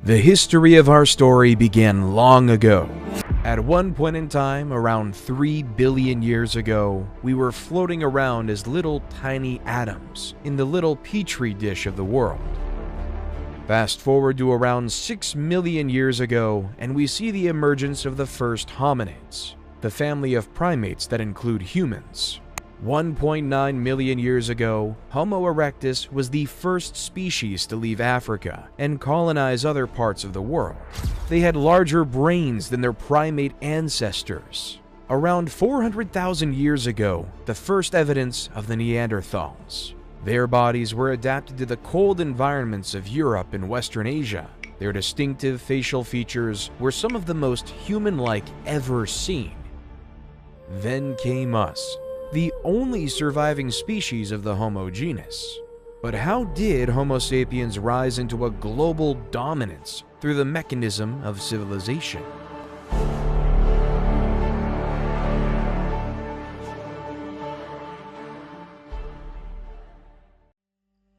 The history of our story began long ago. At one point in time, around 3 billion years ago, we were floating around as little tiny atoms in the little petri dish of the world. Fast forward to around 6 million years ago, and we see the emergence of the first hominids, the family of primates that include humans. 1.9 million years ago, Homo erectus was the first species to leave Africa and colonize other parts of the world. They had larger brains than their primate ancestors. Around 400,000 years ago, the first evidence of the Neanderthals. Their bodies were adapted to the cold environments of Europe and Western Asia. Their distinctive facial features were some of the most human-like ever seen. Then came us, the only surviving species of the Homo genus. But how did Homo sapiens rise into a global dominance through the mechanism of civilization?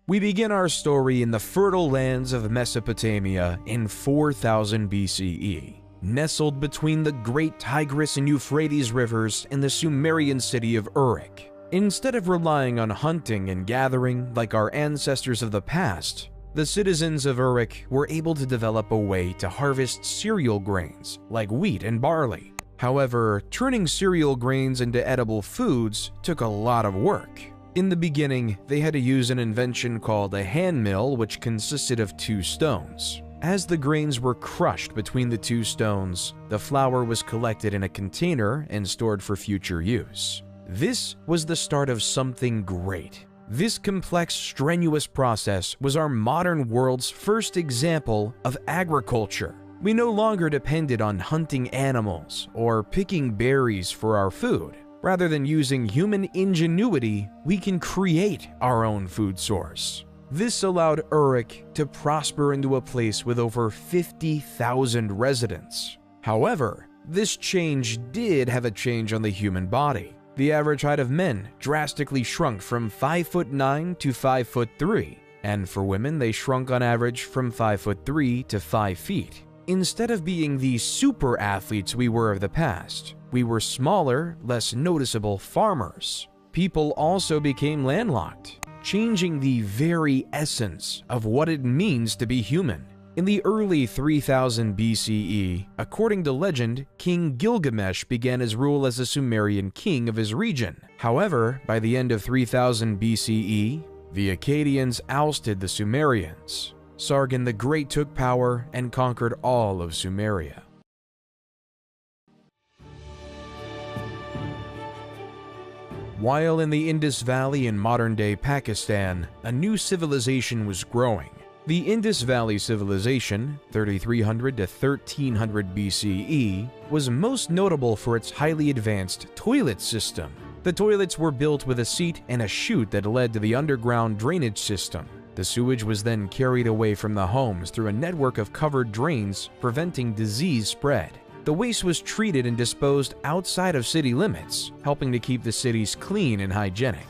We begin our story in the fertile lands of Mesopotamia in 4000 BCE. Nestled between the great Tigris and Euphrates rivers in the Sumerian city of Uruk. Instead of relying on hunting and gathering like our ancestors of the past, the citizens of Uruk were able to develop a way to harvest cereal grains like wheat and barley. However, turning cereal grains into edible foods took a lot of work. In the beginning, they had to use an invention called a hand mill, which consisted of 2 stones. As the grains were crushed between the 2 stones, the flour was collected in a container and stored for future use. This was the start of something great. This complex, strenuous process was our modern world's first example of agriculture. We no longer depended on hunting animals or picking berries for our food. Rather than using human ingenuity, we can create our own food source. This allowed Uruk to prosper into a place with over 50,000 residents. However, this change did have a change on the human body. The average height of men drastically shrunk from 5'9" to 5'3", and for women they shrunk on average from 5'3" to 5 feet. Instead of being the super athletes we were of the past, we were smaller, less noticeable farmers. People also became landlocked, changing the very essence of what it means to be human. In the early 3000 BCE, according to legend, King Gilgamesh began his rule as a Sumerian king of his region. However, by the end of 3000 BCE, the Akkadians ousted the Sumerians. Sargon the Great took power and conquered all of Sumeria. While in the Indus Valley in modern-day Pakistan, a new civilization was growing. The Indus Valley civilization, 3300 to 1300 BCE, was most notable for its highly advanced toilet system. The toilets were built with a seat and a chute that led to the underground drainage system. The sewage was then carried away from the homes through a network of covered drains, preventing disease spread. The waste was treated and disposed outside of city limits, helping to keep the cities clean and hygienic.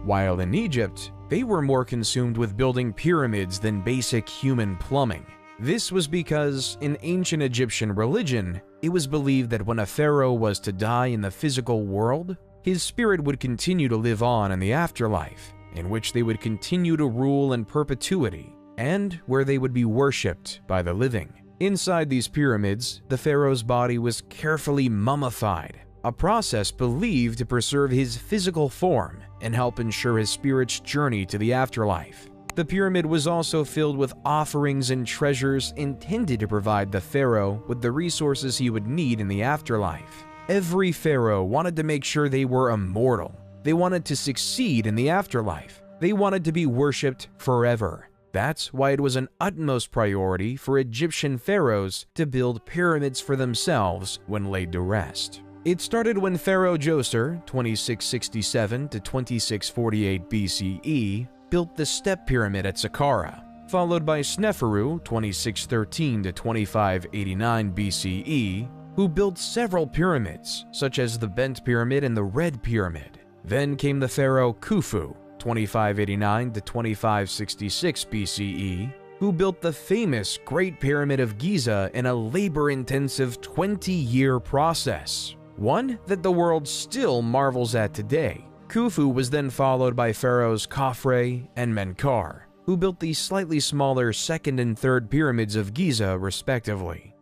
While in Egypt, they were more consumed with building pyramids than basic human plumbing. This was because, in ancient Egyptian religion, it was believed that when a pharaoh was to die in the physical world, his spirit would continue to live on in the afterlife, in which they would continue to rule in perpetuity, and where they would be worshipped by the living. Inside these pyramids, the pharaoh's body was carefully mummified, a process believed to preserve his physical form and help ensure his spirit's journey to the afterlife. The pyramid was also filled with offerings and treasures intended to provide the pharaoh with the resources he would need in the afterlife. Every pharaoh wanted to make sure they were immortal. They wanted to succeed in the afterlife. They wanted to be worshipped forever. That's why it was an utmost priority for Egyptian pharaohs to build pyramids for themselves when laid to rest. It started when Pharaoh Djoser, 2667 to 2648 BCE, built the Step Pyramid at Saqqara, followed by Sneferu, 2613 to 2589 BCE, who built several pyramids, such as the Bent Pyramid and the Red Pyramid. Then came the pharaoh Khufu, (2589 to 2566 BCE), who built the famous Great Pyramid of Giza in a labor-intensive 20-year process, one that the world still marvels at today. Khufu was then followed by pharaohs Khafre and Menkaure, who built the slightly smaller second and third pyramids of Giza respectively.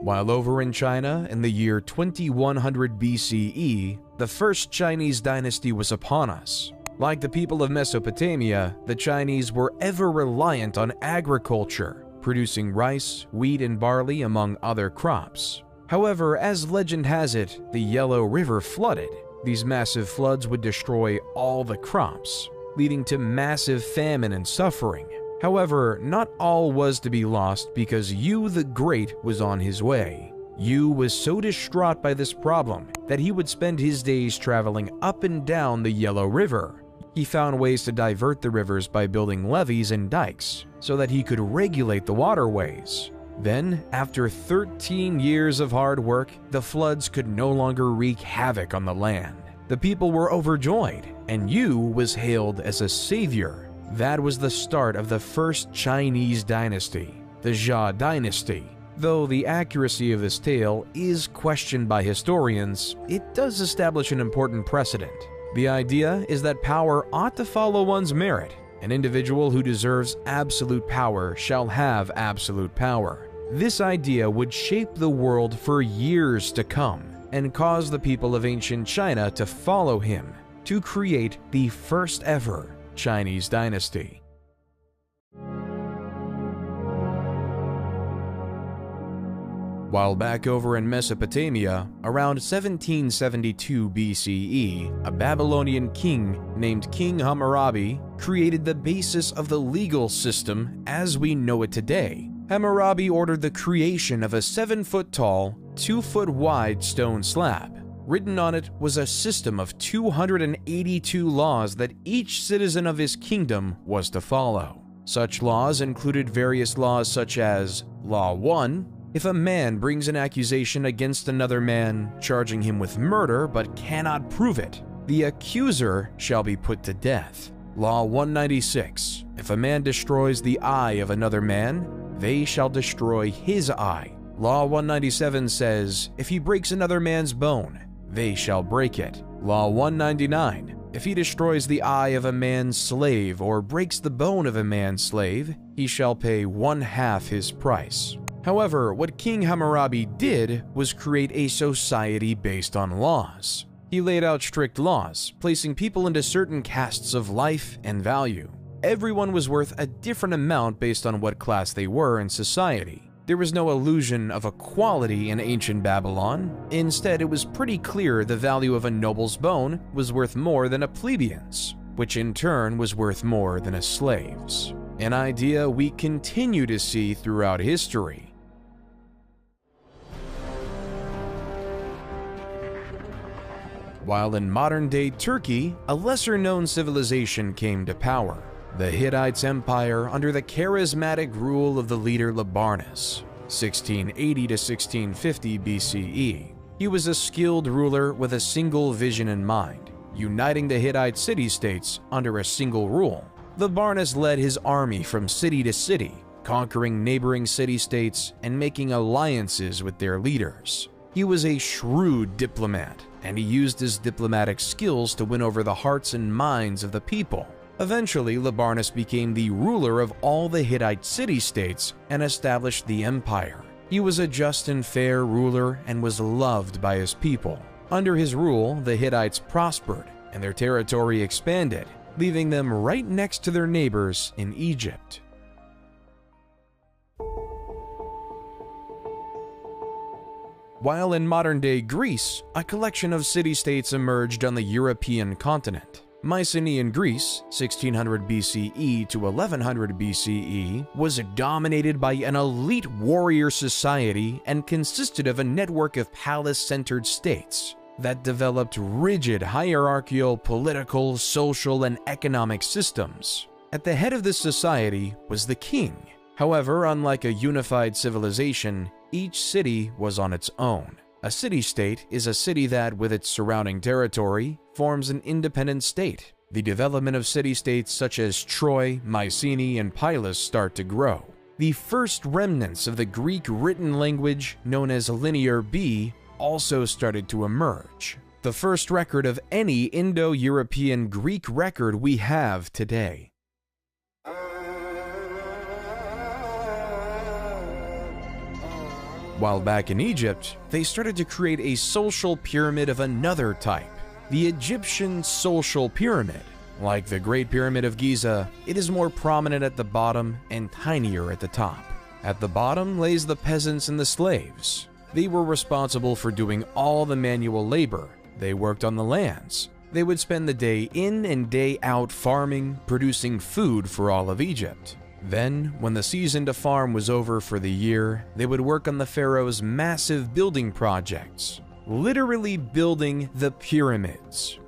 While over in China in the year 2100 BCE, the first Chinese dynasty was upon us. Like the people of Mesopotamia, the Chinese were ever reliant on agriculture, producing rice, wheat, and barley among other crops. However, as legend has it, the Yellow River flooded. These massive floods would destroy all the crops, leading to massive famine and suffering. However, not all was to be lost because Yu the Great was on his way. Yu was so distraught by this problem that he would spend his days traveling up and down the Yellow River. He found ways to divert the rivers by building levees and dikes so that he could regulate the waterways. Then, after 13 years of hard work, the floods could no longer wreak havoc on the land. The people were overjoyed, and Yu was hailed as a savior. That was the start of the first Chinese dynasty, the Jia dynasty. Though the accuracy of this tale is questioned by historians, it does establish an important precedent. The idea is that power ought to follow one's merit. An individual who deserves absolute power shall have absolute power. This idea would shape the world for years to come and cause the people of ancient China to follow him to create the first ever Chinese dynasty. While back over in Mesopotamia, around 1772 BCE, a Babylonian king named King Hammurabi created the basis of the legal system as we know it today. Hammurabi ordered the creation of a 7-foot-tall, 2-foot-wide stone slab. Written on it was a system of 282 laws that each citizen of his kingdom was to follow. Such laws included various laws such as Law 1, if a man brings an accusation against another man, charging him with murder but cannot prove it, the accuser shall be put to death. Law 196, if a man destroys the eye of another man, they shall destroy his eye. Law 197 says, if he breaks another man's bone, they shall break it. Law 199, if he destroys the eye of a man's slave or breaks the bone of a man's slave, he shall pay 1/2 his price. However, what King Hammurabi did was create a society based on laws. He laid out strict laws, placing people into certain castes of life and value. Everyone was worth a different amount based on what class they were in society. There was no illusion of equality in ancient Babylon. Instead, it was pretty clear the value of a noble's bone was worth more than a plebeian's, which in turn was worth more than a slave's. An idea we continue to see throughout history. While in modern-day Turkey, a lesser-known civilization came to power. The Hittites Empire under the charismatic rule of the leader Labarnus, 1680 to 1650 BCE. He was a skilled ruler with a single vision in mind, uniting the Hittite city-states under a single rule. Labarnus led his army from city to city, conquering neighboring city-states and making alliances with their leaders. He was a shrewd diplomat, and he used his diplomatic skills to win over the hearts and minds of the people. Eventually, Labarnus became the ruler of all the Hittite city-states and established the empire. He was a just and fair ruler and was loved by his people. Under his rule, the Hittites prospered and their territory expanded, leaving them right next to their neighbors in Egypt. While in modern-day Greece, a collection of city-states emerged on the European continent. Mycenaean Greece, 1600 BCE to 1100 BCE, was dominated by an elite warrior society and consisted of a network of palace-centered states that developed rigid hierarchical, political, social, and economic systems. At the head of this society was the king. However, unlike a unified civilization, each city was on its own. A city-state is a city that, with its surrounding territory, forms an independent state. The development of city-states such as Troy, Mycenae, and Pylos start to grow. The first remnants of the Greek written language, known as Linear B, also started to emerge. The first record of any Indo-European Greek record we have today. While back in Egypt, they started to create a social pyramid of another type, the Egyptian social pyramid. Like the Great Pyramid of Giza, it is more prominent at the bottom and tinier at the top. At the bottom lays the peasants and the slaves. They were responsible for doing all the manual labor. They worked on the lands. They would spend the day in and day out farming, producing food for all of Egypt. Then, when the season to farm was over for the year, they would work on the pharaoh's massive building projects, literally building the pyramids.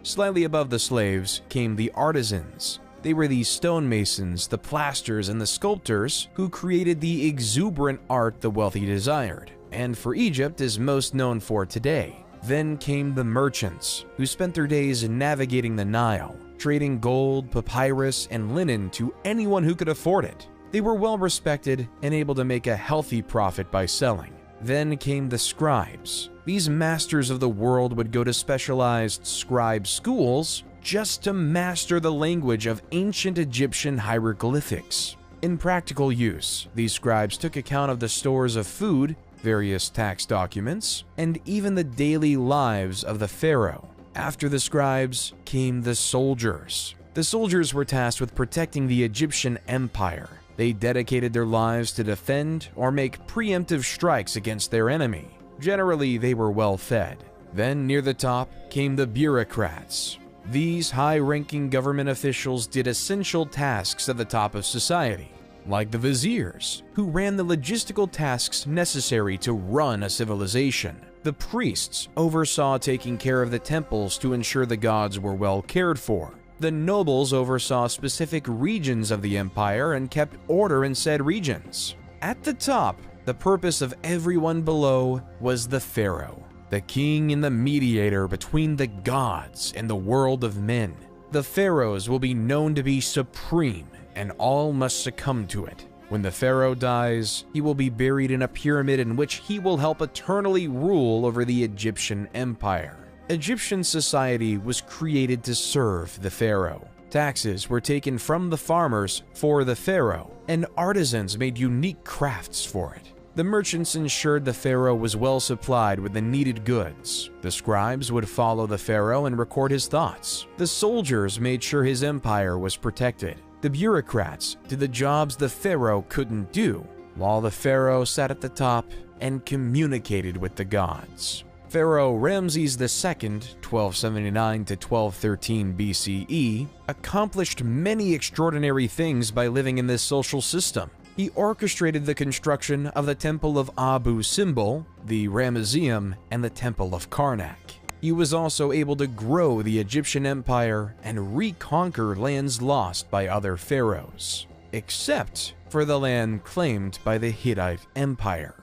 Slightly above the slaves came the artisans. They were the stonemasons, the plasters, and the sculptors who created the exuberant art the wealthy desired, and for Egypt is most known for today. Then came the merchants, who spent their days navigating the Nile, trading gold, papyrus, and linen to anyone who could afford it. They were well respected and able to make a healthy profit by selling. Then came the scribes. These masters of the world would go to specialized scribe schools just to master the language of ancient Egyptian hieroglyphics. In practical use, these scribes took account of the stores of food, various tax documents, and even the daily lives of the pharaoh. After the scribes came the soldiers. The soldiers were tasked with protecting the Egyptian empire. They dedicated their lives to defend or make preemptive strikes against their enemy. Generally, they were well fed. Then, near the top, came the bureaucrats. These high-ranking government officials did essential tasks at the top of society, like the viziers, who ran the logistical tasks necessary to run a civilization. The priests oversaw taking care of the temples to ensure the gods were well cared for. The nobles oversaw specific regions of the empire and kept order in said regions. At the top, the purpose of everyone below was the pharaoh, the king and the mediator between the gods and the world of men. The pharaohs will be known to be supreme, and all must succumb to it. When the pharaoh dies, he will be buried in a pyramid in which he will help eternally rule over the Egyptian empire. Egyptian society was created to serve the pharaoh. Taxes were taken from the farmers for the pharaoh, and artisans made unique crafts for it. The merchants ensured the pharaoh was well supplied with the needed goods. The scribes would follow the pharaoh and record his thoughts. The soldiers made sure his empire was protected. The bureaucrats did the jobs the pharaoh couldn't do, while the pharaoh sat at the top and communicated with the gods. Pharaoh Ramses II, 1279 to 1213 BCE, accomplished many extraordinary things by living in this social system. He orchestrated the construction of the Temple of Abu Simbel, the Ramesseum, and the Temple of Karnak. He was also able to grow the Egyptian empire and reconquer lands lost by other pharaohs, except for the land claimed by the Hittite Empire.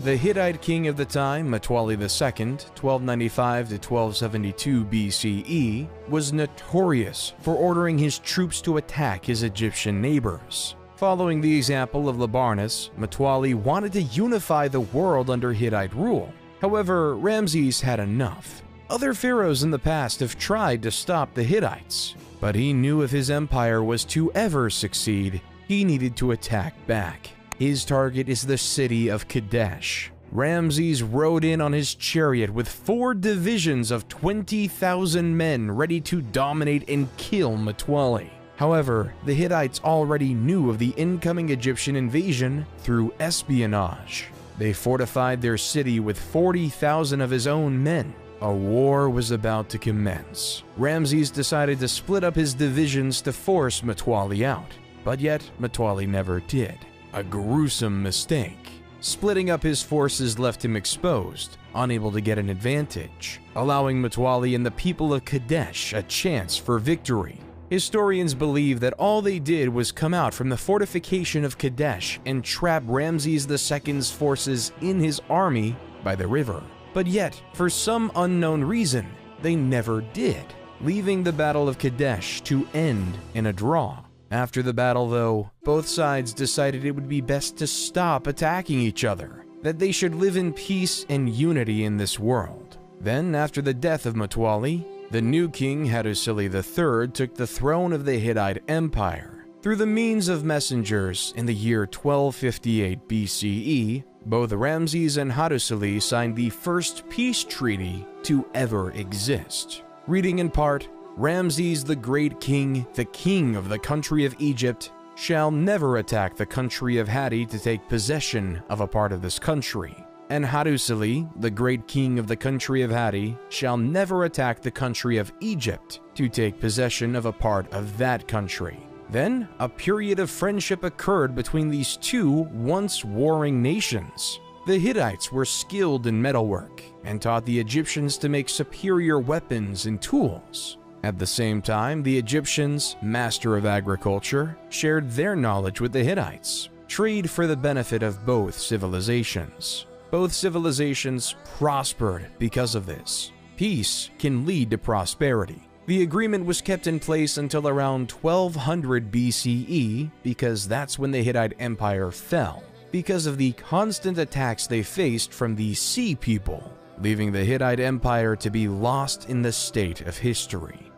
The Hittite king of the time, Mtwali II, 1295 to 1272 BCE, was notorious for ordering his troops to attack his Egyptian neighbors. Following the example of Libarnus, Mtwali wanted to unify the world under Hittite rule. However, Ramses had enough. Other pharaohs in the past have tried to stop the Hittites, but he knew if his empire was to ever succeed, he needed to attack back. His target is the city of Kadesh. Ramses rode in on his chariot with 4 divisions of 20,000 men ready to dominate and kill Mtwali. However, the Hittites already knew of the incoming Egyptian invasion through espionage. They fortified their city with 40,000 of his own men. A war was about to commence. Ramses decided to split up his divisions to force Mtwali out, but yet Mtwali never did. A gruesome mistake. Splitting up his forces left him exposed, unable to get an advantage, allowing Mtwali and the people of Kadesh a chance for victory. Historians believe that all they did was come out from the fortification of Kadesh and trap Ramses II's forces in his army by the river. But yet, for some unknown reason, they never did, leaving the Battle of Kadesh to end in a draw. After the battle, though, both sides decided it would be best to stop attacking each other, that they should live in peace and unity in this world. Then, after the death of Mutwalli, the new king Hattusili III took the throne of the Hittite Empire. Through the means of messengers in the year 1258 BCE, both Ramses and Hattusili signed the first peace treaty to ever exist. Reading in part, Ramses the Great King, the king of the country of Egypt, shall never attack the country of Hatti to take possession of a part of this country. And Hattusili, the great king of the country of Hatti, shall never attack the country of Egypt to take possession of a part of that country. Then, a period of friendship occurred between these two once warring nations. The Hittites were skilled in metalwork and taught the Egyptians to make superior weapons and tools. At the same time, the Egyptians, master of agriculture, shared their knowledge with the Hittites, trade for the benefit of both civilizations. Both civilizations prospered because of this. Peace can lead to prosperity. The agreement was kept in place until around 1200 BCE because that's when the Hittite Empire fell, because of the constant attacks they faced from the Sea People, leaving the Hittite Empire to be lost in the state of history.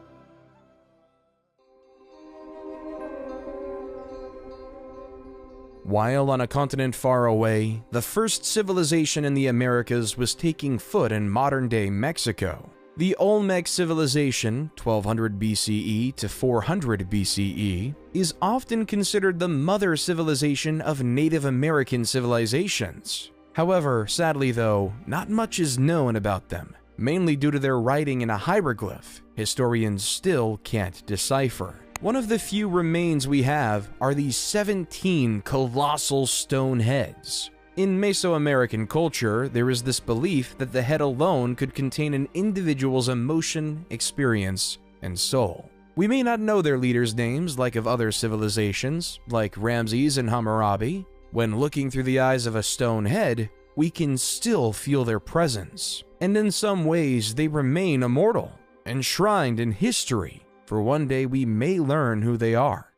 While on a continent far away, the first civilization in the Americas was taking foot in modern-day Mexico. The Olmec civilization, 1200 BCE to 400 BCE, is often considered the mother civilization of Native American civilizations. However, sadly though, not much is known about them, mainly due to their writing in a hieroglyph historians still can't decipher. One of the few remains we have are these 17 colossal stone heads. In Mesoamerican culture, there is this belief that the head alone could contain an individual's emotion, experience, and soul. We may not know their leaders' names like of other civilizations, like Ramses and Hammurabi. When looking through the eyes of a stone head, we can still feel their presence, and in some ways they remain immortal, enshrined in history. For one day we may learn who they are.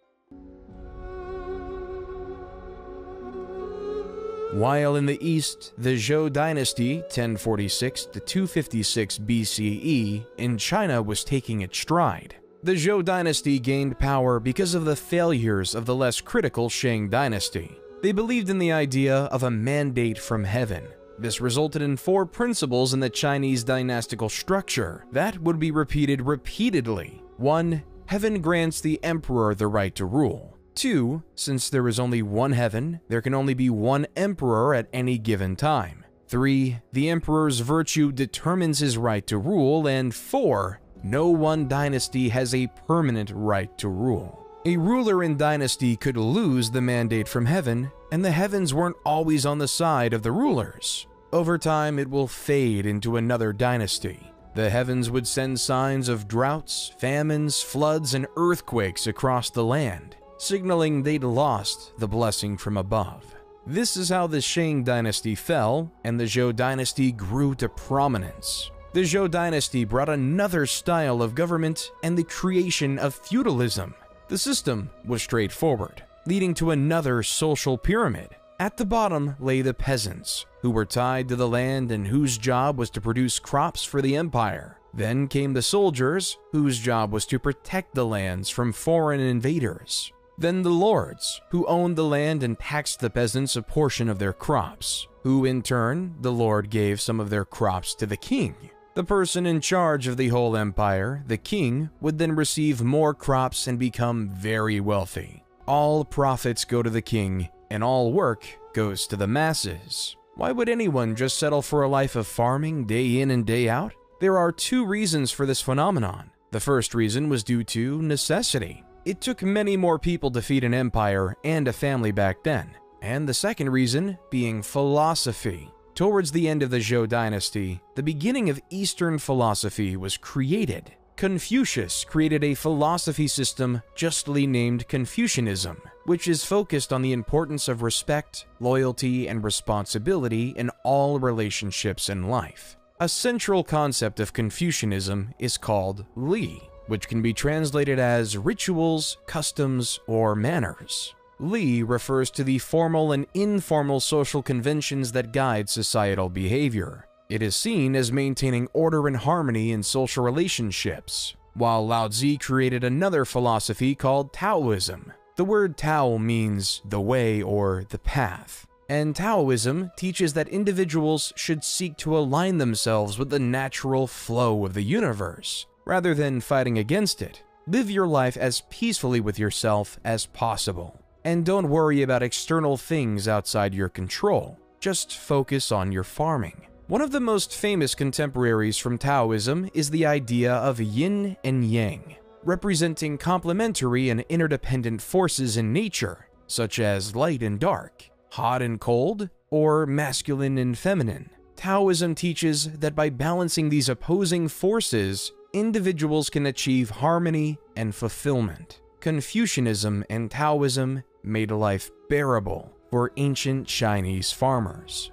While in the east, the Zhou dynasty, 1046 to 256 BCE, in China was taking its stride. The Zhou dynasty gained power because of the failures of the less critical Shang dynasty. They believed in the idea of a mandate from heaven. This resulted in 4 principles in the Chinese dynastical structure that would be repeated repeatedly. 1. Heaven grants the emperor the right to rule. 2. Since there is only one heaven, there can only be one emperor at any given time. 3. The emperor's virtue determines his right to rule. And 4. No one dynasty has a permanent right to rule. A ruler in dynasty could lose the mandate from heaven, and the heavens weren't always on the side of the rulers. Over time, it will fade into another dynasty. The heavens would send signs of droughts, famines, floods, and earthquakes across the land, signaling they'd lost the blessing from above. This is how the Shang dynasty fell, and the Zhou dynasty grew to prominence. The Zhou dynasty brought another style of government and the creation of feudalism. The system was straightforward, leading to another social pyramid. At the bottom lay the peasants, who were tied to the land and whose job was to produce crops for the empire. Then came the soldiers, whose job was to protect the lands from foreign invaders. Then the lords, who owned the land and taxed the peasants a portion of their crops, who in turn, the lord gave some of their crops to the king. The person in charge of the whole empire, the king, would then receive more crops and become very wealthy. All profits go to the king, and all work goes to the masses. Why would anyone just settle for a life of farming day in and day out? There are 2 reasons for this phenomenon. The first reason was due to necessity. It took many more people to feed an empire and a family back then. And the second reason being philosophy. Towards the end of the Zhou dynasty, the beginning of Eastern philosophy was created. Confucius created a philosophy system justly named Confucianism, which is focused on the importance of respect, loyalty, and responsibility in all relationships in life. A central concept of Confucianism is called Li, which can be translated as rituals, customs, or manners. Li refers to the formal and informal social conventions that guide societal behavior. It is seen as maintaining order and harmony in social relationships, while Lao Tzu created another philosophy called Taoism. The word Tao means the way or the path, and Taoism teaches that individuals should seek to align themselves with the natural flow of the universe, rather than fighting against it. Live your life as peacefully with yourself as possible, and don't worry about external things outside your control. Just focus on your farming. One of the most famous contemporaries from Taoism is the idea of yin and yang, representing complementary and interdependent forces in nature, such as light and dark, hot and cold, or masculine and feminine. Taoism teaches that by balancing these opposing forces, individuals can achieve harmony and fulfillment. Confucianism and Taoism made life bearable for ancient Chinese farmers.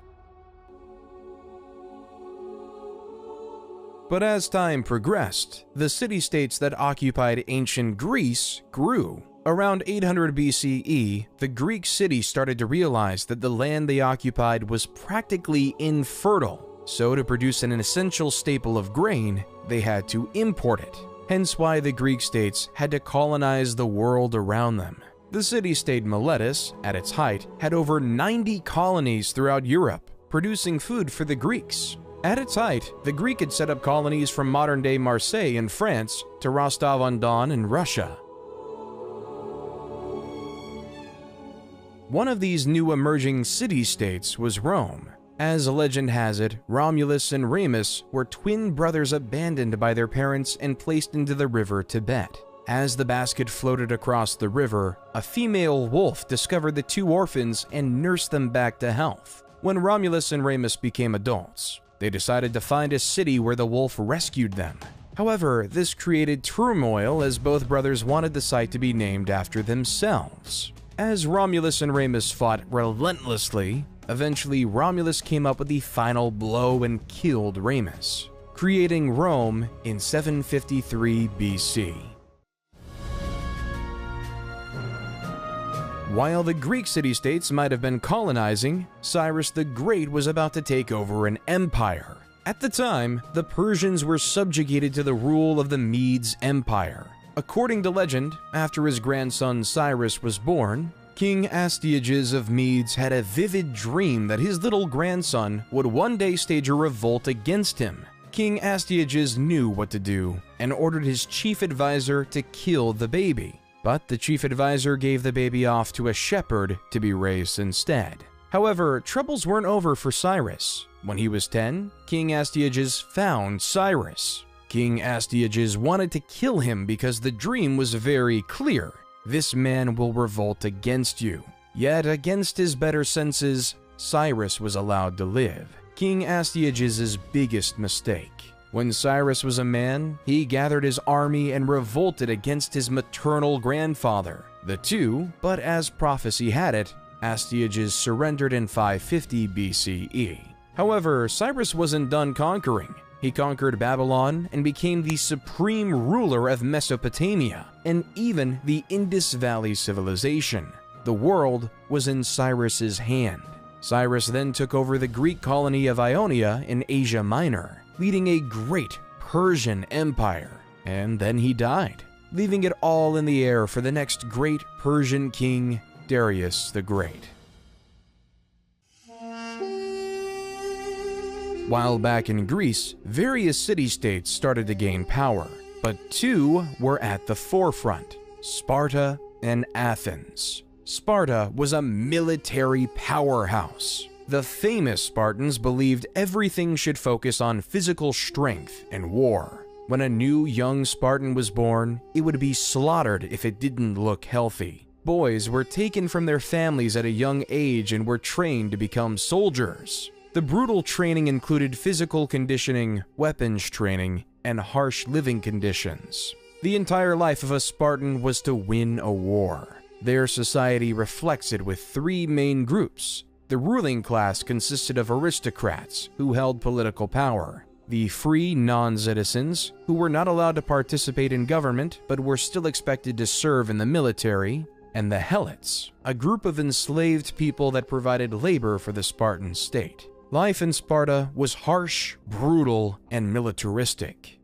But as time progressed, the city-states that occupied ancient Greece grew. Around 800 BCE, the Greek city started to realize that the land they occupied was practically infertile, so to produce an essential staple of grain, they had to import it. Hence why the Greek states had to colonize the world around them. The city-state Miletus, at its height, had over 90 colonies throughout Europe, producing food for the Greeks. At its height, the Greek had set up colonies from modern-day Marseille in France to Rostov-on-Don in Russia. One of these new emerging city-states was Rome. As legend has it, Romulus and Remus were twin brothers abandoned by their parents and placed into the river Tibet. As the basket floated across the river, a female wolf discovered the two orphans and nursed them back to health. When Romulus and Remus became adults, they decided to find a city where the wolf rescued them. However, this created turmoil as both brothers wanted the site to be named after themselves. As Romulus and Remus fought relentlessly, eventually Romulus came up with the final blow and killed Remus, creating Rome in 753 BC. While the Greek city-states might have been colonizing, Cyrus the Great was about to take over an empire. At the time, the Persians were subjugated to the rule of the Medes Empire. According to legend, after his grandson Cyrus was born, King Astyages of Medes had a vivid dream that his little grandson would one day stage a revolt against him. King Astyages knew what to do and ordered his chief advisor to kill the baby. But the chief advisor gave the baby off to a shepherd to be raised instead. However, troubles weren't over for Cyrus. When he was 10, King Astyages found Cyrus. King Astyages wanted to kill him because the dream was very clear. This man will revolt against you. Yet, against his better senses, Cyrus was allowed to live. King Astyages' biggest mistake. When Cyrus was a man, he gathered his army and revolted against his maternal grandfather. The two, but as prophecy had it, Astyages surrendered in 550 BCE. However, Cyrus wasn't done conquering. He conquered Babylon and became the supreme ruler of Mesopotamia and even the Indus Valley civilization. The world was in Cyrus's hand. Cyrus then took over the Greek colony of Ionia in Asia Minor, leading a great Persian empire, and then he died, leaving it all in the air for the next great Persian king, Darius the Great. While back in Greece, various city-states started to gain power, but two were at the forefront: Sparta and Athens. Sparta was a military powerhouse. The famous Spartans believed everything should focus on physical strength and war. When a new young Spartan was born, it would be slaughtered if it didn't look healthy. Boys were taken from their families at a young age and were trained to become soldiers. The brutal training included physical conditioning, weapons training, and harsh living conditions. The entire life of a Spartan was to win a war. Their society reflects it with three main groups. The ruling class consisted of aristocrats who held political power, the free non-citizens who were not allowed to participate in government but were still expected to serve in the military, and the helots, a group of enslaved people that provided labor for the Spartan state. Life in Sparta was harsh, brutal, and militaristic.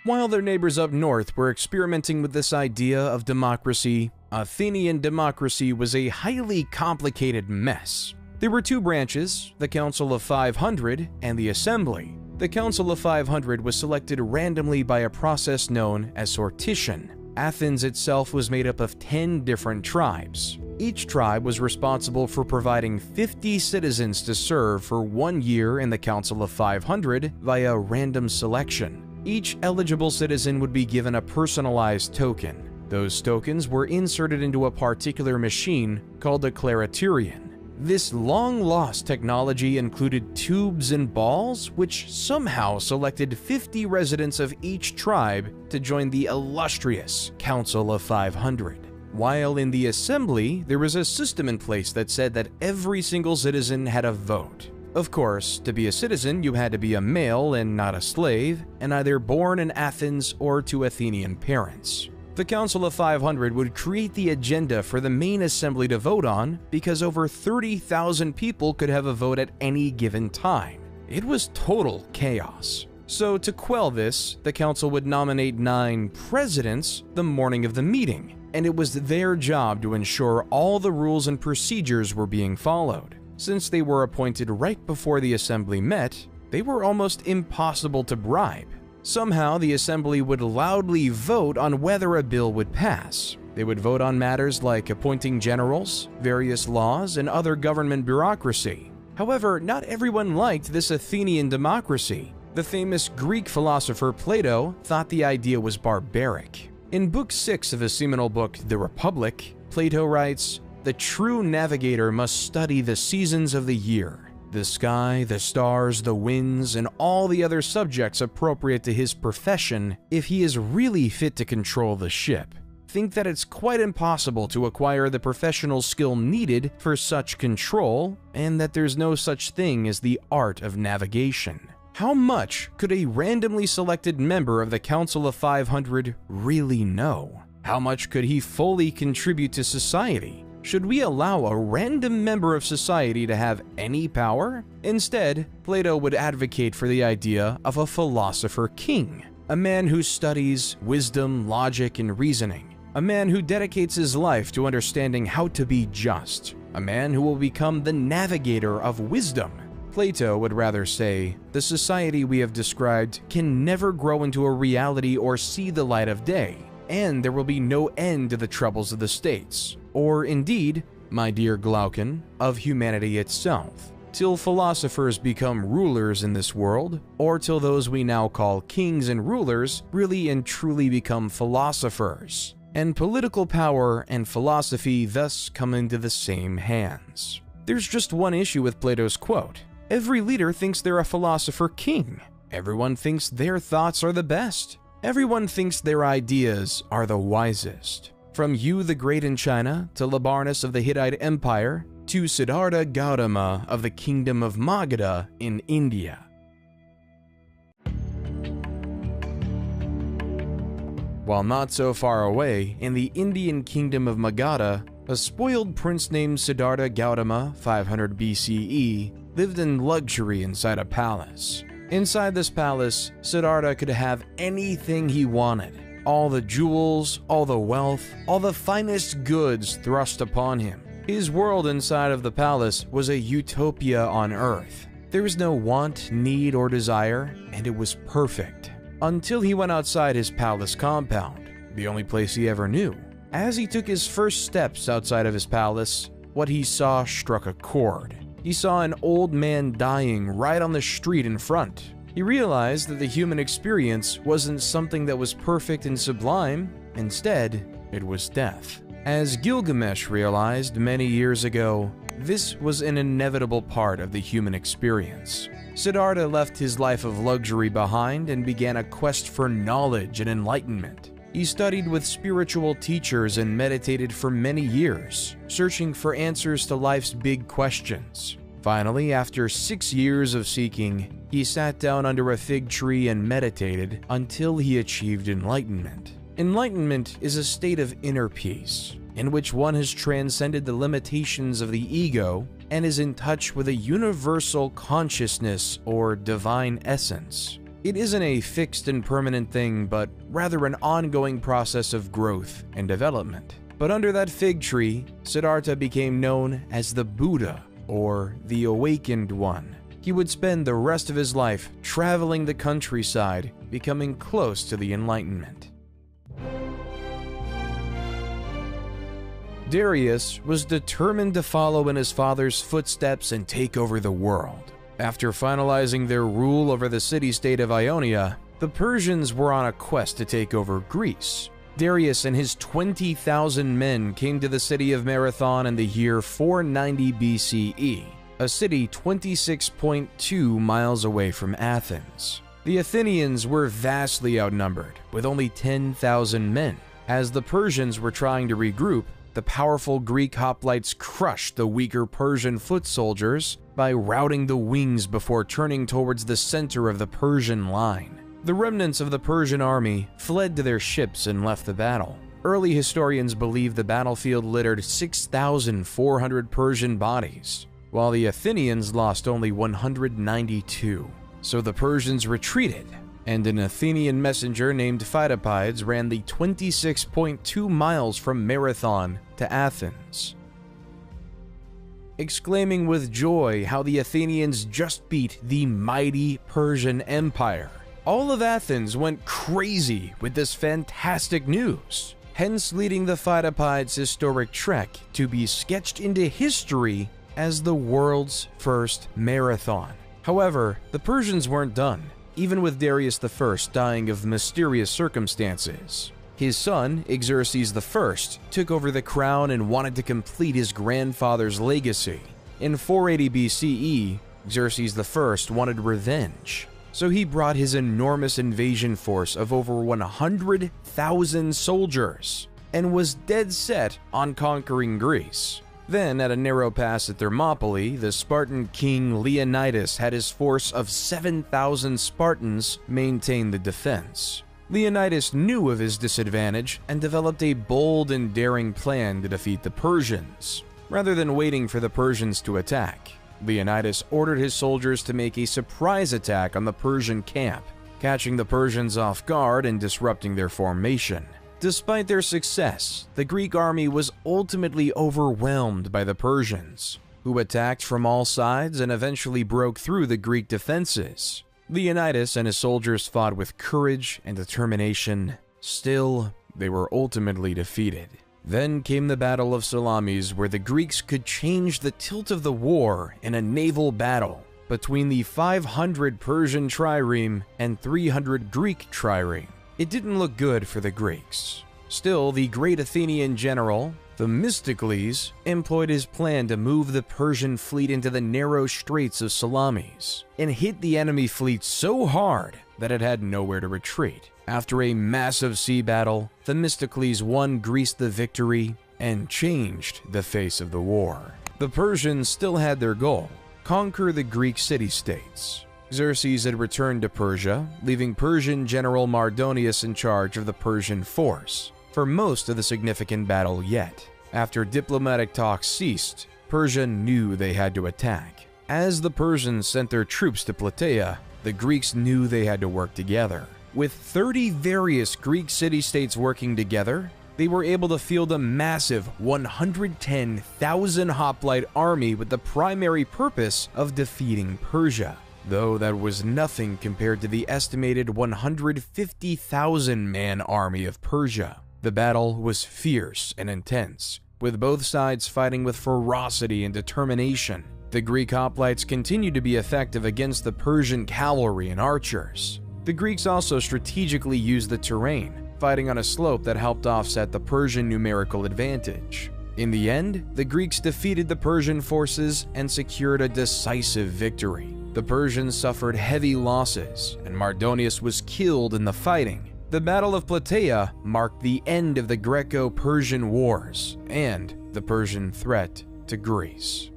While their neighbors up north were experimenting with this idea of democracy, Athenian democracy was a highly complicated mess. There were two branches, the Council of 500 and the Assembly. The Council of 500 was selected randomly by a process known as sortition. Athens itself was made up of 10 different tribes. Each tribe was responsible for providing 50 citizens to serve for 1 year in the Council of 500 via random selection. Each eligible citizen would be given a personalized token. Those tokens were inserted into a particular machine called a clariterion. This long-lost technology included tubes and balls, which somehow selected 50 residents of each tribe to join the illustrious Council of 500. While in the Assembly, there was a system in place that said that every single citizen had a vote. Of course, to be a citizen, you had to be a male and not a slave, and either born in Athens or to Athenian parents. The Council of 500 would create the agenda for the main assembly to vote on because over 30,000 people could have a vote at any given time. It was total chaos. So to quell this, the council would nominate 9 presidents the morning of the meeting, and it was their job to ensure all the rules and procedures were being followed. Since they were appointed right before the assembly met, they were almost impossible to bribe. Somehow, the assembly would loudly vote on whether a bill would pass. They would vote on matters like appointing generals, various laws, and other government bureaucracy. However, not everyone liked this Athenian democracy. The famous Greek philosopher Plato thought the idea was barbaric. In Book 6 of his seminal book, The Republic, Plato writes, "The true navigator must study the seasons of the year, the sky, the stars, the winds, and all the other subjects appropriate to his profession if he is really fit to control the ship. Think that it's quite impossible to acquire the professional skill needed for such control, and that there's no such thing as the art of navigation." How much could a randomly selected member of the Council of 500 really know? How much could he fully contribute to society? Should we allow a random member of society to have any power? Instead, Plato would advocate for the idea of a philosopher king, a man who studies wisdom, logic, and reasoning, a man who dedicates his life to understanding how to be just, a man who will become the navigator of wisdom. Plato would rather say, the society we have described can never grow into a reality or see the light of day, and there will be no end to the troubles of the states, or indeed, my dear Glaucon, of humanity itself, till philosophers become rulers in this world, or till those we now call kings and rulers really and truly become philosophers, and political power and philosophy thus come into the same hands. There's just one issue with Plato's quote. Every leader thinks they're a philosopher king. Everyone thinks their thoughts are the best. Everyone thinks their ideas are the wisest. From Yu the Great in China, to Labarnus of the Hittite Empire, to Siddhartha Gautama of the Kingdom of Magadha in India. While not so far away, in the Indian Kingdom of Magadha, a spoiled prince named Siddhartha Gautama, 500 BCE, lived in luxury inside a palace. Inside this palace, Siddhartha could have anything he wanted. All the jewels, all the wealth, all the finest goods thrust upon him. His world inside of the palace was a utopia on earth. There was no want, need, or desire, and it was perfect. Until he went outside his palace compound, the only place he ever knew. As he took his first steps outside of his palace, what he saw struck a chord. He saw an old man dying right on the street in front. He realized that the human experience wasn't something that was perfect and sublime. Instead, it was death. As Gilgamesh realized many years ago, this was an inevitable part of the human experience. Siddhartha left his life of luxury behind and began a quest for knowledge and enlightenment. He studied with spiritual teachers and meditated for many years, searching for answers to life's big questions. Finally, after 6 years of seeking, he sat down under a fig tree and meditated until he achieved enlightenment. Enlightenment is a state of inner peace, in which one has transcended the limitations of the ego and is in touch with a universal consciousness or divine essence. It isn't a fixed and permanent thing, but rather an ongoing process of growth and development. But under that fig tree, Siddhartha became known as the Buddha, or the Awakened One. He would spend the rest of his life traveling the countryside, becoming close to the Enlightenment. Darius was determined to follow in his father's footsteps and take over the world. After finalizing their rule over the city-state of Ionia, the Persians were on a quest to take over Greece. Darius and his 20,000 men came to the city of Marathon in the year 490 BCE, a city 26.2 miles away from Athens. The Athenians were vastly outnumbered, with only 10,000 men. As the Persians were trying to regroup, the powerful Greek hoplites crushed the weaker Persian foot soldiers by routing the wings before turning towards the center of the Persian line. The remnants of the Persian army fled to their ships and left the battle. Early historians believe the battlefield littered 6,400 Persian bodies, while the Athenians lost only 192. So the Persians retreated, and an Athenian messenger named Pheidippides ran the 26.2 miles from Marathon to Athens, exclaiming with joy how the Athenians just beat the mighty Persian Empire. All of Athens went crazy with this fantastic news, hence leading the Pheidippides' historic trek to be sketched into history as the world's first marathon. However, the Persians weren't done, even with Darius I dying of mysterious circumstances. His son, Xerxes I, took over the crown and wanted to complete his grandfather's legacy. In 480 BCE, Xerxes I wanted revenge, so he brought his enormous invasion force of over 100,000 soldiers and was dead set on conquering Greece. Then, at a narrow pass at Thermopylae, the Spartan king Leonidas had his force of 7,000 Spartans maintain the defense. Leonidas knew of his disadvantage and developed a bold and daring plan to defeat the Persians. Rather than waiting for the Persians to attack, Leonidas ordered his soldiers to make a surprise attack on the Persian camp, catching the Persians off guard and disrupting their formation. Despite their success, the Greek army was ultimately overwhelmed by the Persians, who attacked from all sides and eventually broke through the Greek defenses. Leonidas and his soldiers fought with courage and determination. Still, they were ultimately defeated. Then came the Battle of Salamis, where the Greeks could change the tilt of the war in a naval battle between the 500 Persian trireme and 300 Greek trireme. It didn't look good for the Greeks. Still, the great Athenian general, Themistocles, employed his plan to move the Persian fleet into the narrow straits of Salamis and hit the enemy fleet so hard that it had nowhere to retreat. After a massive sea battle, Themistocles won Greece the victory and changed the face of the war. The Persians still had their goal: conquer the Greek city-states. Xerxes had returned to Persia, leaving Persian general Mardonius in charge of the Persian force for most of the significant battle yet. After diplomatic talks ceased, Persia knew they had to attack. As the Persians sent their troops to Plataea, the Greeks knew they had to work together. With 30 various Greek city-states working together, they were able to field a massive 110,000 hoplite army with the primary purpose of defeating Persia. Though that was nothing compared to the estimated 150,000-man army of Persia. The battle was fierce and intense, with both sides fighting with ferocity and determination. The Greek hoplites continued to be effective against the Persian cavalry and archers. The Greeks also strategically used the terrain, fighting on a slope that helped offset the Persian numerical advantage. In the end, the Greeks defeated the Persian forces and secured a decisive victory. The Persians suffered heavy losses, and Mardonius was killed in the fighting. The Battle of Plataea marked the end of the Greco-Persian Wars and the Persian threat to Greece.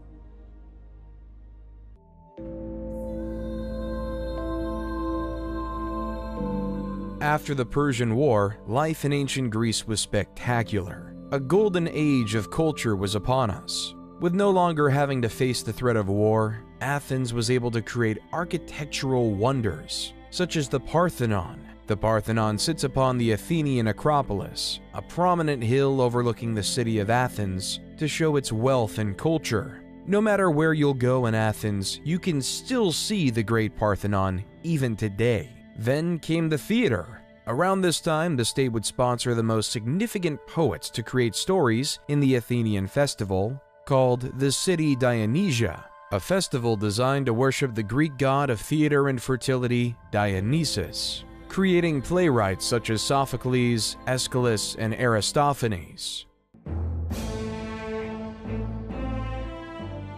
After the Persian War, life in ancient Greece was spectacular. A golden age of culture was upon us. With no longer having to face the threat of war, Athens was able to create architectural wonders, such as the Parthenon. The Parthenon sits upon the Athenian Acropolis, a prominent hill overlooking the city of Athens, to show its wealth and culture. No matter where you'll go in Athens, you can still see the Great Parthenon even today. Then came the theater. Around this time, the state would sponsor the most significant poets to create stories in the Athenian festival, called the City Dionysia, a festival designed to worship the Greek god of theater and fertility, Dionysus, creating playwrights such as Sophocles, Aeschylus, and Aristophanes.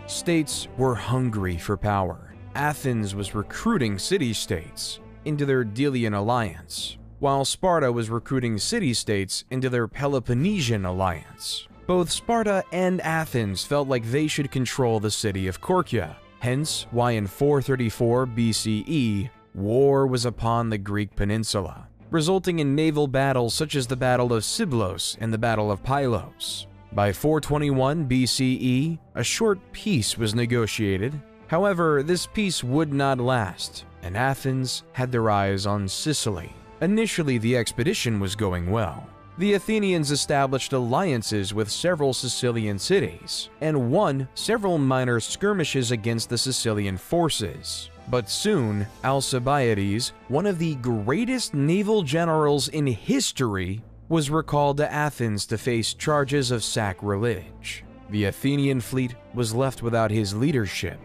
States were hungry for power. Athens was recruiting city-states into their Delian alliance, while Sparta was recruiting city-states into their Peloponnesian alliance. Both Sparta and Athens felt like they should control the city of Korkia, hence why in 434 BCE, war was upon the Greek peninsula, resulting in naval battles such as the Battle of Siblos and the Battle of Pylos. By 421 BCE, a short peace was negotiated. However, this peace would not last, and Athens had their eyes on Sicily. Initially, the expedition was going well. The Athenians established alliances with several Sicilian cities, and won several minor skirmishes against the Sicilian forces. But soon, Alcibiades, one of the greatest naval generals in history, was recalled to Athens to face charges of sacrilege. The Athenian fleet was left without his leadership.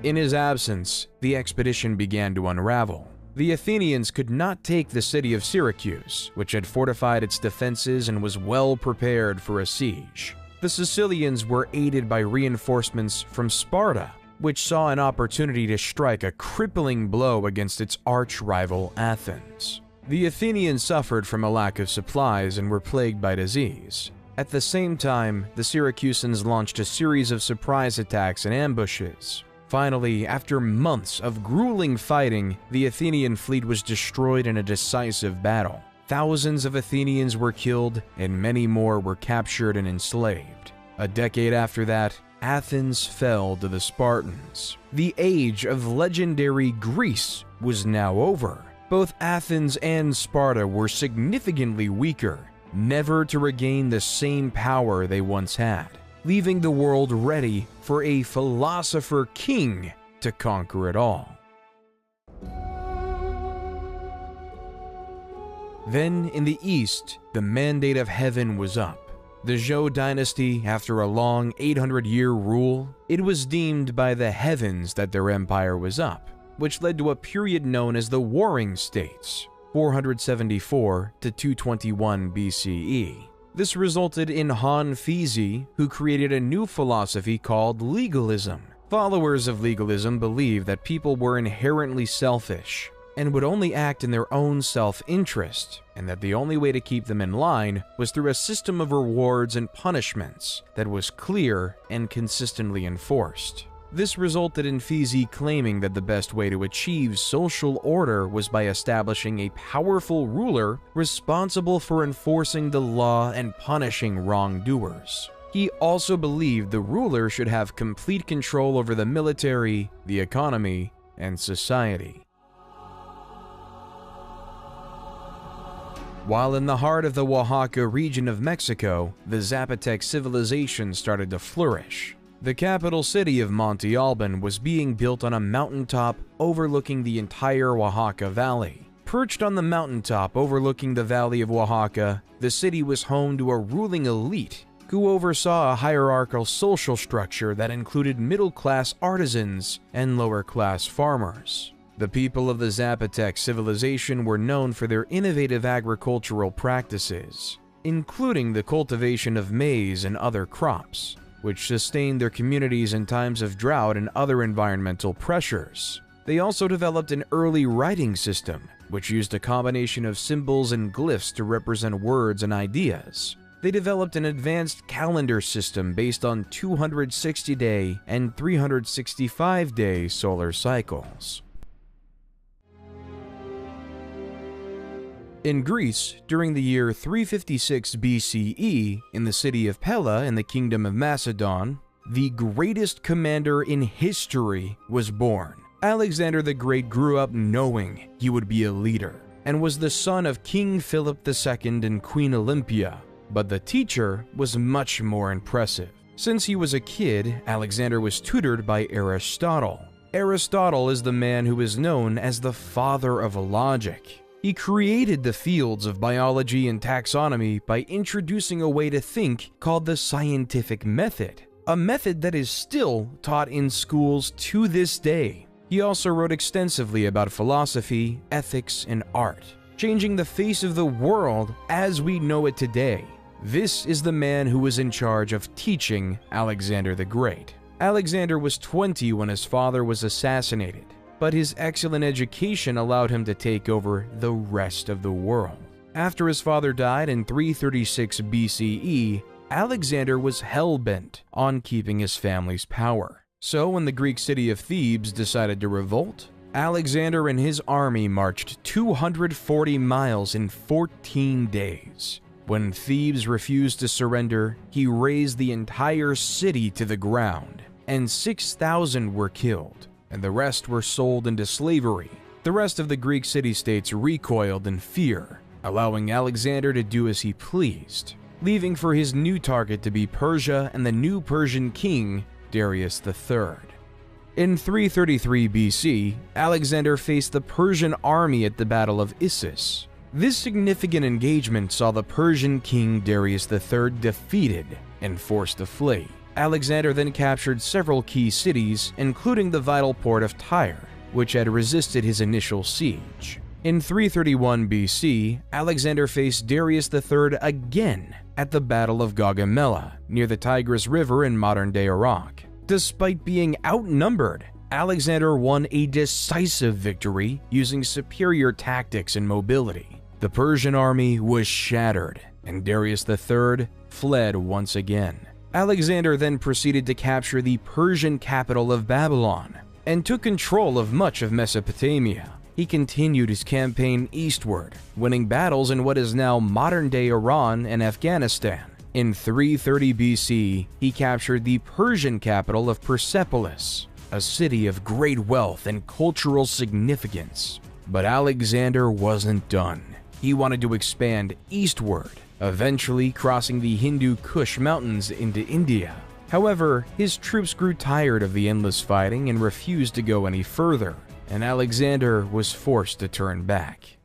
In his absence, the expedition began to unravel. The Athenians could not take the city of Syracuse, which had fortified its defenses and was well prepared for a siege. The Sicilians were aided by reinforcements from Sparta, which saw an opportunity to strike a crippling blow against its arch-rival Athens. The Athenians suffered from a lack of supplies and were plagued by disease. At the same time, the Syracusans launched a series of surprise attacks and ambushes. Finally, after months of grueling fighting, the Athenian fleet was destroyed in a decisive battle. Thousands of Athenians were killed, and many more were captured and enslaved. A decade after that, Athens fell to the Spartans. The age of legendary Greece was now over. Both Athens and Sparta were significantly weaker, never to regain the same power they once had, leaving the world ready for a philosopher king to conquer it all. Then, in the east, the mandate of heaven was up. The Zhou dynasty, after a long 800-year rule, it was deemed by the heavens that their empire was up, which led to a period known as the Warring States, 474 to 221 BCE. This resulted in Han Fizi, who created a new philosophy called legalism. Followers of legalism believed that people were inherently selfish and would only act in their own self-interest, and that the only way to keep them in line was through a system of rewards and punishments that was clear and consistently enforced. This resulted in Fizi claiming that the best way to achieve social order was by establishing a powerful ruler responsible for enforcing the law and punishing wrongdoers. He also believed the ruler should have complete control over the military, the economy, and society. While in the heart of the Oaxaca region of Mexico, the Zapotec civilization started to flourish. The capital city of Monte Alban was being built on a mountaintop overlooking the entire Oaxaca Valley. Perched on the mountaintop overlooking the Valley of Oaxaca, the city was home to a ruling elite who oversaw a hierarchical social structure that included middle-class artisans and lower-class farmers. The people of the Zapotec civilization were known for their innovative agricultural practices, including the cultivation of maize and other crops. which sustained their communities in times of drought and other environmental pressures. They also developed an early writing system, which used a combination of symbols and glyphs to represent words and ideas. They developed an advanced calendar system based on 260-day and 365-day solar cycles. In Greece, during the year 356 BCE, in the city of Pella in the Kingdom of Macedon, the greatest commander in history was born. Alexander the Great grew up knowing he would be a leader, and was the son of King Philip II and Queen Olympia. But the teacher was much more impressive. Since he was a kid, Alexander was tutored by Aristotle. Aristotle is the man who is known as the father of logic. He created the fields of biology and taxonomy by introducing a way to think called the scientific method, a method that is still taught in schools to this day. He also wrote extensively about philosophy, ethics, and art, changing the face of the world as we know it today. This is the man who was in charge of teaching Alexander the Great. Alexander was 20 when his father was assassinated, but his excellent education allowed him to take over the rest of the world. After his father died in 336 BCE, Alexander was hell-bent on keeping his family's power. So when the Greek city of Thebes decided to revolt, Alexander and his army marched 240 miles in 14 days. When Thebes refused to surrender, he razed the entire city to the ground, and 6,000 were killed, and the rest were sold into slavery. The rest of the Greek city-states recoiled in fear, allowing Alexander to do as he pleased, leaving for his new target to be Persia and the new Persian king, Darius III. In 333 BC, Alexander faced the Persian army at the Battle of Issus. This significant engagement saw the Persian king Darius III defeated and forced to flee. Alexander then captured several key cities, including the vital port of Tyre, which had resisted his initial siege. In 331 BC, Alexander faced Darius III again at the Battle of Gaugamela, near the Tigris River in modern-day Iraq. Despite being outnumbered, Alexander won a decisive victory using superior tactics and mobility. The Persian army was shattered, and Darius III fled once again. Alexander then proceeded to capture the Persian capital of Babylon and took control of much of Mesopotamia. He continued his campaign eastward, winning battles in what is now modern-day Iran and Afghanistan. In 330 BC, he captured the Persian capital of Persepolis, a city of great wealth and cultural significance. But Alexander wasn't done. He wanted to expand eastward, eventually crossing the Hindu Kush Mountains into India. However, his troops grew tired of the endless fighting and refused to go any further, and Alexander was forced to turn back.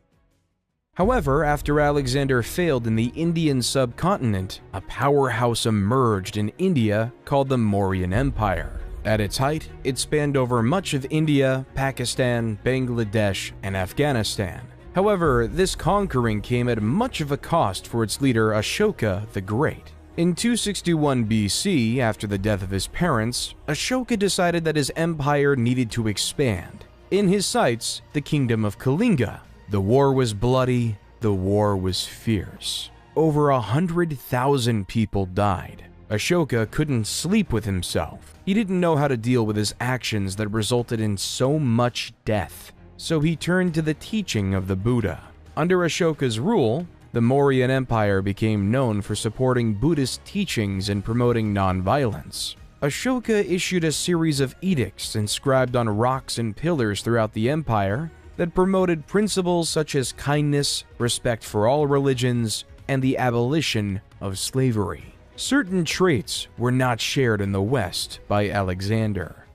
However, after Alexander failed in the Indian subcontinent, a powerhouse emerged in India called the Mauryan Empire. At its height, it spanned over much of India, Pakistan, Bangladesh, and Afghanistan. However, this conquering came at much of a cost for its leader Ashoka the Great. In 261 BC, after the death of his parents, Ashoka decided that his empire needed to expand. In his sights, the kingdom of Kalinga. The war was bloody, the war was fierce. Over 100,000 people died. Ashoka couldn't sleep with himself. He didn't know how to deal with his actions that resulted in so much death. So he turned to the teaching of the Buddha. Under Ashoka's rule, the Mauryan Empire became known for supporting Buddhist teachings and promoting nonviolence. Ashoka issued a series of edicts inscribed on rocks and pillars throughout the empire that promoted principles such as kindness, respect for all religions, and the abolition of slavery. Certain traits were not shared in the West by Alexander.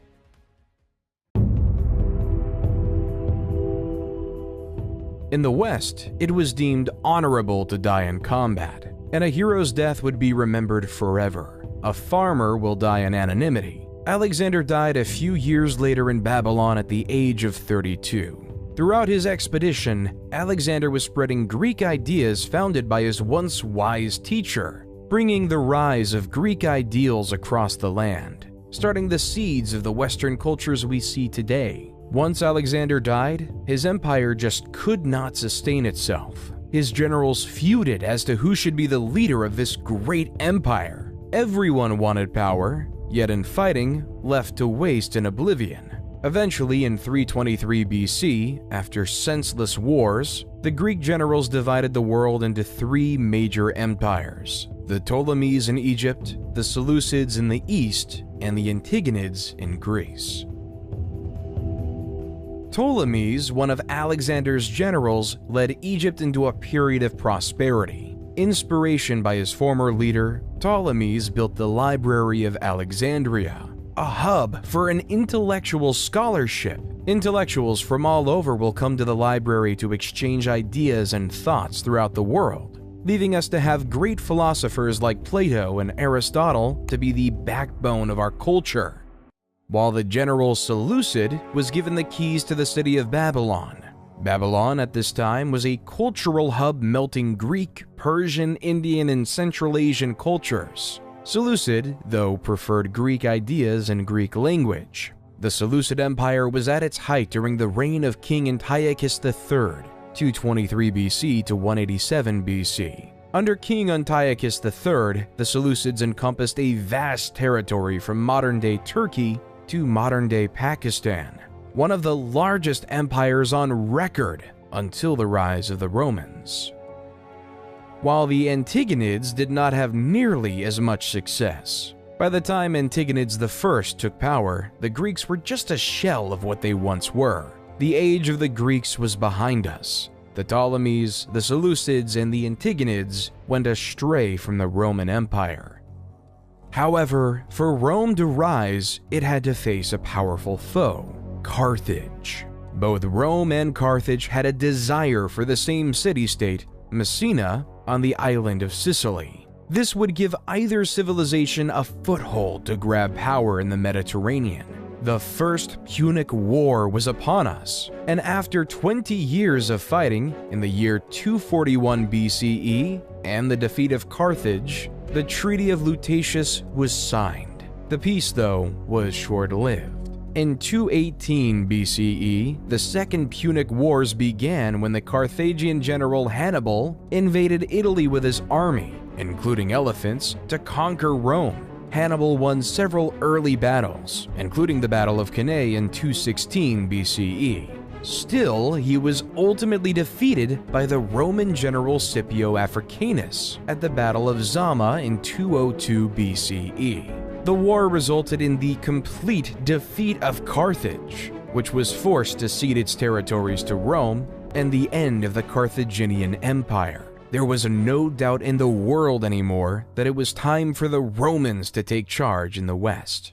In the West, it was deemed honorable to die in combat, and a hero's death would be remembered forever. A farmer will die in anonymity. Alexander died a few years later in Babylon at the age of 32. Throughout his expedition, Alexander was spreading Greek ideas founded by his once wise teacher. bringing the rise of Greek ideals across the land, starting the seeds of the Western cultures we see today. Once Alexander died, his empire just could not sustain itself. His generals feuded as to who should be the leader of this great empire. Everyone wanted power, yet in fighting, left to waste in oblivion. Eventually, in 323 BC, after senseless wars, the Greek generals divided the world into three major empires: the Ptolemies in Egypt, the Seleucids in the east, and the Antigonids in Greece. Ptolemies, one of Alexander's generals, led Egypt into a period of prosperity. Inspiration by his former leader, Ptolemies built the Library of Alexandria, a hub for an intellectual scholarship. Intellectuals from all over will come to the library to exchange ideas and thoughts throughout the world, leaving us to have great philosophers like Plato and Aristotle to be the backbone of our culture. While the general Seleucid was given the keys to the city of Babylon. Babylon at this time was a cultural hub melting Greek, Persian, Indian, and Central Asian cultures. Seleucid, though, preferred Greek ideas and Greek language. The Seleucid Empire was at its height during the reign of King Antiochus III, 223 BC to 187 BC. Under King Antiochus III, the Seleucids encompassed a vast territory from modern-day Turkey to modern-day Pakistan, one of the largest empires on record until the rise of the Romans. While the Antigonids did not have nearly as much success. By the time Antigonids I took power, the Greeks were just a shell of what they once were. The age of the Greeks was behind us. The Ptolemies, the Seleucids, and the Antigonids went astray from the Roman Empire. However, for Rome to rise, it had to face a powerful foe, Carthage. Both Rome and Carthage had a desire for the same city-state, Messina, on the island of Sicily. This would give either civilization a foothold to grab power in the Mediterranean. The First Punic War was upon us, and after 20 years of fighting, in the year 241 BCE, and the defeat of Carthage, the Treaty of Lutatius was signed. The peace, though, was short-lived. In 218 BCE, the Second Punic Wars began when the Carthaginian general Hannibal invaded Italy with his army, including elephants, to conquer Rome. Hannibal won several early battles, including the Battle of Cannae in 216 BCE. Still, he was ultimately defeated by the Roman general Scipio Africanus at the Battle of Zama in 202 BCE. The war resulted in the complete defeat of Carthage, which was forced to cede its territories to Rome, and the end of the Carthaginian Empire. There was no doubt in the world anymore that it was time for the Romans to take charge in the West.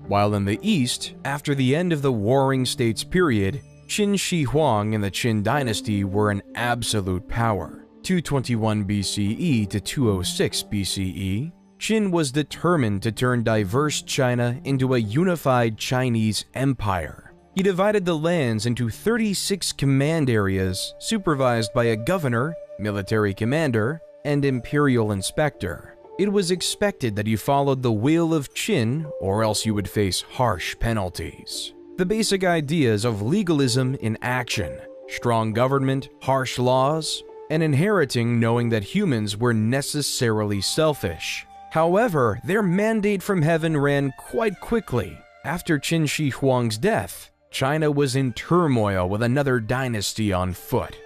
While in the East, after the end of the Warring States period, Qin Shi Huang and the Qin dynasty were an absolute power. 221 BCE to 206 BCE, Qin was determined to turn diverse China into a unified Chinese empire. He divided the lands into 36 command areas supervised by a governor, military commander, and imperial inspector. It was expected that you followed the will of Qin, or else you would face harsh penalties. The basic ideas of legalism in action, strong government, harsh laws, and inheriting knowing that humans were necessarily selfish. However, their mandate from heaven ran quite quickly. After Qin Shi Huang's death, China was in turmoil with another dynasty on foot.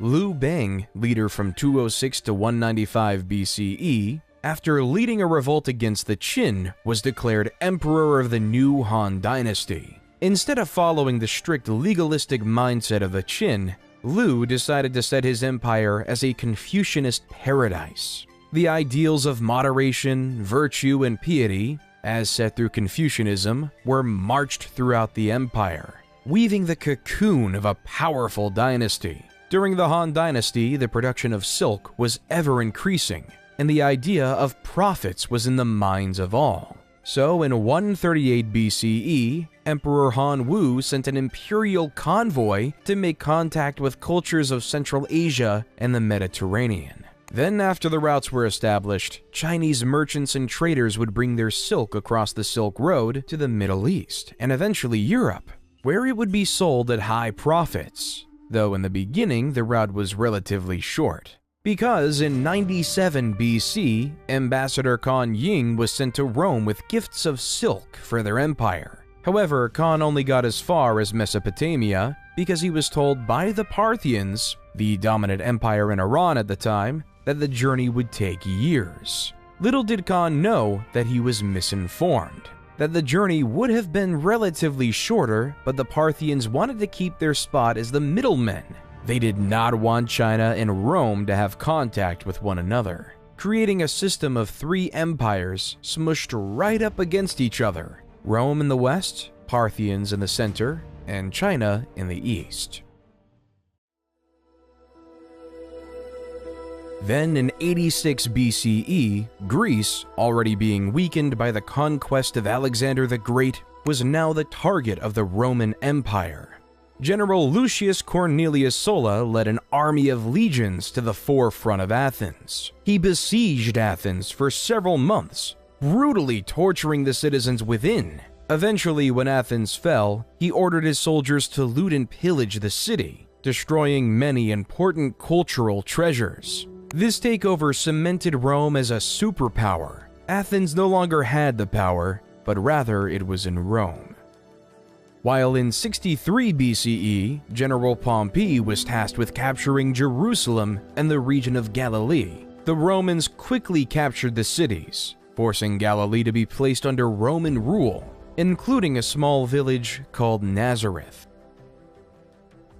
Liu Bang, leader from 206 to 195 BCE, after leading a revolt against the Qin, was declared emperor of the new Han dynasty. Instead of following the strict legalistic mindset of the Qin, Liu decided to set his empire as a Confucianist paradise. The ideals of moderation, virtue, and piety, as set through Confucianism, were marched throughout the empire, weaving the cocoon of a powerful dynasty. During the Han dynasty, the production of silk was ever increasing, and the idea of profits was in the minds of all. So in 138 BCE, Emperor Han Wu sent an imperial convoy to make contact with cultures of Central Asia and the Mediterranean. Then, after the routes were established, Chinese merchants and traders would bring their silk across the Silk Road to the Middle East and eventually Europe, where it would be sold at high profits, though in the beginning the route was relatively short. Because in 97 BC, Ambassador Kan Ying was sent to Rome with gifts of silk for their empire. However, Kan only got as far as Mesopotamia because he was told by the Parthians, the dominant empire in Iran at the time, that the journey would take years. Little did Kan know that he was misinformed, that the journey would have been relatively shorter, but the Parthians wanted to keep their spot as the middlemen. They did not want China and Rome to have contact with one another, creating a system of three empires smushed right up against each other: Rome in the west, Parthians in the center, and China in the east. Then in 86 BCE, Greece, already being weakened by the conquest of Alexander the Great, was now the target of the Roman Empire. General Lucius Cornelius Sulla led an army of legions to the forefront of Athens. He besieged Athens for several months, brutally torturing the citizens within. Eventually, when Athens fell, he ordered his soldiers to loot and pillage the city, destroying many important cultural treasures. This takeover cemented Rome as a superpower. Athens no longer had the power, but rather it was in Rome. While in 63 BCE, General Pompey was tasked with capturing Jerusalem and the region of Galilee, the Romans quickly captured the cities, forcing Galilee to be placed under Roman rule, including a small village called Nazareth.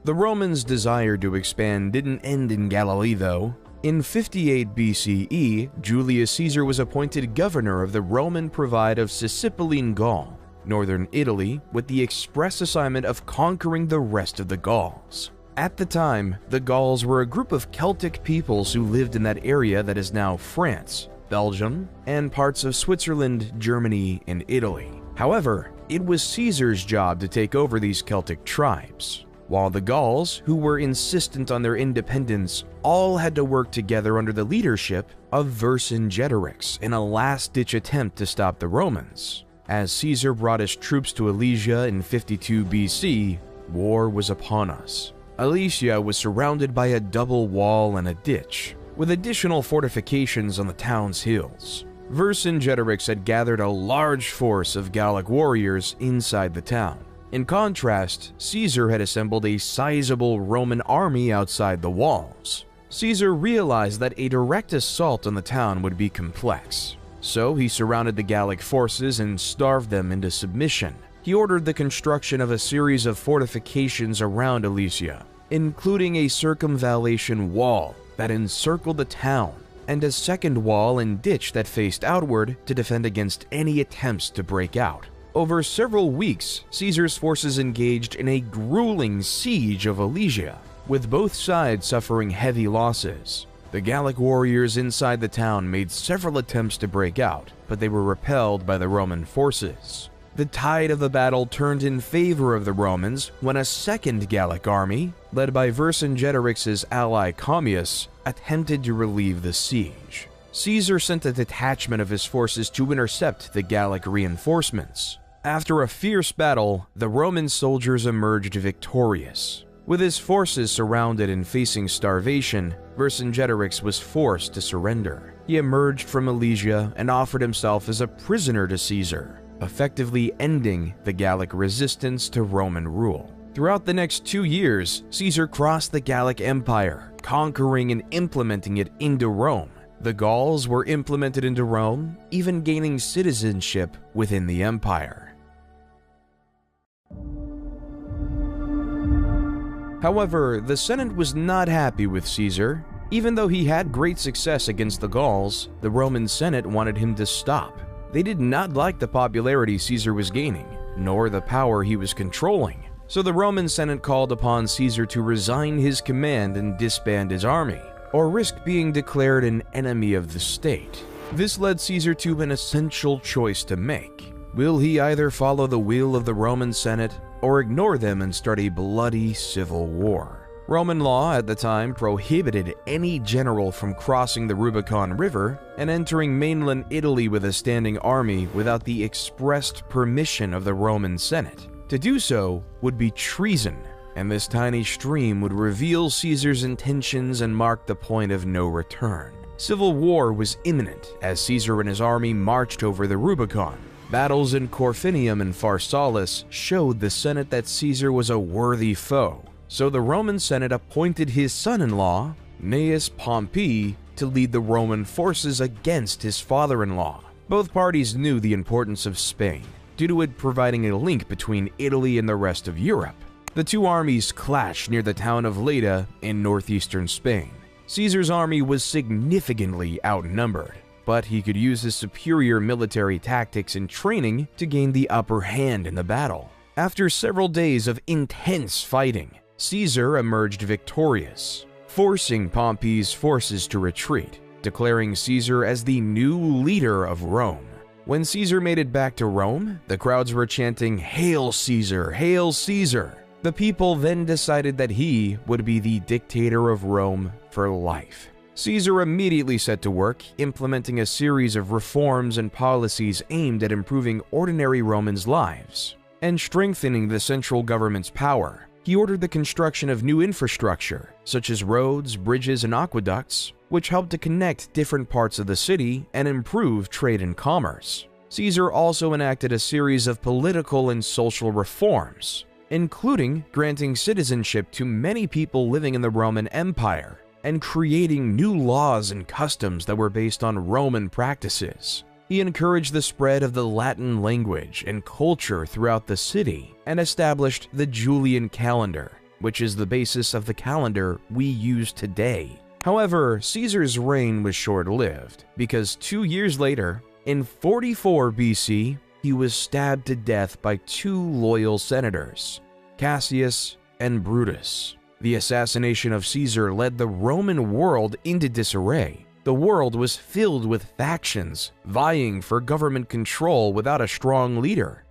The Romans' desire to expand didn't end in Galilee, though. In 58 BCE, Julius Caesar was appointed governor of the Roman Province of Sicilian Gaul, northern Italy, with the express assignment of conquering the rest of the Gauls. At the time, the Gauls were a group of Celtic peoples who lived in that area that is now France, Belgium, and parts of Switzerland, Germany, and Italy. However, it was Caesar's job to take over these Celtic tribes, while the Gauls, who were insistent on their independence, all had to work together under the leadership of Vercingetorix in a last-ditch attempt to stop the Romans. As Caesar brought his troops to Alesia in 52 BC, war was upon us. Alesia was surrounded by a double wall and a ditch, with additional fortifications on the town's hills. Vercingetorix had gathered a large force of Gallic warriors inside the town. In contrast, Caesar had assembled a sizable Roman army outside the walls. Caesar realized that a direct assault on the town would be complex. So he surrounded the Gallic forces and starved them into submission. He ordered the construction of a series of fortifications around Alesia, including a circumvallation wall that encircled the town, and a second wall and ditch that faced outward to defend against any attempts to break out. Over several weeks, Caesar's forces engaged in a grueling siege of Alesia, with both sides suffering heavy losses. The Gallic warriors inside the town made several attempts to break out, but they were repelled by the Roman forces. The tide of the battle turned in favor of the Romans when a second Gallic army, led by Vercingetorix's ally Commius, attempted to relieve the siege. Caesar sent a detachment of his forces to intercept the Gallic reinforcements. After a fierce battle, the Roman soldiers emerged victorious. With his forces surrounded and facing starvation, Vercingetorix was forced to surrender. He emerged from Alesia and offered himself as a prisoner to Caesar, effectively ending the Gallic resistance to Roman rule. Throughout the next 2 years, Caesar crossed the Gallic Empire, conquering and implementing it into Rome. The Gauls were implemented into Rome, even gaining citizenship within the empire. However, the Senate was not happy with Caesar. Even though he had great success against the Gauls, the Roman Senate wanted him to stop. They did not like the popularity Caesar was gaining, nor the power he was controlling. So the Roman Senate called upon Caesar to resign his command and disband his army, or risk being declared an enemy of the state. This led Caesar to an essential choice to make. Will he either follow the will of the Roman Senate or ignore them and start a bloody civil war? Roman law at the time prohibited any general from crossing the Rubicon River and entering mainland Italy with a standing army without the expressed permission of the Roman Senate. To do so would be treason, and this tiny stream would reveal Caesar's intentions and mark the point of no return. Civil war was imminent as Caesar and his army marched over the Rubicon. Battles in Corfinium and Pharsalus showed the Senate that Caesar was a worthy foe. So the Roman Senate appointed his son-in-law, Gnaeus Pompey, to lead the Roman forces against his father-in-law. Both parties knew the importance of Spain, due to it providing a link between Italy and the rest of Europe. The two armies clashed near the town of Leda in northeastern Spain. Caesar's army was significantly outnumbered, but he could use his superior military tactics and training to gain the upper hand in the battle. After several days of intense fighting, Caesar emerged victorious, forcing Pompey's forces to retreat, declaring Caesar as the new leader of Rome. When Caesar made it back to Rome, the crowds were chanting, "Hail Caesar! Hail Caesar!" The people then decided that he would be the dictator of Rome for life. Caesar immediately set to work, implementing a series of reforms and policies aimed at improving ordinary Romans' lives and strengthening the central government's power. He ordered the construction of new infrastructure, such as roads, bridges, and aqueducts, which helped to connect different parts of the city and improve trade and commerce. Caesar also enacted a series of political and social reforms, including granting citizenship to many people living in the Roman Empire and creating new laws and customs that were based on Roman practices. He encouraged the spread of the Latin language and culture throughout the city and established the Julian calendar, which is the basis of the calendar we use today. However, Caesar's reign was short-lived because 2 years later, in 44 BC, he was stabbed to death by two loyal senators, Cassius and Brutus. The assassination of Caesar led the Roman world into disarray. The world was filled with factions vying for government control without a strong leader.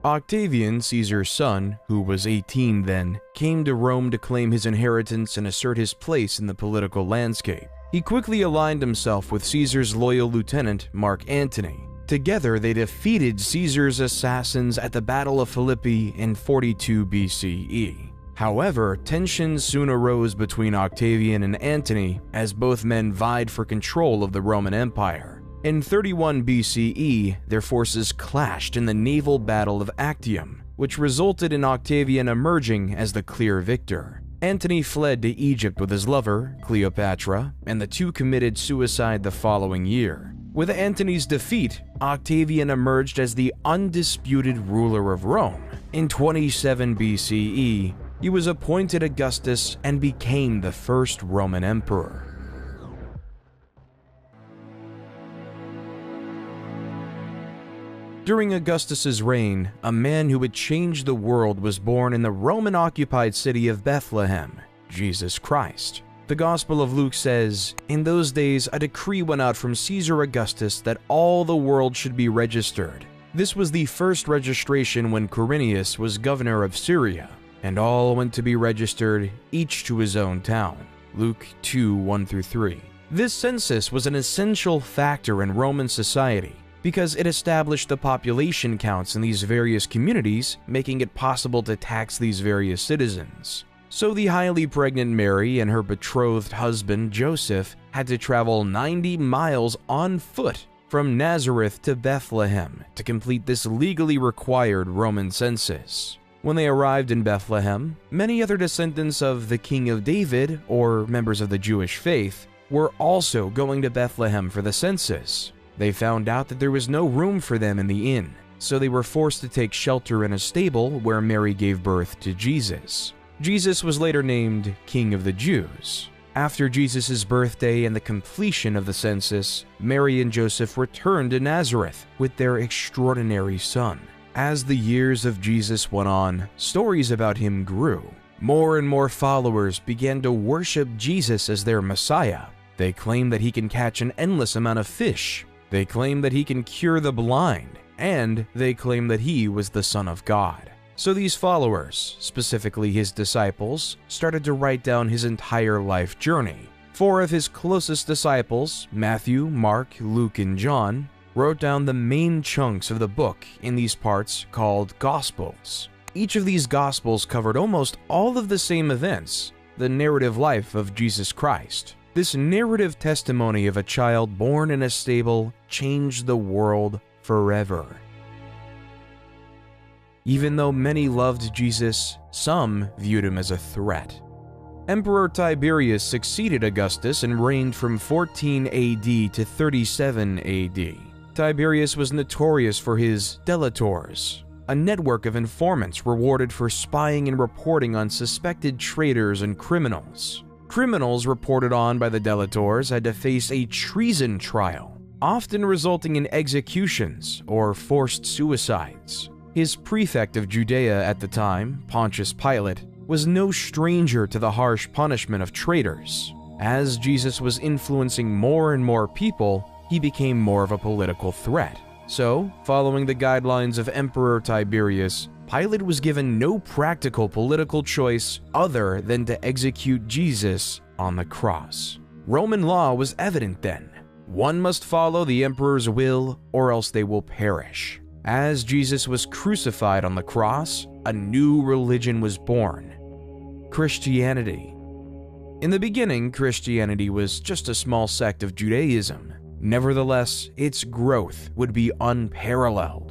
Octavian, Caesar's son, who was 18 then, came to Rome to claim his inheritance and assert his place in the political landscape. He quickly aligned himself with Caesar's loyal lieutenant, Mark Antony. Together, they defeated Caesar's assassins at the Battle of Philippi in 42 BCE. However, tensions soon arose between Octavian and Antony as both men vied for control of the Roman Empire. In 31 BCE, their forces clashed in the naval Battle of Actium, which resulted in Octavian emerging as the clear victor. Antony fled to Egypt with his lover, Cleopatra, and the two committed suicide the following year. With Antony's defeat, Octavian emerged as the undisputed ruler of Rome. In 27 BCE, he was appointed Augustus and became the first Roman emperor. During Augustus's reign, a man who would change the world was born in the Roman-occupied city of Bethlehem, Jesus Christ. The Gospel of Luke says, "In those days a decree went out from Caesar Augustus that all the world should be registered. This was the first registration when Quirinius was governor of Syria, and all went to be registered, each to his own town." Luke 2:1-3. This census was an essential factor in Roman society because it established the population counts in these various communities, making it possible to tax these various citizens. So the highly pregnant Mary and her betrothed husband Joseph had to travel 90 miles on foot from Nazareth to Bethlehem to complete this legally required Roman census. When they arrived in Bethlehem, many other descendants of the King of David, or members of the Jewish faith, were also going to Bethlehem for the census. They found out that there was no room for them in the inn, so they were forced to take shelter in a stable where Mary gave birth to Jesus. Jesus was later named King of the Jews. After Jesus' birthday and the completion of the census, Mary and Joseph returned to Nazareth with their extraordinary son. As the years of Jesus went on, stories about him grew. More and more followers began to worship Jesus as their Messiah. They claimed that he can catch an endless amount of fish, They claim that he can cure the blind, and they claim that he was the Son of God. So these followers, specifically his disciples, started to write down his entire life journey. 4 of his closest disciples, Matthew, Mark, Luke, and John, wrote down the main chunks of the book in these parts called Gospels. Each of these Gospels covered almost all of the same events, the narrative life of Jesus Christ. This narrative testimony of a child born in a stable changed the world forever. Even though many loved Jesus, some viewed him as a threat. Emperor Tiberius succeeded Augustus and reigned from 14 AD to 37 AD. Tiberius was notorious for his delators, a network of informants rewarded for spying and reporting on suspected traitors and criminals. Criminals reported on by the delators had to face a treason trial, often resulting in executions or forced suicides. His prefect of Judea at the time, Pontius Pilate, was no stranger to the harsh punishment of traitors. As Jesus was influencing more and more people, he became more of a political threat. So, following the guidelines of Emperor Tiberius, Pilate was given no practical political choice other than to execute Jesus on the cross. Roman law was evident then. One must follow the emperor's will, or else they will perish. As Jesus was crucified on the cross, a new religion was born: Christianity. In the beginning, Christianity was just a small sect of Judaism. Nevertheless, its growth would be unparalleled.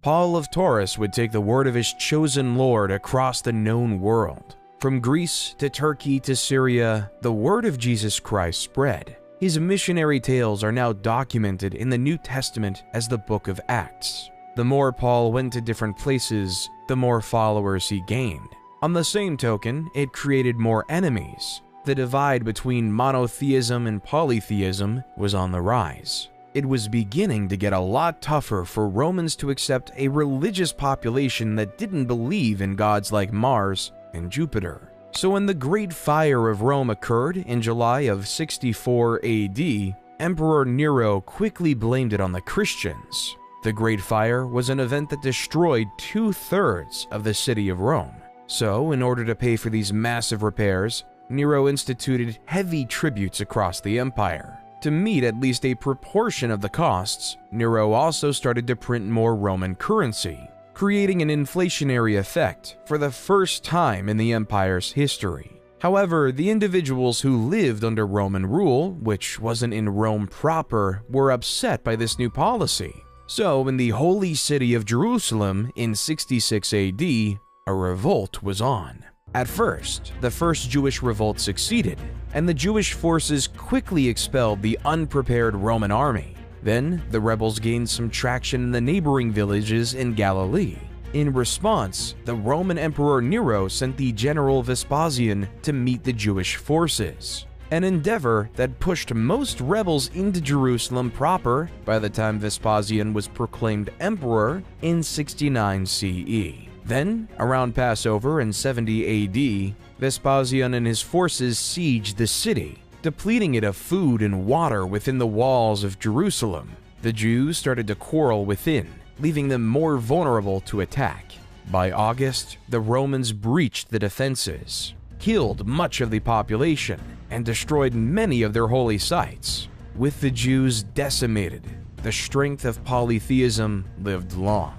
Paul of Taurus would take the word of his chosen Lord across the known world. From Greece to Turkey to Syria, the word of Jesus Christ spread. His missionary tales are now documented in the New Testament as the Book of Acts. The more Paul went to different places, the more followers he gained. On the same token, it created more enemies. The divide between monotheism and polytheism was on the rise. It was beginning to get a lot tougher for Romans to accept a religious population that didn't believe in gods like Mars and Jupiter. So when the Great Fire of Rome occurred in July of 64 AD, Emperor Nero quickly blamed it on the Christians. The Great Fire was an event that destroyed 2/3 of the city of Rome. So, in order to pay for these massive repairs, Nero instituted heavy tributes across the empire. To meet at least a proportion of the costs, Nero also started to print more Roman currency, creating an inflationary effect for the first time in the empire's history. However, the individuals who lived under Roman rule, which wasn't in Rome proper, were upset by this new policy. So, in the holy city of Jerusalem in 66 AD, a revolt was on. At first, the first Jewish revolt succeeded, and the Jewish forces quickly expelled the unprepared Roman army. Then, the rebels gained some traction in the neighboring villages in Galilee. In response, the Roman Emperor Nero sent the general Vespasian to meet the Jewish forces, an endeavor that pushed most rebels into Jerusalem proper by the time Vespasian was proclaimed emperor in 69 CE. Then, around Passover in 70 AD, Vespasian and his forces sieged the city, depleting it of food and water within the walls of Jerusalem. The Jews started to quarrel within, leaving them more vulnerable to attack. By August, the Romans breached the defenses, killed much of the population, and destroyed many of their holy sites. With the Jews decimated, the strength of polytheism lived long.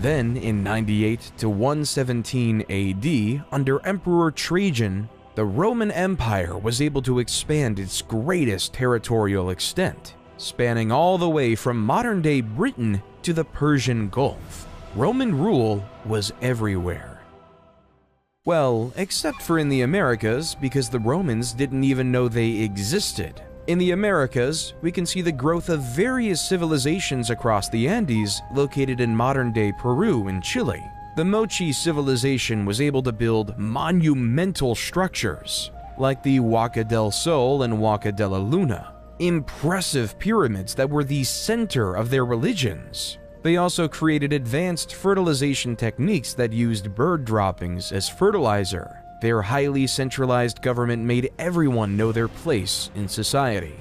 Then, in 98 to 117 AD, under Emperor Trajan, the Roman Empire was able to expand its greatest territorial extent, spanning all the way from modern-day Britain to the Persian Gulf. Roman rule was everywhere. Well, except for in the Americas, because the Romans didn't even know they existed. In the Americas, we can see the growth of various civilizations across the Andes located in modern-day Peru and Chile. The Mochi civilization was able to build monumental structures, like the Huaca del Sol and Huaca de la Luna, impressive pyramids that were the center of their religions. They also created advanced fertilization techniques that used bird droppings as fertilizer. Their highly centralized government made everyone know their place in society.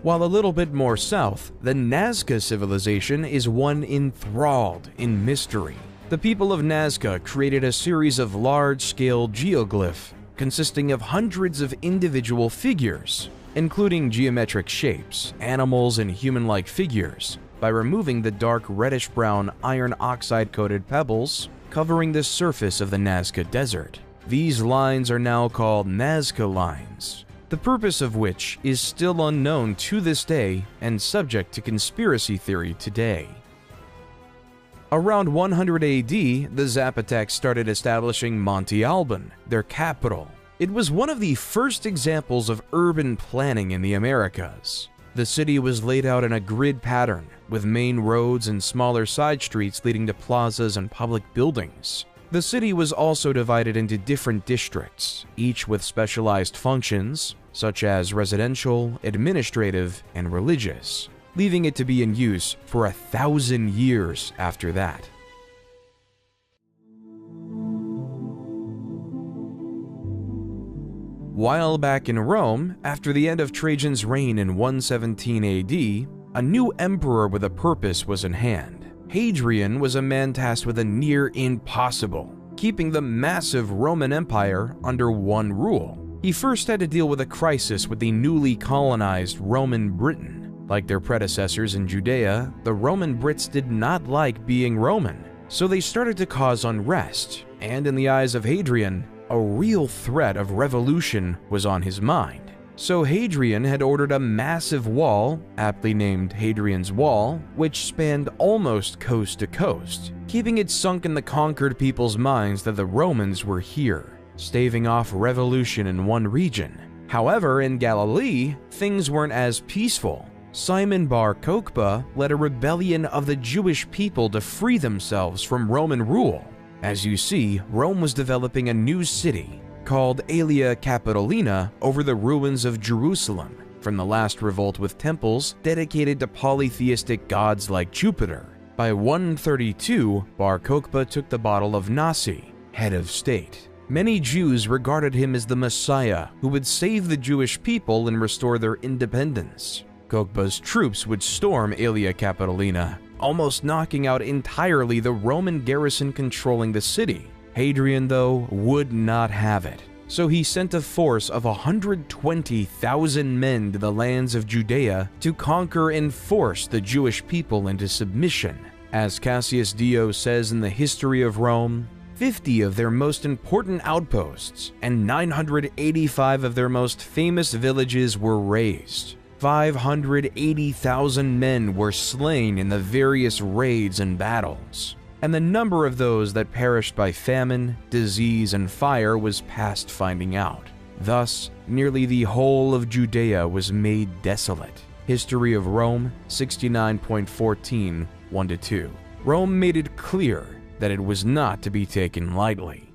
While a little bit more south, the Nazca civilization is one enthralled in mystery. The people of Nazca created a series of large-scale geoglyphs consisting of hundreds of individual figures, including geometric shapes, animals, and human-like figures, by removing the dark reddish-brown iron oxide-coated pebbles covering the surface of the Nazca Desert. These lines are now called Nazca lines, the purpose of which is still unknown to this day and subject to conspiracy theory today. Around 100 AD, the Zapotecs started establishing Monte Alban, their capital. It was one of the first examples of urban planning in the Americas. The city was laid out in a grid pattern, with main roads and smaller side streets leading to plazas and public buildings. The city was also divided into different districts, each with specialized functions, such as residential, administrative, and religious, leaving it to be in use for 1,000 years after that. While back in Rome, after the end of Trajan's reign in 117 AD, a new emperor with a purpose was in hand. Hadrian was a man tasked with a near impossible, keeping the massive Roman Empire under one rule. He first had to deal with a crisis with the newly colonized Roman Britain. Like their predecessors in Judea, the Roman Brits did not like being Roman, so they started to cause unrest, and in the eyes of Hadrian, a real threat of revolution was on his mind. So Hadrian had ordered a massive wall, aptly named Hadrian's Wall, which spanned almost coast to coast, keeping it sunk in the conquered people's minds that the Romans were here, staving off revolution in one region. However, in Galilee, things weren't as peaceful. Simon Bar Kokhba led a rebellion of the Jewish people to free themselves from Roman rule. As you see, Rome was developing a new city called Aelia Capitolina over the ruins of Jerusalem from the last revolt, with temples dedicated to polytheistic gods like Jupiter. By 132, Bar Kokhba took the bottle of Nasi, head of state. Many Jews regarded him as the Messiah who would save the Jewish people and restore their independence. Kokhba's troops would storm Aelia Capitolina, almost knocking out entirely the Roman garrison controlling the city. Hadrian, though, would not have it, so he sent a force of 120,000 men to the lands of Judea to conquer and force the Jewish people into submission. As Cassius Dio says in the History of Rome, 50 of their most important outposts and 985 of their most famous villages were razed. 580,000 men were slain in the various raids and battles, and the number of those that perished by famine, disease, and fire was past finding out. Thus, nearly the whole of Judea was made desolate. History of Rome 69.14, 1-2. Rome made it clear that it was not to be taken lightly.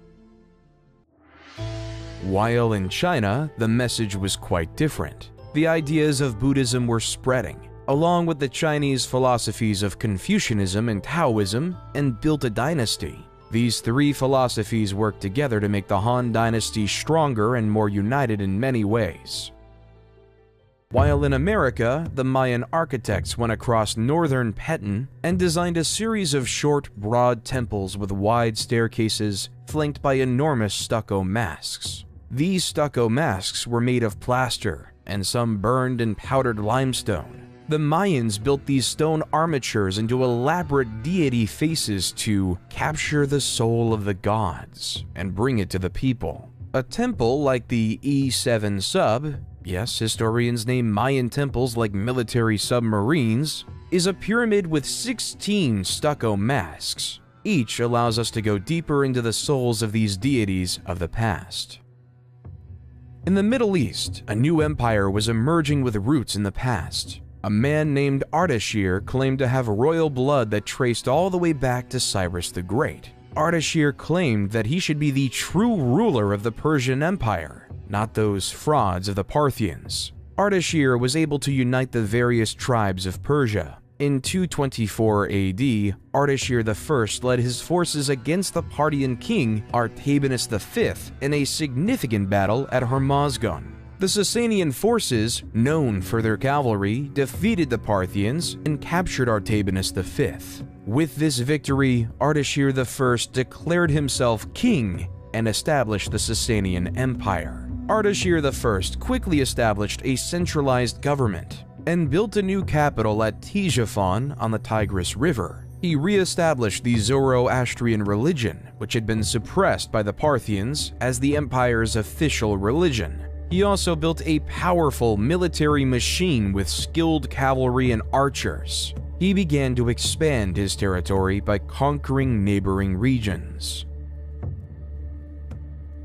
While in China, the message was quite different. The ideas of Buddhism were spreading, along with the Chinese philosophies of Confucianism and Taoism, and built a dynasty. These three philosophies worked together to make the Han Dynasty stronger and more united in many ways. While in America, the Mayan architects went across northern Petén and designed a series of short, broad temples with wide staircases flanked by enormous stucco masks. These stucco masks were made of plaster, and some burned and powdered limestone. The Mayans built these stone armatures into elaborate deity faces to capture the soul of the gods and bring it to the people. A temple like the E7 sub, yes, historians name Mayan temples like military submarines, is a pyramid with 16 stucco masks. Each allows us to go deeper into the souls of these deities of the past. In the Middle East, a new empire was emerging with roots in the past. A man named Ardashir claimed to have royal blood that traced all the way back to Cyrus the Great. Ardashir claimed that he should be the true ruler of the Persian Empire, not those frauds of the Parthians. Ardashir was able to unite the various tribes of Persia, In 224 AD, Ardashir I led his forces against the Parthian king Artabanus V in a significant battle at Hormozgan. The Sasanian forces, known for their cavalry, defeated the Parthians and captured Artabanus V. With this victory, Ardashir I declared himself king and established the Sasanian Empire. Ardashir I quickly established a centralized government and built a new capital at Ctesiphon on the Tigris River. He re-established the Zoroastrian religion, which had been suppressed by the Parthians, as the empire's official religion. He also built a powerful military machine with skilled cavalry and archers. He began to expand his territory by conquering neighboring regions.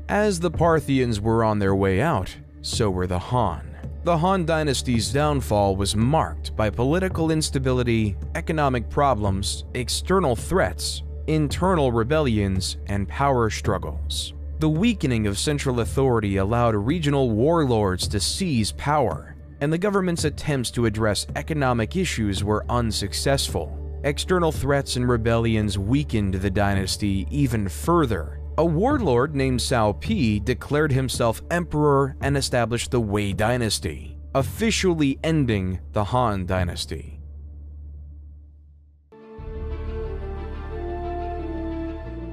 As the Parthians were on their way out, so were the Han. The Han dynasty's downfall was marked by political instability, economic problems, external threats, internal rebellions, and power struggles. The weakening of central authority allowed regional warlords to seize power, and the government's attempts to address economic issues were unsuccessful. External threats and rebellions weakened the dynasty even further. A warlord named Cao Pi declared himself emperor and established the Wei dynasty, officially ending the Han dynasty.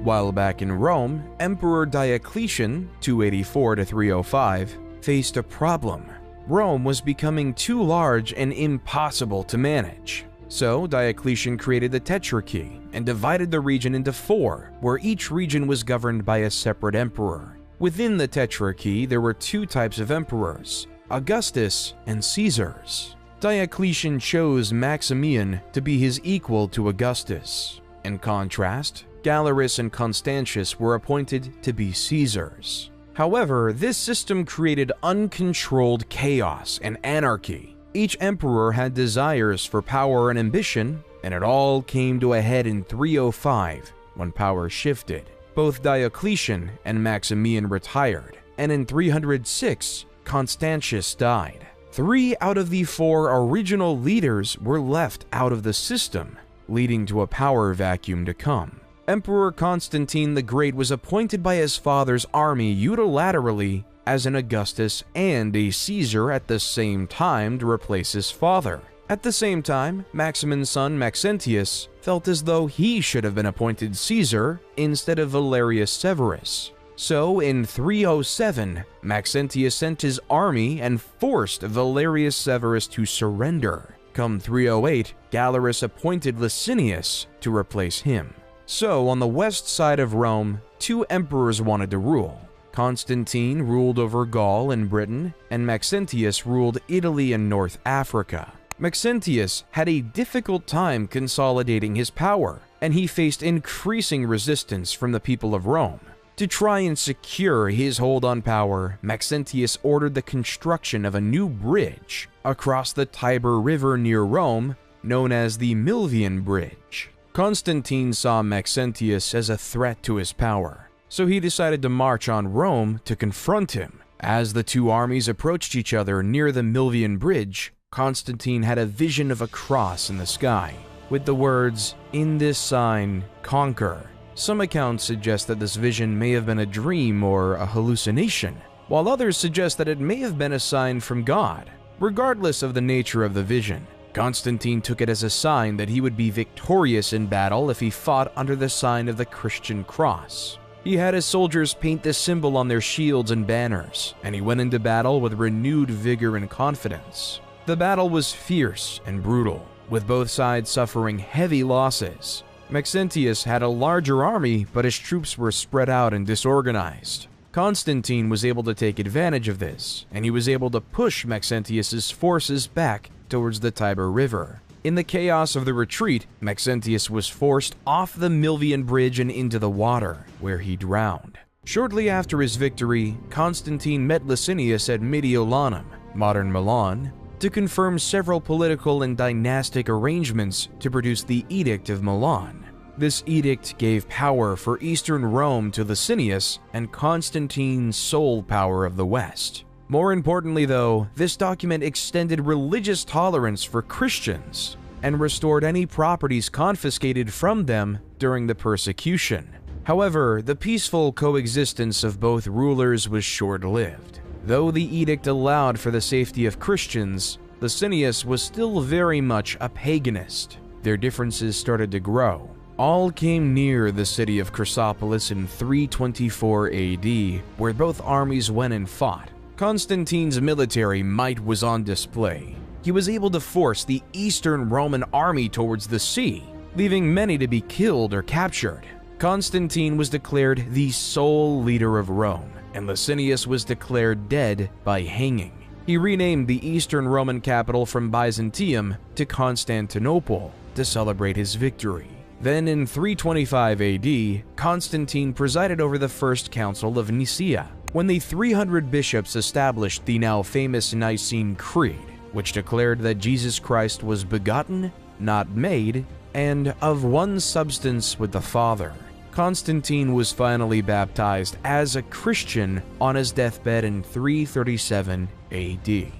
While back in Rome, Emperor Diocletian, 284–305, faced a problem. Rome was becoming too large and impossible to manage. So Diocletian created the Tetrarchy and divided the region into 4, where each region was governed by a separate emperor. Within the Tetrarchy, there were 2 types of emperors, Augustus and Caesars. Diocletian chose Maximian to be his equal to Augustus. In contrast, Galerius and Constantius were appointed to be Caesars. However, this system created uncontrolled chaos and anarchy. Each emperor had desires for power and ambition, and it all came to a head in 305 when power shifted. Both Diocletian and Maximian retired, and in 306, Constantius died. 3 out of the 4 original leaders were left out of the system, leading to a power vacuum to come. Emperor Constantine the Great was appointed by his father's army unilaterally as an Augustus and a Caesar at the same time to replace his father. At the same time, Maximin's son Maxentius felt as though he should have been appointed Caesar instead of Valerius Severus. So in 307, Maxentius sent his army and forced Valerius Severus to surrender. Come 308, Galerius appointed Licinius to replace him. So on the west side of Rome, 2 emperors wanted to rule. Constantine ruled over Gaul and Britain, and Maxentius ruled Italy and North Africa. Maxentius had a difficult time consolidating his power, and he faced increasing resistance from the people of Rome. To try and secure his hold on power, Maxentius ordered the construction of a new bridge across the Tiber River near Rome, known as the Milvian Bridge. Constantine saw Maxentius as a threat to his power, so he decided to march on Rome to confront him. As the 2 armies approached each other near the Milvian Bridge, Constantine had a vision of a cross in the sky, with the words, "In this sign, conquer." Some accounts suggest that this vision may have been a dream or a hallucination, while others suggest that it may have been a sign from God. Regardless of the nature of the vision, Constantine took it as a sign that he would be victorious in battle if he fought under the sign of the Christian cross. He had his soldiers paint this symbol on their shields and banners, and he went into battle with renewed vigor and confidence. The battle was fierce and brutal, with both sides suffering heavy losses. Maxentius had a larger army, but his troops were spread out and disorganized. Constantine was able to take advantage of this, and he was able to push Maxentius's forces back towards the Tiber River. In the chaos of the retreat, Maxentius was forced off the Milvian Bridge and into the water, where he drowned. Shortly after his victory, Constantine met Licinius at Mediolanum, modern Milan, to confirm several political and dynastic arrangements to produce the Edict of Milan. This edict gave power for Eastern Rome to Licinius and Constantine's sole power of the West. More importantly though, this document extended religious tolerance for Christians. and restored any properties confiscated from them during the persecution. However, the peaceful coexistence of both rulers was short-lived. Though the edict allowed for the safety of Christians, Licinius was still very much a paganist. Their differences started to grow. All came near the city of Chrysopolis in 324 AD, where both armies went and fought. Constantine's military might was on display. He was able to force the Eastern Roman army towards the sea, leaving many to be killed or captured. Constantine was declared the sole leader of Rome, and Licinius was declared dead by hanging. He renamed the Eastern Roman capital from Byzantium to Constantinople to celebrate his victory. Then in 325 AD, Constantine presided over the First Council of Nicaea, when the 300 bishops established the now famous Nicene Creed, which declared that Jesus Christ was begotten, not made, and of one substance with the Father. Constantine was finally baptized as a Christian on his deathbed in 337 AD.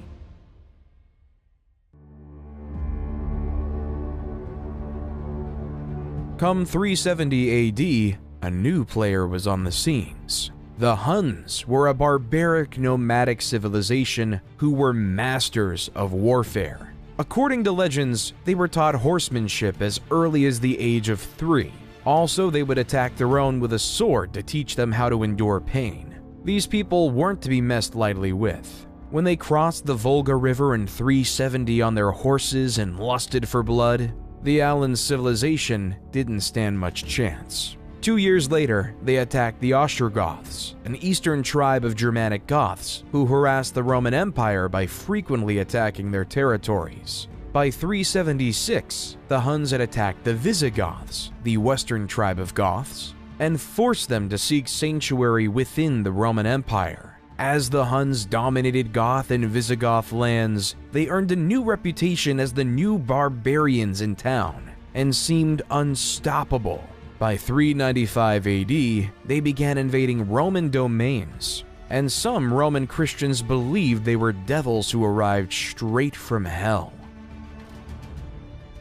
Come 370 AD, a new player was on the scenes. The Huns were a barbaric nomadic civilization who were masters of warfare. According to legends, they were taught horsemanship as early as the age of 3. Also, they would attack their own with a sword to teach them how to endure pain. These people weren't to be messed lightly with. When they crossed the Volga River in 370 on their horses and lusted for blood, the Alan civilization didn't stand much chance. 2 years later, they attacked the Ostrogoths, an eastern tribe of Germanic Goths who harassed the Roman Empire by frequently attacking their territories. By 376, the Huns had attacked the Visigoths, the western tribe of Goths, and forced them to seek sanctuary within the Roman Empire. As the Huns dominated Goth and Visigoth lands, they earned a new reputation as the new barbarians in town and seemed unstoppable. By 395 AD, they began invading Roman domains, and some Roman Christians believed they were devils who arrived straight from hell.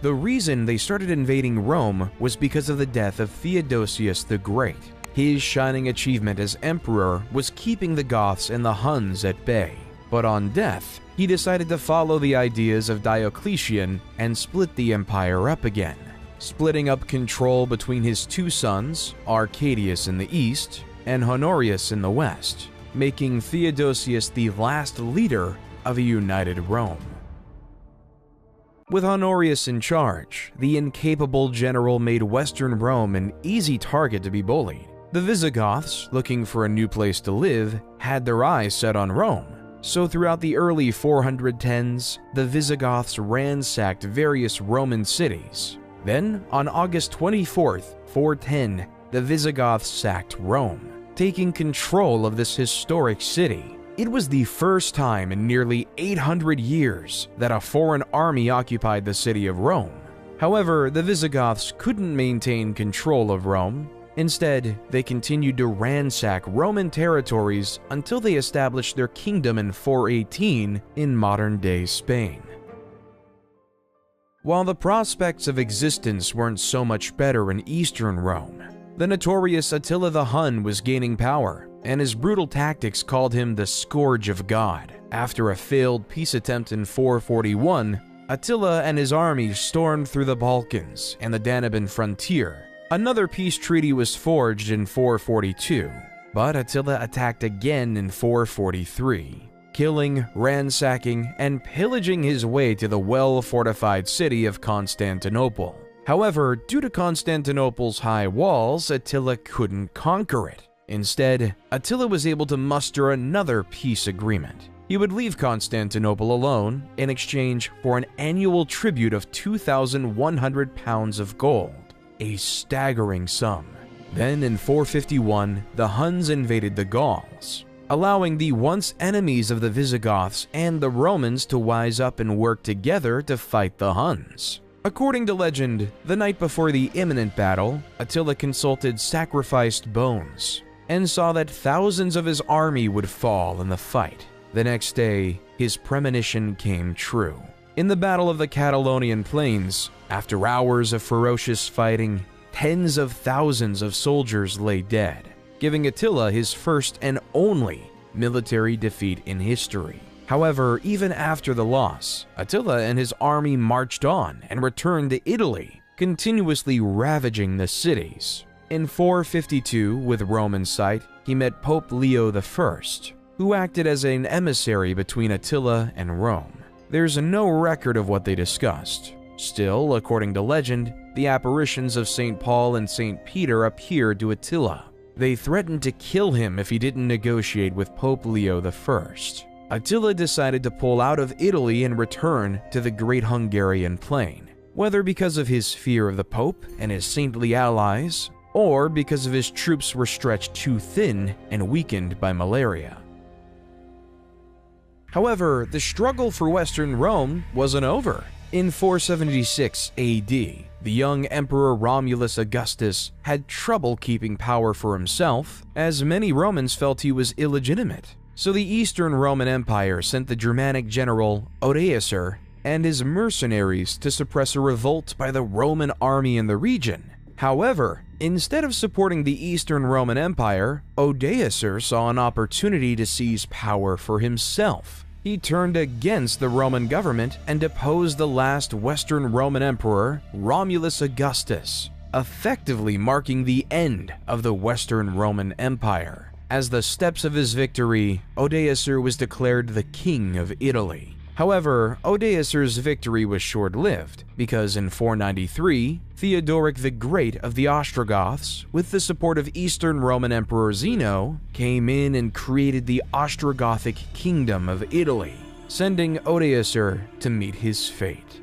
The reason they started invading Rome was because of the death of Theodosius the Great. His shining achievement as emperor was keeping the Goths and the Huns at bay. But on death, he decided to follow the ideas of Diocletian and split the empire up again, splitting up control between his two sons, Arcadius in the east and Honorius in the west, making Theodosius the last leader of a united Rome. With Honorius in charge, the incapable general made Western Rome an easy target to be bullied. The Visigoths, looking for a new place to live, had their eyes set on Rome. So throughout the early 410s, the Visigoths ransacked various Roman cities. Then, on August 24th, 410, the Visigoths sacked Rome, taking control of this historic city. It was the first time in nearly 800 years that a foreign army occupied the city of Rome. However, the Visigoths couldn't maintain control of Rome. Instead, they continued to ransack Roman territories until they established their kingdom in 418 in modern-day Spain. While the prospects of existence weren't so much better in Eastern Rome, the notorious Attila the Hun was gaining power, and his brutal tactics called him the Scourge of God. After a failed peace attempt in 441, Attila and his army stormed through the Balkans and the Danube frontier. Another peace treaty was forged in 442, but Attila attacked again in 443, killing, ransacking, and pillaging his way to the well-fortified city of Constantinople. However, due to Constantinople's high walls, Attila couldn't conquer it. Instead, Attila was able to muster another peace agreement. He would leave Constantinople alone in exchange for an annual tribute of 2,100 pounds of gold, a staggering sum. Then in 451, the Huns invaded the Gauls, allowing the once enemies of the Visigoths and the Romans to wise up and work together to fight the Huns. According to legend, the night before the imminent battle, Attila consulted sacrificed bones and saw that thousands of his army would fall in the fight. The next day, his premonition came true. In the Battle of the Catalonian Plains, after hours of ferocious fighting, tens of thousands of soldiers lay dead, giving Attila his first and only military defeat in history. However, even after the loss, Attila and his army marched on and returned to Italy, continuously ravaging the cities. In 452, with Rome in sight, he met Pope Leo I, who acted as an emissary between Attila and Rome. There's no record of what they discussed. Still, according to legend, the apparitions of St. Paul and St. Peter appeared to Attila. They threatened to kill him if he didn't negotiate with Pope Leo I. Attila decided to pull out of Italy and return to the Great Hungarian Plain, whether because of his fear of the Pope and his saintly allies, or because of his troops were stretched too thin and weakened by malaria. However, the struggle for Western Rome wasn't over. In 476 AD, the young Emperor Romulus Augustus had trouble keeping power for himself, as many Romans felt he was illegitimate. So the Eastern Roman Empire sent the Germanic general Odoacer and his mercenaries to suppress a revolt by the Roman army in the region. However, instead of supporting the Eastern Roman Empire, Odoacer saw an opportunity to seize power for himself. He turned against the Roman government and deposed the last Western Roman emperor, Romulus Augustus, effectively marking the end of the Western Roman Empire. As the steps of his victory, Odoacer was declared the King of Italy. However, Odoacer's victory was short-lived, because in 493, Theodoric the Great of the Ostrogoths, with the support of Eastern Roman Emperor Zeno, came in and created the Ostrogothic Kingdom of Italy, sending Odoacer to meet his fate.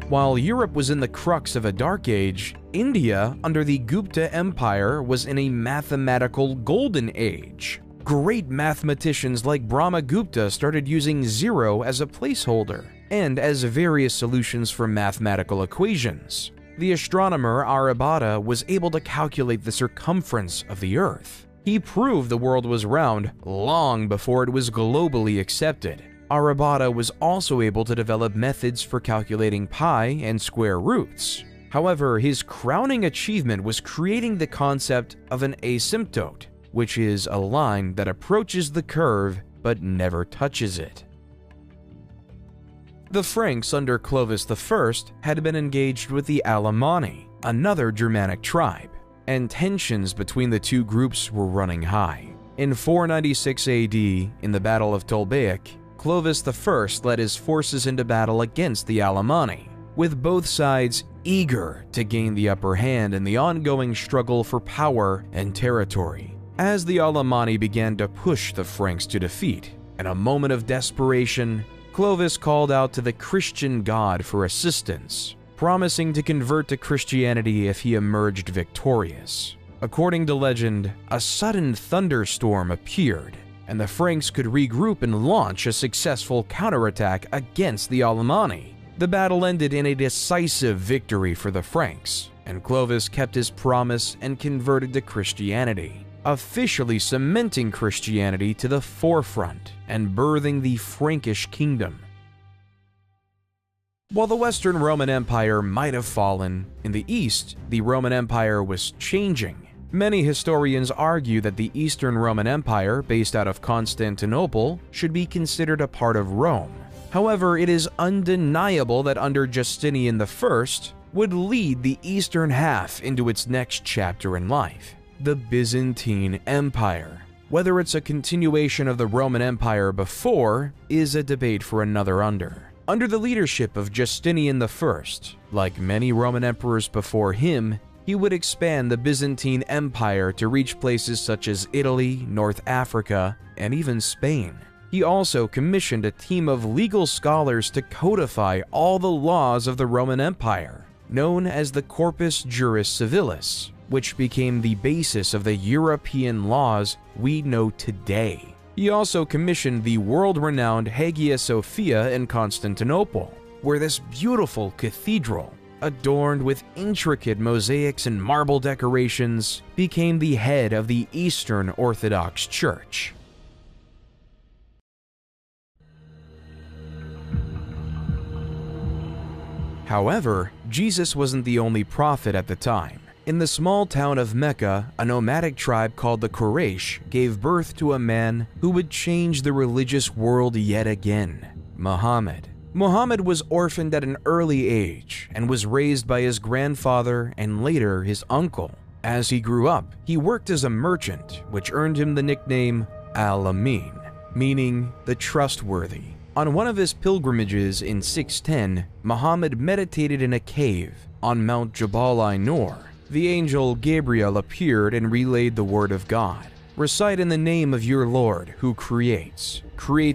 While Europe was in the crux of a dark age, India, under the Gupta Empire, was in a mathematical golden age. Great mathematicians like Brahmagupta started using zero as a placeholder and as various solutions for mathematical equations. The astronomer Aryabhata was able to calculate the circumference of the Earth. He proved the world was round long before it was globally accepted. Aryabhata was also able to develop methods for calculating pi and square roots. However, his crowning achievement was creating the concept of an asymptote, which is a line that approaches the curve but never touches it. The Franks under Clovis I had been engaged with the Alemanni, another Germanic tribe, and tensions between the two groups were running high. In 496 AD, in the Battle of Tolbiac, Clovis I led his forces into battle against the Alemanni, with both sides eager to gain the upper hand in the ongoing struggle for power and territory. As the Alemanni began to push the Franks to defeat, in a moment of desperation, Clovis called out to the Christian god for assistance, promising to convert to Christianity if he emerged victorious. According to legend, a sudden thunderstorm appeared, and the Franks could regroup and launch a successful counterattack against the Alemanni. The battle ended in a decisive victory for the Franks, and Clovis kept his promise and converted to Christianity, officially cementing Christianity to the forefront and birthing the Frankish kingdom. While the Western Roman Empire might have fallen, in the East, the Roman Empire was changing. Many historians argue that the Eastern Roman Empire, based out of Constantinople, should be considered a part of Rome. However, it is undeniable that under Justinian I would lead the eastern half into its next chapter in life, the Byzantine Empire. Whether it's a continuation of the Roman Empire before is a debate for another under. Under the leadership of Justinian I, like many Roman emperors before him, he would expand the Byzantine Empire to reach places such as Italy, North Africa, and even Spain. He also commissioned a team of legal scholars to codify all the laws of the Roman Empire, known as the Corpus Juris Civilis, which became the basis of the European laws we know today. He also commissioned the world-renowned Hagia Sophia in Constantinople, where this beautiful cathedral, adorned with intricate mosaics and marble decorations, became the head of the Eastern Orthodox Church. However, Jesus wasn't the only prophet at the time. In the small town of Mecca, a nomadic tribe called the Quraysh gave birth to a man who would change the religious world yet again, Muhammad. Muhammad was orphaned at an early age and was raised by his grandfather and later his uncle. As he grew up, he worked as a merchant, which earned him the nickname Al-Amin, meaning the trustworthy. On one of his pilgrimages in 610, Muhammad meditated in a cave on Mount Jabal Nur. The angel Gabriel appeared and relayed the word of God. Recite in the name of your Lord who creates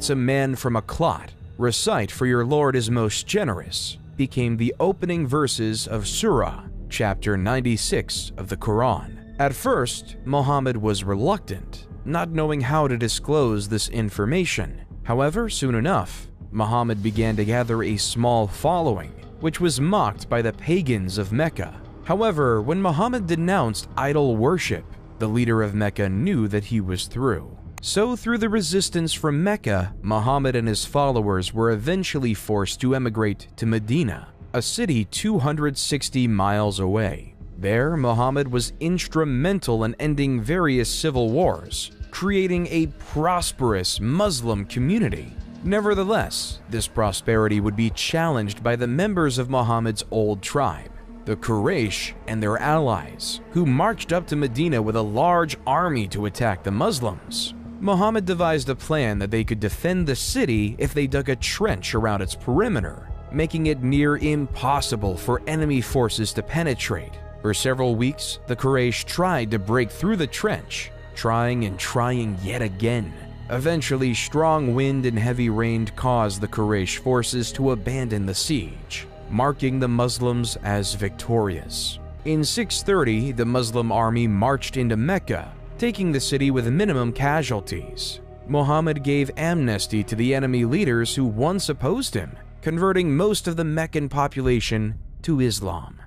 a man from a clot. Recite for your Lord is most generous, became the opening verses of Surah, chapter 96 of the Quran. At first, Muhammad was reluctant, not knowing how to disclose this information. However, soon enough, Muhammad began to gather a small following, which was mocked by the pagans of Mecca. However, when Muhammad denounced idol worship, the leader of Mecca knew that he was through. So through the resistance from Mecca, Muhammad and his followers were eventually forced to emigrate to Medina, a city 260 miles away. There, Muhammad was instrumental in ending various civil wars, creating a prosperous Muslim community. Nevertheless, this prosperity would be challenged by the members of Muhammad's old tribe, the Quraysh and their allies, who marched up to Medina with a large army to attack the Muslims. Muhammad devised a plan that they could defend the city if they dug a trench around its perimeter, making it near impossible for enemy forces to penetrate. For several weeks, the Quraysh tried to break through the trench, trying and trying yet again. Eventually, strong wind and heavy rain caused the Quraysh forces to abandon the siege, marking the Muslims as victorious. In 630, the Muslim army marched into Mecca, taking the city with minimum casualties. Muhammad gave amnesty to the enemy leaders who once opposed him, converting most of the Meccan population to Islam.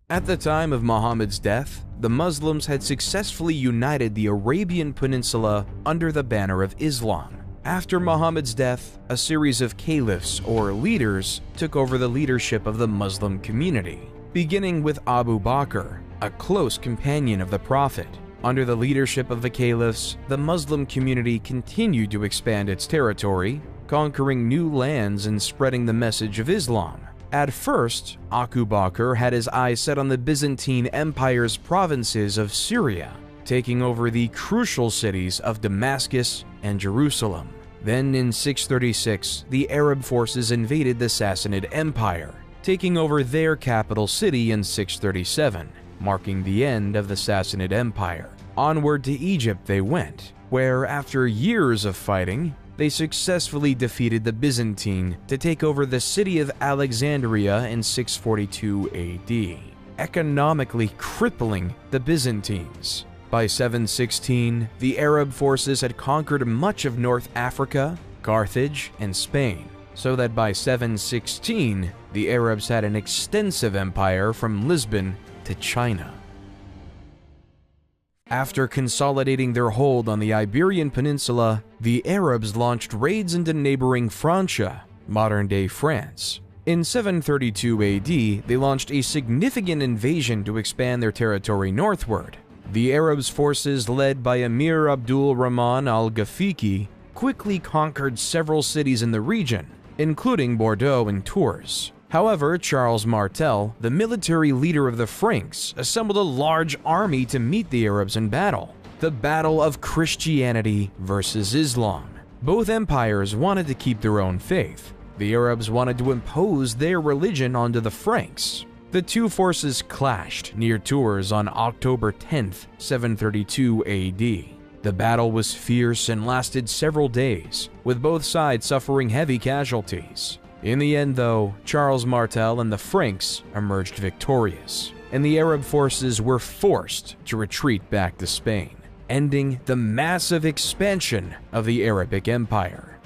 At the time of Muhammad's death, the Muslims had successfully united the Arabian Peninsula under the banner of Islam. After Muhammad's death, a series of caliphs or leaders took over the leadership of the Muslim community, beginning with Abu Bakr, a close companion of the Prophet. Under the leadership of the caliphs, the Muslim community continued to expand its territory, conquering new lands and spreading the message of Islam. At first, Abu Bakr had his eyes set on the Byzantine Empire's provinces of Syria, taking over the crucial cities of Damascus and Jerusalem. Then in 636, the Arab forces invaded the Sassanid Empire, taking over their capital city in 637, marking the end of the Sassanid Empire. Onward to Egypt they went, where after years of fighting, they successfully defeated the Byzantine to take over the city of Alexandria in 642 AD, economically crippling the Byzantines. By 716, the Arab forces had conquered much of North Africa, Carthage, and Spain, so that by 716, the Arabs had an extensive empire from Lisbon to China. After consolidating their hold on the Iberian Peninsula, the Arabs launched raids into neighboring Francia, modern-day France. In 732 AD, they launched a significant invasion to expand their territory northward. The Arabs' forces, led by Emir Abdul Rahman al-Ghafiqi, quickly conquered several cities in the region, including Bordeaux and Tours. However, Charles Martel, the military leader of the Franks, assembled a large army to meet the Arabs in battle. The battle of Christianity versus Islam. Both empires wanted to keep their own faith. The Arabs wanted to impose their religion onto the Franks. The two forces clashed near Tours on October 10, 732 AD. The battle was fierce and lasted several days, with both sides suffering heavy casualties. In the end, though, Charles Martel and the Franks emerged victorious, and the Arab forces were forced to retreat back to Spain, ending the massive expansion of the Arabic Empire.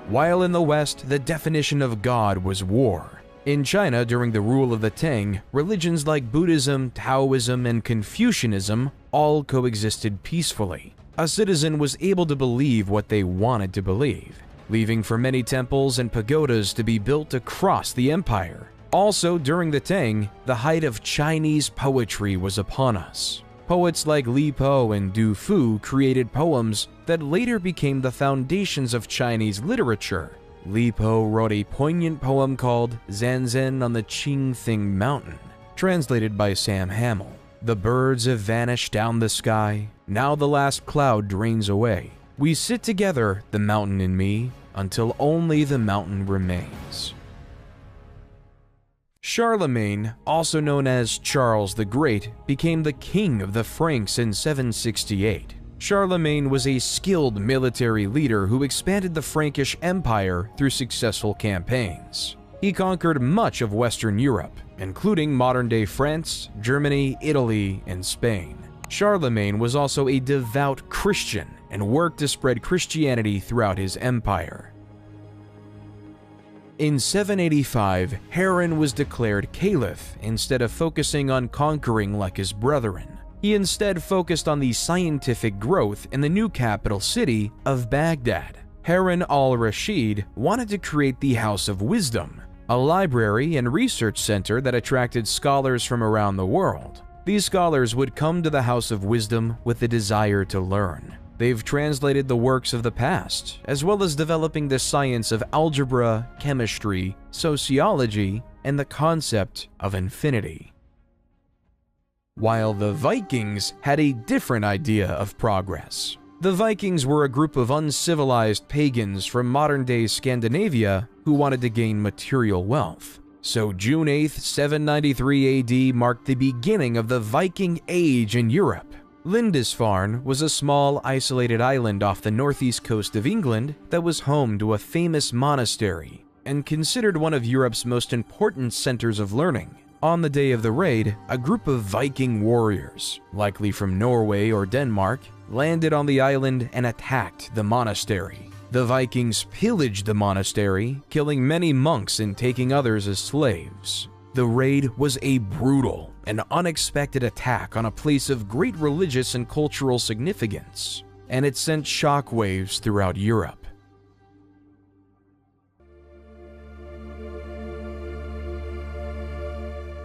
While in the West, the definition of God was war. In China, during the rule of the Tang, religions like Buddhism, Taoism, and Confucianism all coexisted peacefully. A citizen was able to believe what they wanted to believe, leaving for many temples and pagodas to be built across the empire. Also, during the Tang, the height of Chinese poetry was upon us. Poets like Li Po and Du Fu created poems that later became the foundations of Chinese literature. Li Po wrote a poignant poem called Zanzan on the Qingthing Mountain, translated by Sam Hamill. The birds have vanished down the sky, now the last cloud drains away. We sit together, the mountain and me, until only the mountain remains. Charlemagne, also known as Charles the Great, became the king of the Franks in 768. Charlemagne was a skilled military leader who expanded the Frankish Empire through successful campaigns. He conquered much of Western Europe, including modern-day France, Germany, Italy, and Spain. Charlemagne was also a devout Christian and worked to spread Christianity throughout his empire. In 785, Harran was declared caliph instead of focusing on conquering like his brethren. He instead focused on the scientific growth in the new capital city of Baghdad. Harun al-Rashid wanted to create the House of Wisdom, a library and research center that attracted scholars from around the world. These scholars would come to the House of Wisdom with the desire to learn. They've translated the works of the past, as well as developing the science of algebra, chemistry, sociology, and the concept of infinity. While the Vikings had a different idea of progress. The Vikings were a group of uncivilized pagans from modern-day Scandinavia who wanted to gain material wealth. So June 8, 793 AD marked the beginning of the Viking Age in Europe. Lindisfarne was a small, isolated island off the northeast coast of England that was home to a famous monastery and considered one of Europe's most important centers of learning. On the day of the raid, a group of Viking warriors, likely from Norway or Denmark, landed on the island and attacked the monastery. The Vikings pillaged the monastery, killing many monks and taking others as slaves. The raid was a brutal and unexpected attack on a place of great religious and cultural significance, and it sent shockwaves throughout Europe.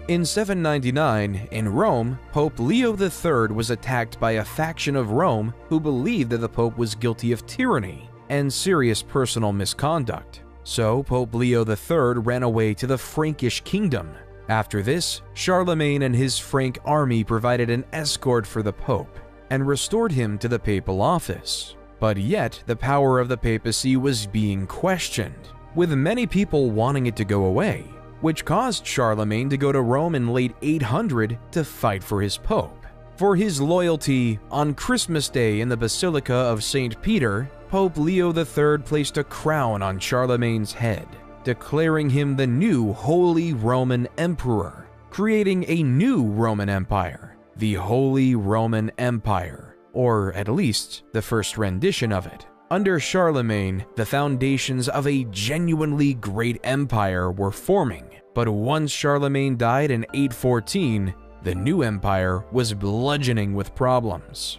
In 799, in Rome, Pope Leo III was attacked by a faction of Rome who believed that the Pope was guilty of tyranny and serious personal misconduct. So Pope Leo III ran away to the Frankish kingdom. After this, Charlemagne and his Frank army provided an escort for the Pope and restored him to the papal office. But yet, the power of the papacy was being questioned, with many people wanting it to go away, which caused Charlemagne to go to Rome in late 800 to fight for his Pope. For his loyalty, on Christmas Day in the Basilica of St. Peter, Pope Leo III placed a crown on Charlemagne's head, declaring him the new Holy Roman Emperor, creating a new Roman Empire, the Holy Roman Empire, or at least the first rendition of it. Under Charlemagne, the foundations of a genuinely great empire were forming, but once Charlemagne died in 814, the new empire was bludgeoning with problems.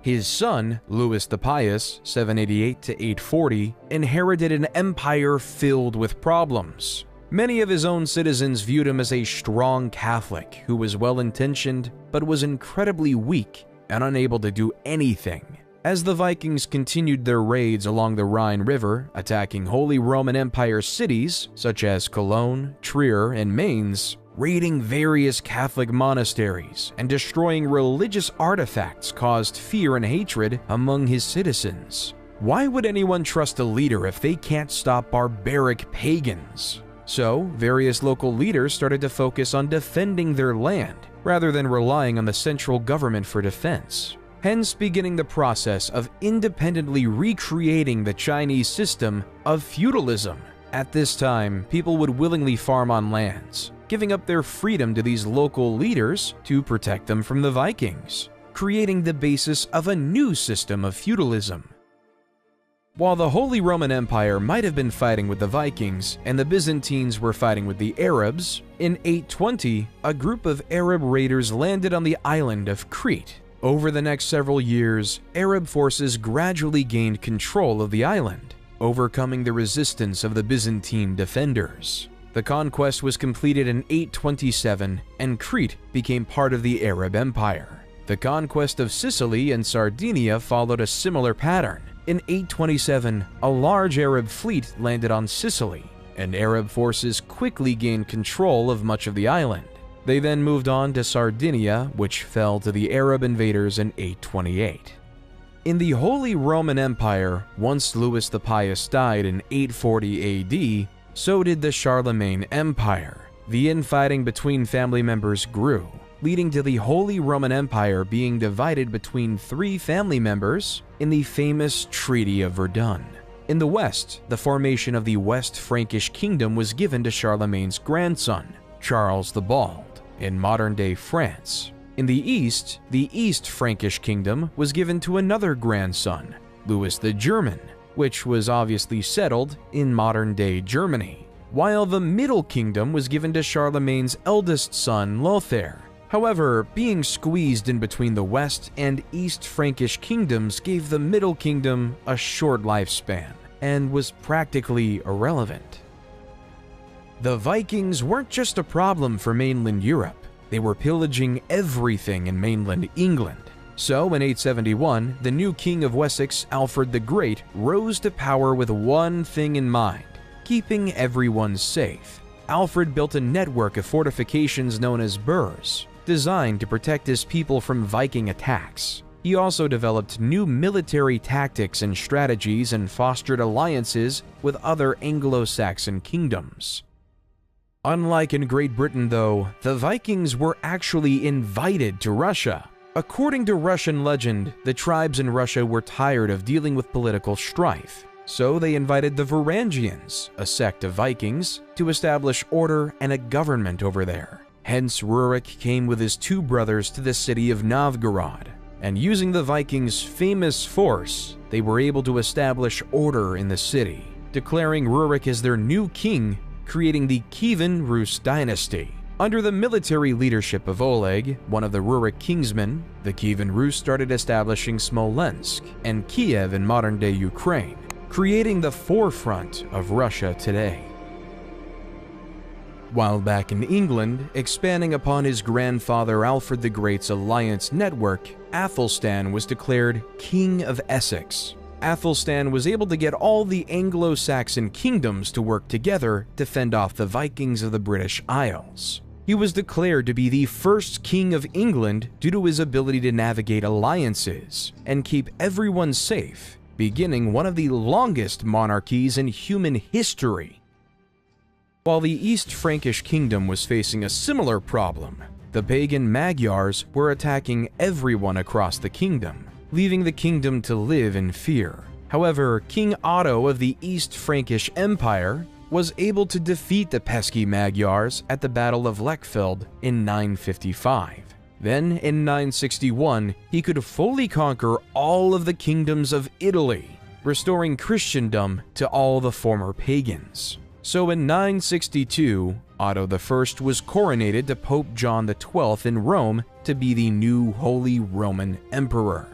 His son, Louis the Pious, 788 to 840, inherited an empire filled with problems. Many of his own citizens viewed him as a strong Catholic who was well-intentioned but was incredibly weak and unable to do anything. As the Vikings continued their raids along the Rhine River, attacking Holy Roman Empire cities such as Cologne, Trier, and Mainz, raiding various Catholic monasteries and destroying religious artifacts caused fear and hatred among his citizens. Why would anyone trust a leader if they can't stop barbaric pagans? So, various local leaders started to focus on defending their land rather than relying on the central government for defense, hence beginning the process of independently recreating the Chinese system of feudalism. At this time, people would willingly farm on lands, giving up their freedom to these local leaders to protect them from the Vikings, creating the basis of a new system of feudalism. While the Holy Roman Empire might have been fighting with the Vikings and the Byzantines were fighting with the Arabs, in 820, a group of Arab raiders landed on the island of Crete. Over the next several years, Arab forces gradually gained control of the island, overcoming the resistance of the Byzantine defenders. The conquest was completed in 827, and Crete became part of the Arab Empire. The conquest of Sicily and Sardinia followed a similar pattern. In 827, a large Arab fleet landed on Sicily, and Arab forces quickly gained control of much of the island. They then moved on to Sardinia, which fell to the Arab invaders in 828. In the Holy Roman Empire, once Louis the Pious died in 840 AD, so did the Charlemagne Empire. The infighting between family members grew, leading to the Holy Roman Empire being divided between three family members in the famous Treaty of Verdun. In the west, the formation of the West Frankish Kingdom was given to Charlemagne's grandson, Charles the Bald, in modern-day France. In the East Frankish Kingdom was given to another grandson, Louis the German, which was obviously settled in modern-day Germany, while the Middle Kingdom was given to Charlemagne's eldest son, Lothair. However, being squeezed in between the West and East Frankish kingdoms gave the Middle Kingdom a short lifespan and was practically irrelevant. The Vikings weren't just a problem for mainland Europe, they were pillaging everything in mainland England. So in 871, the new King of Wessex, Alfred the Great, rose to power with one thing in mind: keeping everyone safe. Alfred built a network of fortifications known as burhs, designed to protect his people from Viking attacks. He also developed new military tactics and strategies and fostered alliances with other Anglo-Saxon kingdoms. Unlike in Great Britain, though, the Vikings were actually invited to Russia. According to Russian legend, the tribes in Russia were tired of dealing with political strife, so they invited the Varangians, a sect of Vikings, to establish order and a government over there. Hence, Rurik came with his two brothers to the city of Novgorod, and using the Vikings' famous force, they were able to establish order in the city, declaring Rurik as their new king, creating the Kievan Rus dynasty. Under the military leadership of Oleg, one of the Rurik kingsmen, the Kievan Rus started establishing Smolensk and Kiev in modern-day Ukraine, creating the forefront of Russia today. While back in England, expanding upon his grandfather Alfred the Great's alliance network, Athelstan was declared King of Essex. Athelstan was able to get all the Anglo-Saxon kingdoms to work together to fend off the Vikings of the British Isles. He was declared to be the first king of England due to his ability to navigate alliances and keep everyone safe, beginning one of the longest monarchies in human history. While the East Frankish Kingdom was facing a similar problem, the pagan Magyars were attacking everyone across the kingdom, leaving the kingdom to live in fear. However, King Otto of the East Frankish Empire was able to defeat the pesky Magyars at the Battle of Lechfeld in 955. Then, in 961, he could fully conquer all of the kingdoms of Italy, restoring Christendom to all the former pagans. So in 962, Otto I was coronated to Pope John XII in Rome to be the new Holy Roman Emperor.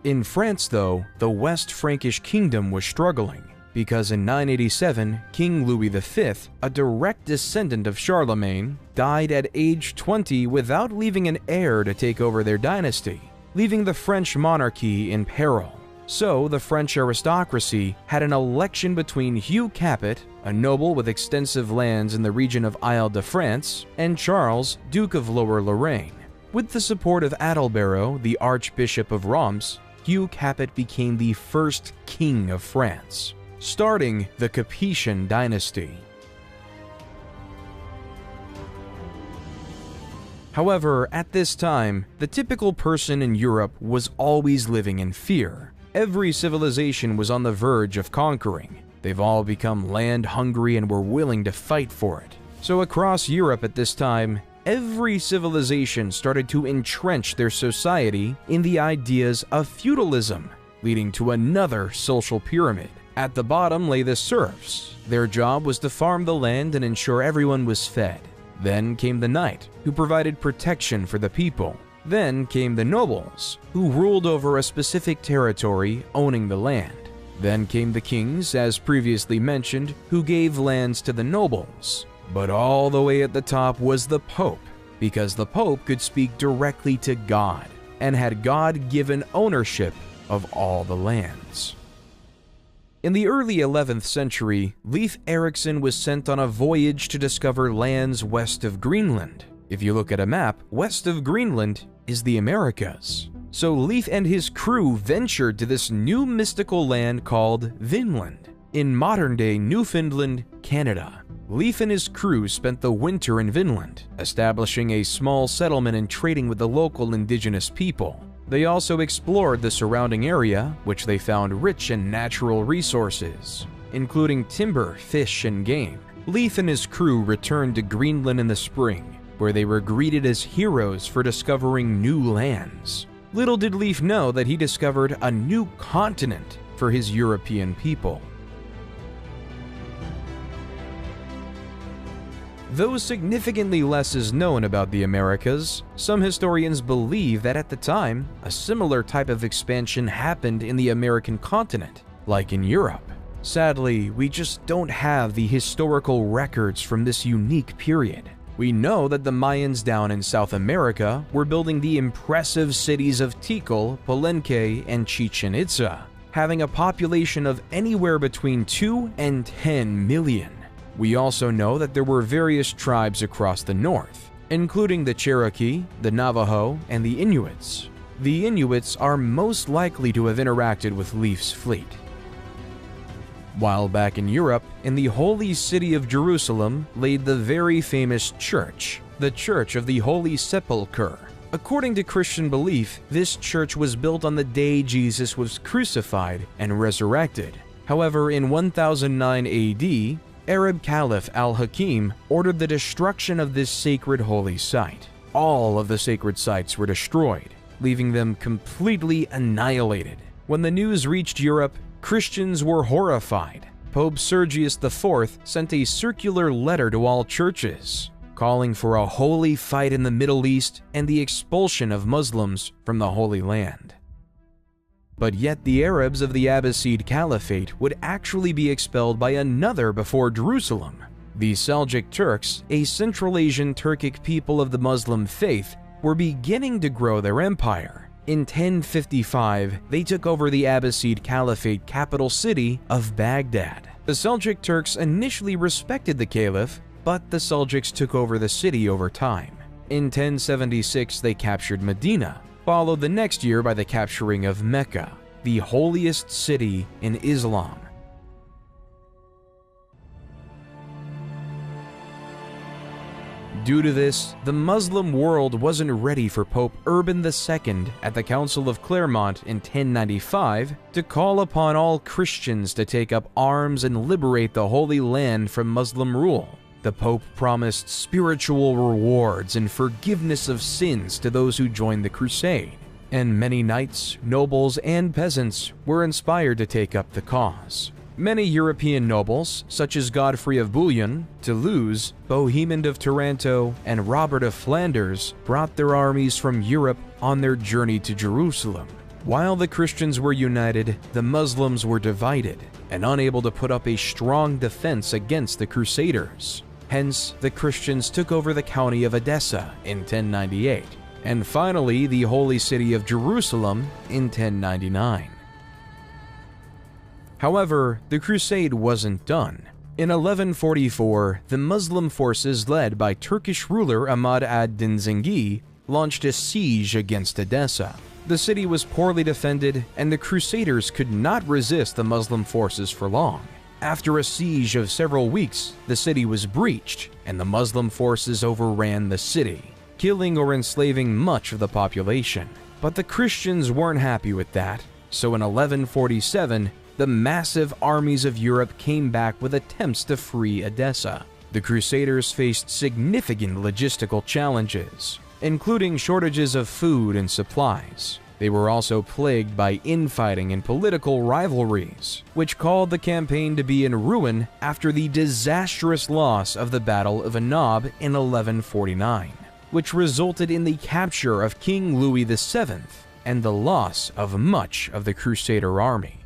In France, though, the West Frankish Kingdom was struggling, because in 987, King Louis V, a direct descendant of Charlemagne, died at age 20 without leaving an heir to take over their dynasty, leaving the French monarchy in peril. So, the French aristocracy had an election between Hugh Capet, a noble with extensive lands in the region of Isle-de-France, and Charles, Duke of Lower Lorraine. With the support of Adalbero, the Archbishop of Reims, Hugh Capet became the first king of France, starting the Capetian dynasty. However, at this time, the typical person in Europe was always living in fear. Every civilization was on the verge of conquering. They've all become land-hungry and were willing to fight for it. So across Europe at this time, every civilization started to entrench their society in the ideas of feudalism. leading to another social pyramid. At the bottom lay the serfs. Their job was to farm the land and ensure everyone was fed. Then came the knight, who provided protection for the people. Then came the nobles, who ruled over a specific territory, owning the land. Then came the kings, as previously mentioned, who gave lands to the nobles. But all the way at the top was the Pope, because the Pope could speak directly to God and had God-given ownership of all the lands. In the early 11th century, Leif Erikson was sent on a voyage to discover lands west of Greenland. If you look at a map, west of Greenland is the Americas. So Leif and his crew ventured to this new mystical land called Vinland, in modern-day Newfoundland, Canada. Leif and his crew spent the winter in Vinland, establishing a small settlement and trading with the local indigenous people. They also explored the surrounding area, which they found rich in natural resources, including timber, fish, and game. Leif and his crew returned to Greenland in the spring, where they were greeted as heroes for discovering new lands. Little did Leif know that he discovered a new continent for his European people. Though significantly less is known about the Americas, some historians believe that at the time, a similar type of expansion happened in the American continent, like in Europe. Sadly, we just don't have the historical records from this unique period. We know that the Mayans down in South America were building the impressive cities of Tikal, Palenque, and Chichen Itza, having a population of anywhere between 2 and 10 million. We also know that there were various tribes across the north, including the Cherokee, the Navajo, and the Inuits. The Inuits are most likely to have interacted with Leif's fleet. While back in Europe, in the holy city of Jerusalem laid the very famous church, the Church of the Holy Sepulchre. According to Christian belief, this church was built on the day Jesus was crucified and resurrected. However, in 1009 AD, Arab Caliph al-Hakim ordered the destruction of this sacred holy site. All of the sacred sites were destroyed, leaving them completely annihilated. When the news reached Europe, Christians were horrified. Pope Sergius IV sent a circular letter to all churches, calling for a holy fight in the Middle East and the expulsion of Muslims from the Holy Land. But yet the Arabs of the Abbasid Caliphate would actually be expelled by another before Jerusalem. The Seljuk Turks, a Central Asian Turkic people of the Muslim faith, were beginning to grow their empire. In 1055, they took over the Abbasid Caliphate capital city of Baghdad. The Seljuk Turks initially respected the caliph, but the Seljuks took over the city over time. In 1076, they captured Medina, followed the next year by the capturing of Mecca, the holiest city in Islam. Due to this, the Muslim world wasn't ready for Pope Urban II at the Council of Clermont in 1095 to call upon all Christians to take up arms and liberate the Holy Land from Muslim rule. The Pope promised spiritual rewards and forgiveness of sins to those who joined the crusade, and many knights, nobles, and peasants were inspired to take up the cause. Many European nobles, such as Godfrey of Bouillon, Toulouse, Bohemond of Taranto, and Robert of Flanders, brought their armies from Europe on their journey to Jerusalem. While the Christians were united, the Muslims were divided and unable to put up a strong defense against the Crusaders. Hence, the Christians took over the county of Edessa in 1098, and finally the holy city of Jerusalem in 1099. However, the crusade wasn't done. In 1144, the Muslim forces led by Turkish ruler Ahmad ad-Din Zengi launched a siege against Edessa. The city was poorly defended, and the Crusaders could not resist the Muslim forces for long. After a siege of several weeks, the city was breached, and the Muslim forces overran the city, killing or enslaving much of the population. But the Christians weren't happy with that, so in 1147, the massive armies of Europe came back with attempts to free Edessa. The Crusaders faced significant logistical challenges, including shortages of food and supplies. They were also plagued by infighting and political rivalries, which called the campaign to be in ruin after the disastrous loss of the Battle of Annab in 1149, which resulted in the capture of King Louis VII and the loss of much of the Crusader army.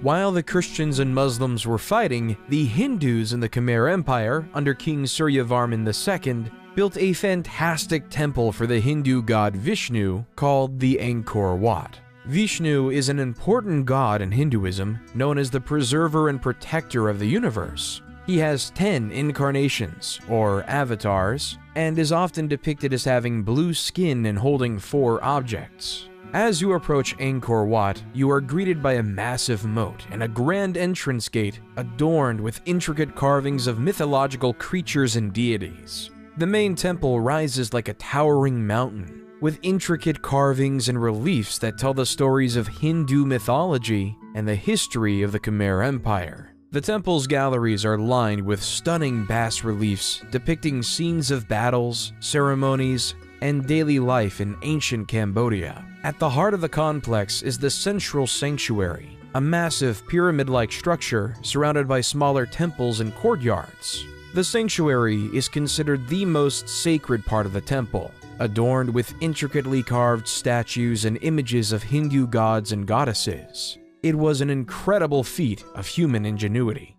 While the Christians and Muslims were fighting, the Hindus in the Khmer Empire, under King Suryavarman II, built a fantastic temple for the Hindu god Vishnu called the Angkor Wat. Vishnu is an important god in Hinduism, known as the preserver and protector of the universe. He has 10 incarnations, or avatars, and is often depicted as having blue skin and holding 4 objects. As you approach Angkor Wat, you are greeted by a massive moat and a grand entrance gate adorned with intricate carvings of mythological creatures and deities. The main temple rises like a towering mountain, with intricate carvings and reliefs that tell the stories of Hindu mythology and the history of the Khmer Empire. The temple's galleries are lined with stunning bas-reliefs depicting scenes of battles, ceremonies, and daily life in ancient Cambodia. At the heart of the complex is the central sanctuary, a massive pyramid-like structure surrounded by smaller temples and courtyards. The sanctuary is considered the most sacred part of the temple, adorned with intricately carved statues and images of Hindu gods and goddesses. It was an incredible feat of human ingenuity.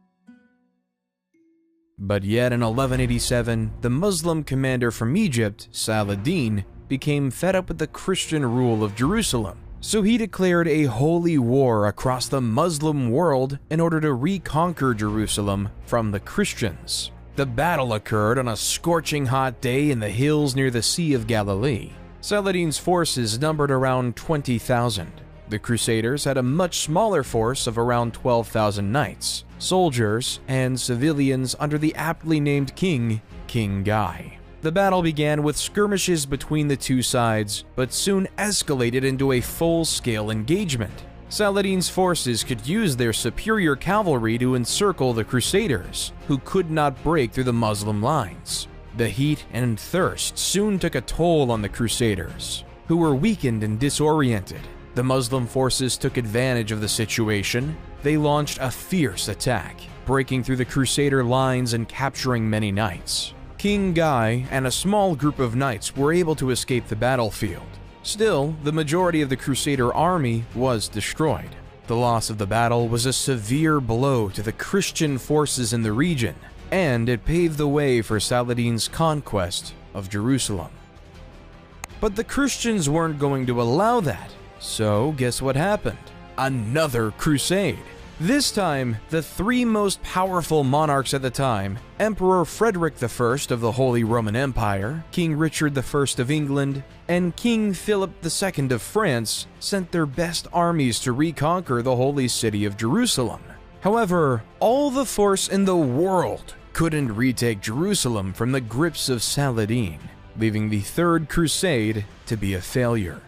But yet in 1187, the Muslim commander from Egypt, Saladin, became fed up with the Christian rule of Jerusalem. So he declared a holy war across the Muslim world in order to reconquer Jerusalem from the Christians. The battle occurred on a scorching hot day in the hills near the Sea of Galilee. Saladin's forces numbered around 20,000. The Crusaders had a much smaller force of around 12,000 knights, soldiers, and civilians under the aptly named king, King Guy. The battle began with skirmishes between the two sides, but soon escalated into a full-scale engagement. Saladin's forces could use their superior cavalry to encircle the Crusaders, who could not break through the Muslim lines. The heat and thirst soon took a toll on the Crusaders, who were weakened and disoriented. The Muslim forces took advantage of the situation. They launched a fierce attack, breaking through the Crusader lines and capturing many knights. King Guy and a small group of knights were able to escape the battlefield. Still, the majority of the Crusader army was destroyed. The loss of the battle was a severe blow to the Christian forces in the region, and it paved the way for Saladin's conquest of Jerusalem. But the Christians weren't going to allow that, so guess what happened? Another crusade. This time, the 3 most powerful monarchs at the time, Emperor Frederick I of the Holy Roman Empire, King Richard I of England, and King Philip II of France, sent their best armies to reconquer the holy city of Jerusalem. However, all the force in the world couldn't retake Jerusalem from the grips of Saladin, leaving the Third Crusade to be a failure.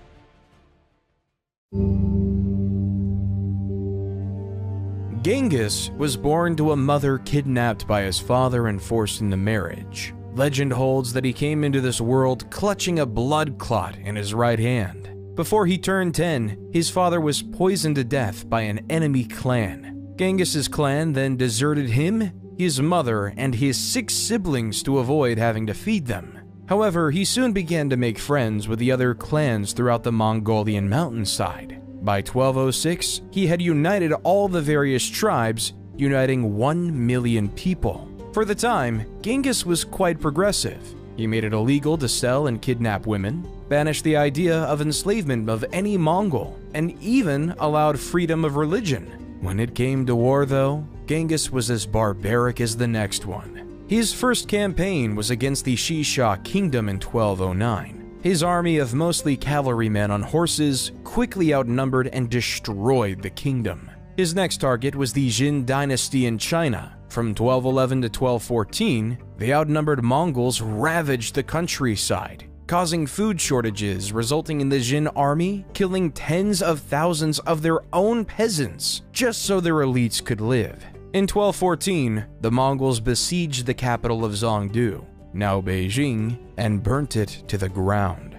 Genghis was born to a mother kidnapped by his father and forced into marriage. Legend holds that he came into this world clutching a blood clot in his right hand. Before he turned 10, his father was poisoned to death by an enemy clan. Genghis's clan then deserted him, his mother, and his 6 siblings to avoid having to feed them. However, he soon began to make friends with the other clans throughout the Mongolian mountainside. By 1206, he had united all the various tribes, uniting 1 million people. For the time, Genghis was quite progressive. He made it illegal to sell and kidnap women, banished the idea of enslavement of any Mongol, and even allowed freedom of religion. When it came to war, though, Genghis was as barbaric as the next one. His first campaign was against the Shisha kingdom in 1209. His army of mostly cavalrymen on horses quickly outnumbered and destroyed the kingdom. His next target was the Jin dynasty in China. From 1211 to 1214, the outnumbered Mongols ravaged the countryside, causing food shortages, resulting in the Jin army killing tens of thousands of their own peasants just so their elites could live. In 1214, the Mongols besieged the capital of Zhongdu. now Beijing, and burnt it to the ground.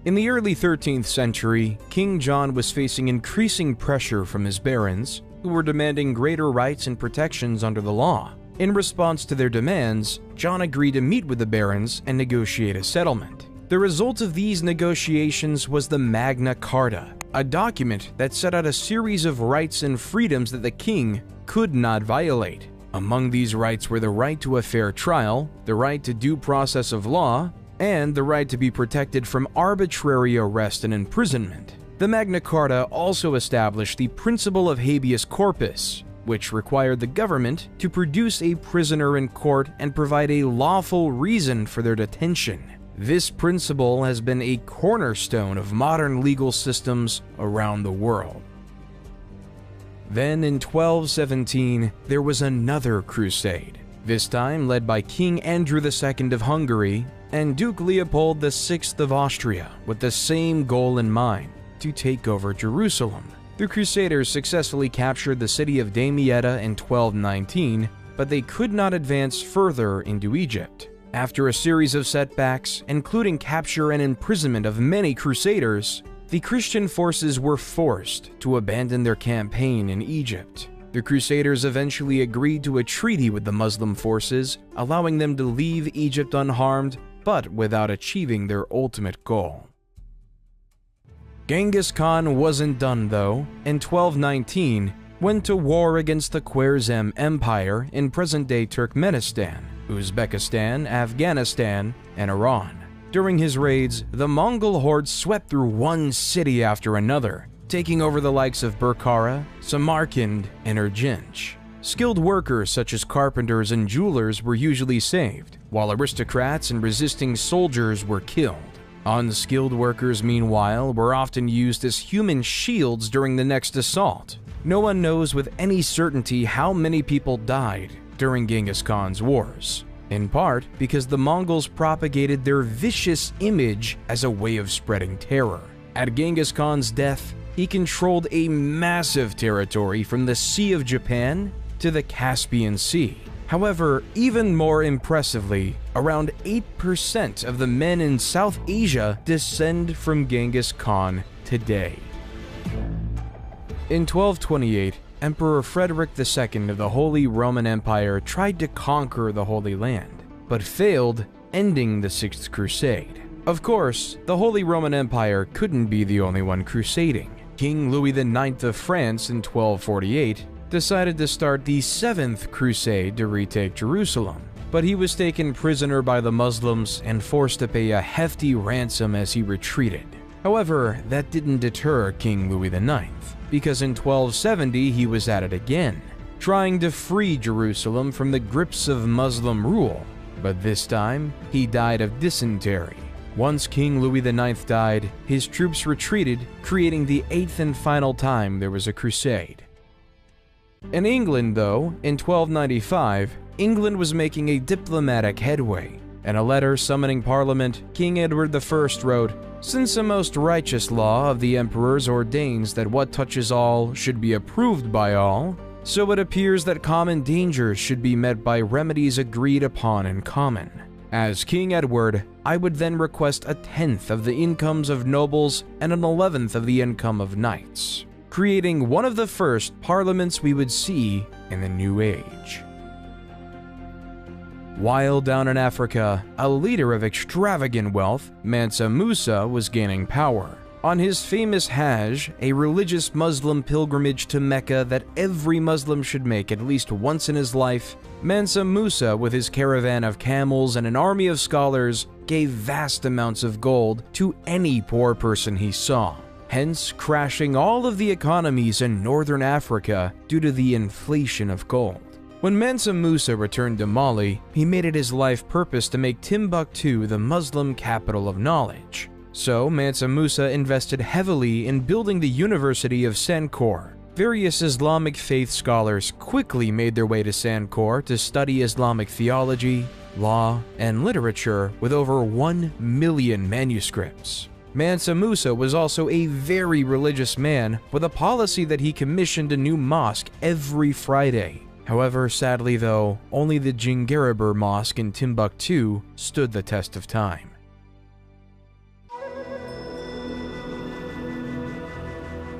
In the early 13th century, King John was facing increasing pressure from his barons, who were demanding greater rights and protections under the law. In response to their demands, John agreed to meet with the barons and negotiate a settlement. The result of these negotiations was the Magna Carta, a document that set out a series of rights and freedoms that the king could not violate. Among these rights were the right to a fair trial, the right to due process of law, and the right to be protected from arbitrary arrest and imprisonment. The Magna Carta also established the principle of habeas corpus, which required the government to produce a prisoner in court and provide a lawful reason for their detention. This principle has been a cornerstone of modern legal systems around the world. Then in 1217, there was another crusade, this time led by King Andrew II of Hungary and Duke Leopold VI of Austria, with the same goal in mind: to take over Jerusalem. The Crusaders successfully captured the city of Damietta in 1219, but they could not advance further into Egypt. After a series of setbacks, including capture and imprisonment of many Crusaders, the Christian forces were forced to abandon their campaign in Egypt. The Crusaders eventually agreed to a treaty with the Muslim forces, allowing them to leave Egypt unharmed, but without achieving their ultimate goal. Genghis Khan wasn't done though. In 1219, went to war against the Khwarezm Empire in present-day Turkmenistan, Uzbekistan, Afghanistan, and Iran. During his raids, the Mongol hordes swept through one city after another, taking over the likes of Bukhara, Samarkand, and Urgench. Skilled workers such as carpenters and jewelers were usually saved, while aristocrats and resisting soldiers were killed. Unskilled workers, meanwhile, were often used as human shields during the next assault. No one knows with any certainty how many people died during Genghis Khan's wars, in part because the Mongols propagated their vicious image as a way of spreading terror. At Genghis Khan's death, he controlled a massive territory from the Sea of Japan to the Caspian Sea. However, even more impressively, around 8% of the men in South Asia descend from Genghis Khan today. In 1228, Emperor Frederick II of the Holy Roman Empire tried to conquer the Holy Land, but failed, ending the Sixth Crusade. Of course, the Holy Roman Empire couldn't be the only one crusading. King Louis IX of France in 1248 decided to start the Seventh Crusade to retake Jerusalem, but he was taken prisoner by the Muslims and forced to pay a hefty ransom as he retreated. However, that didn't deter King Louis IX, because in 1270 he was at it again, trying to free Jerusalem from the grips of Muslim rule, but this time he died of dysentery. Once King Louis IX died, his troops retreated, creating the eighth and final time there was a crusade. In England, though, in 1295, England was making a diplomatic headway. In a letter summoning Parliament, King Edward I wrote, "Since a most righteous law of the emperors ordains that what touches all should be approved by all, so it appears that common dangers should be met by remedies agreed upon in common. As King Edward, I would then request 1/10 of the incomes of nobles and 1/11 of the income of knights," creating one of the first parliaments we would see in the New Age. While down in Africa, a leader of extravagant wealth, Mansa Musa, was gaining power. On his famous Hajj, a religious Muslim pilgrimage to Mecca that every Muslim should make at least once in his life, Mansa Musa, with his caravan of camels and an army of scholars, gave vast amounts of gold to any poor person he saw, hence crashing all of the economies in northern Africa due to the inflation of gold. When Mansa Musa returned to Mali, he made it his life purpose to make Timbuktu the Muslim capital of knowledge. So Mansa Musa invested heavily in building the University of Sankore. Various Islamic faith scholars quickly made their way to Sankore to study Islamic theology, law, and literature with over 1 million manuscripts. Mansa Musa was also a very religious man with a policy that he commissioned a new mosque every Friday. However, sadly though, only the Djingarabur Mosque in Timbuktu stood the test of time.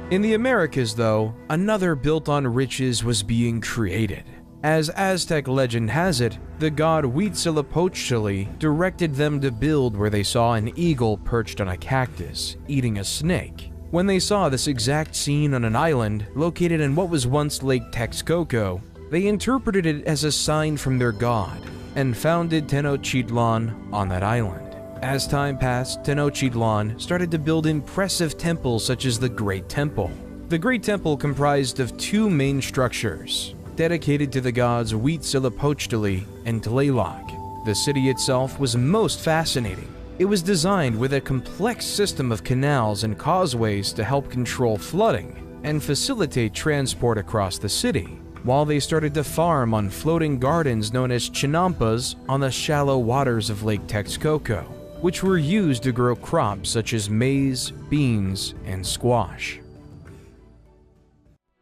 In the Americas though, another built on riches was being created. As Aztec legend has it, the god Huitzilopochtli directed them to build where they saw an eagle perched on a cactus, eating a snake. When they saw this exact scene on an island located in what was once Lake Texcoco, they interpreted it as a sign from their god, and founded Tenochtitlan on that island. As time passed, Tenochtitlan started to build impressive temples such as the Great Temple. The Great Temple comprised of two main structures, dedicated to the gods Huitzilopochtli and Tlaloc. The city itself was most fascinating. It was designed with a complex system of canals and causeways to help control flooding and facilitate transport across the city, while they started to farm on floating gardens known as chinampas on the shallow waters of Lake Texcoco, which were used to grow crops such as maize, beans, and squash.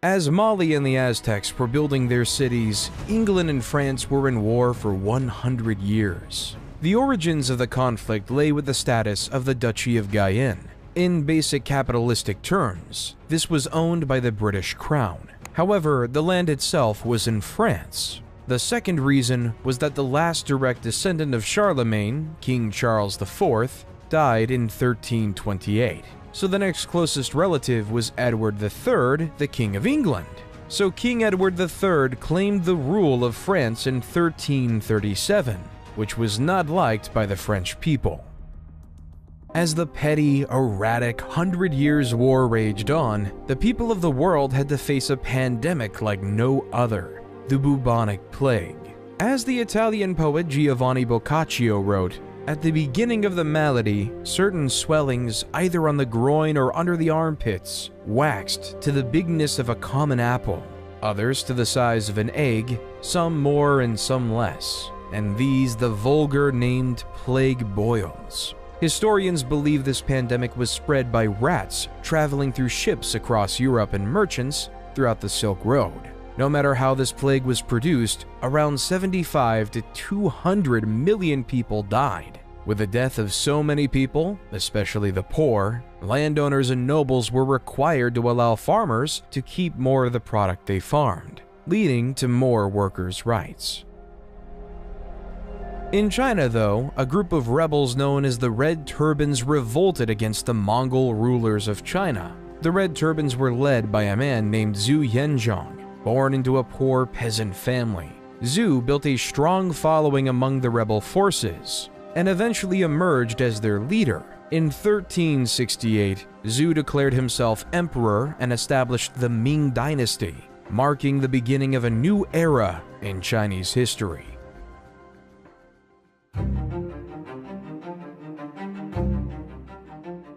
As Mali and the Aztecs were building their cities, England and France were in war for 100 years. The origins of the conflict lay with the status of the Duchy of Guyenne. In basic capitalistic terms, this was owned by the British Crown. However, the land itself was in France. The second reason was that the last direct descendant of Charlemagne, King Charles IV, died in 1328. So the next closest relative was Edward III, the King of England. So King Edward III claimed the rule of France in 1337, which was not liked by the French people. As the petty, erratic 100 Years' War raged on, the people of the world had to face a pandemic like no other, the bubonic plague. As the Italian poet Giovanni Boccaccio wrote, at the beginning of the malady, certain swellings either on the groin or under the armpits waxed to the bigness of a common apple, others to the size of an egg, some more and some less, and these the vulgar named plague boils. Historians believe this pandemic was spread by rats traveling through ships across Europe and merchants throughout the Silk Road. No matter how this plague was produced, around 75 to 200 million people died. With the death of so many people, especially the poor, landowners and nobles were required to allow farmers to keep more of the product they farmed, leading to more workers' rights. In China, though, a group of rebels known as the Red Turbans revolted against the Mongol rulers of China. The Red Turbans were led by a man named Zhu Yanzhong. Born into a poor peasant family, Zhu built a strong following among the rebel forces and eventually emerged as their leader. In 1368, Zhu declared himself emperor and established the Ming Dynasty, marking the beginning of a new era in Chinese history.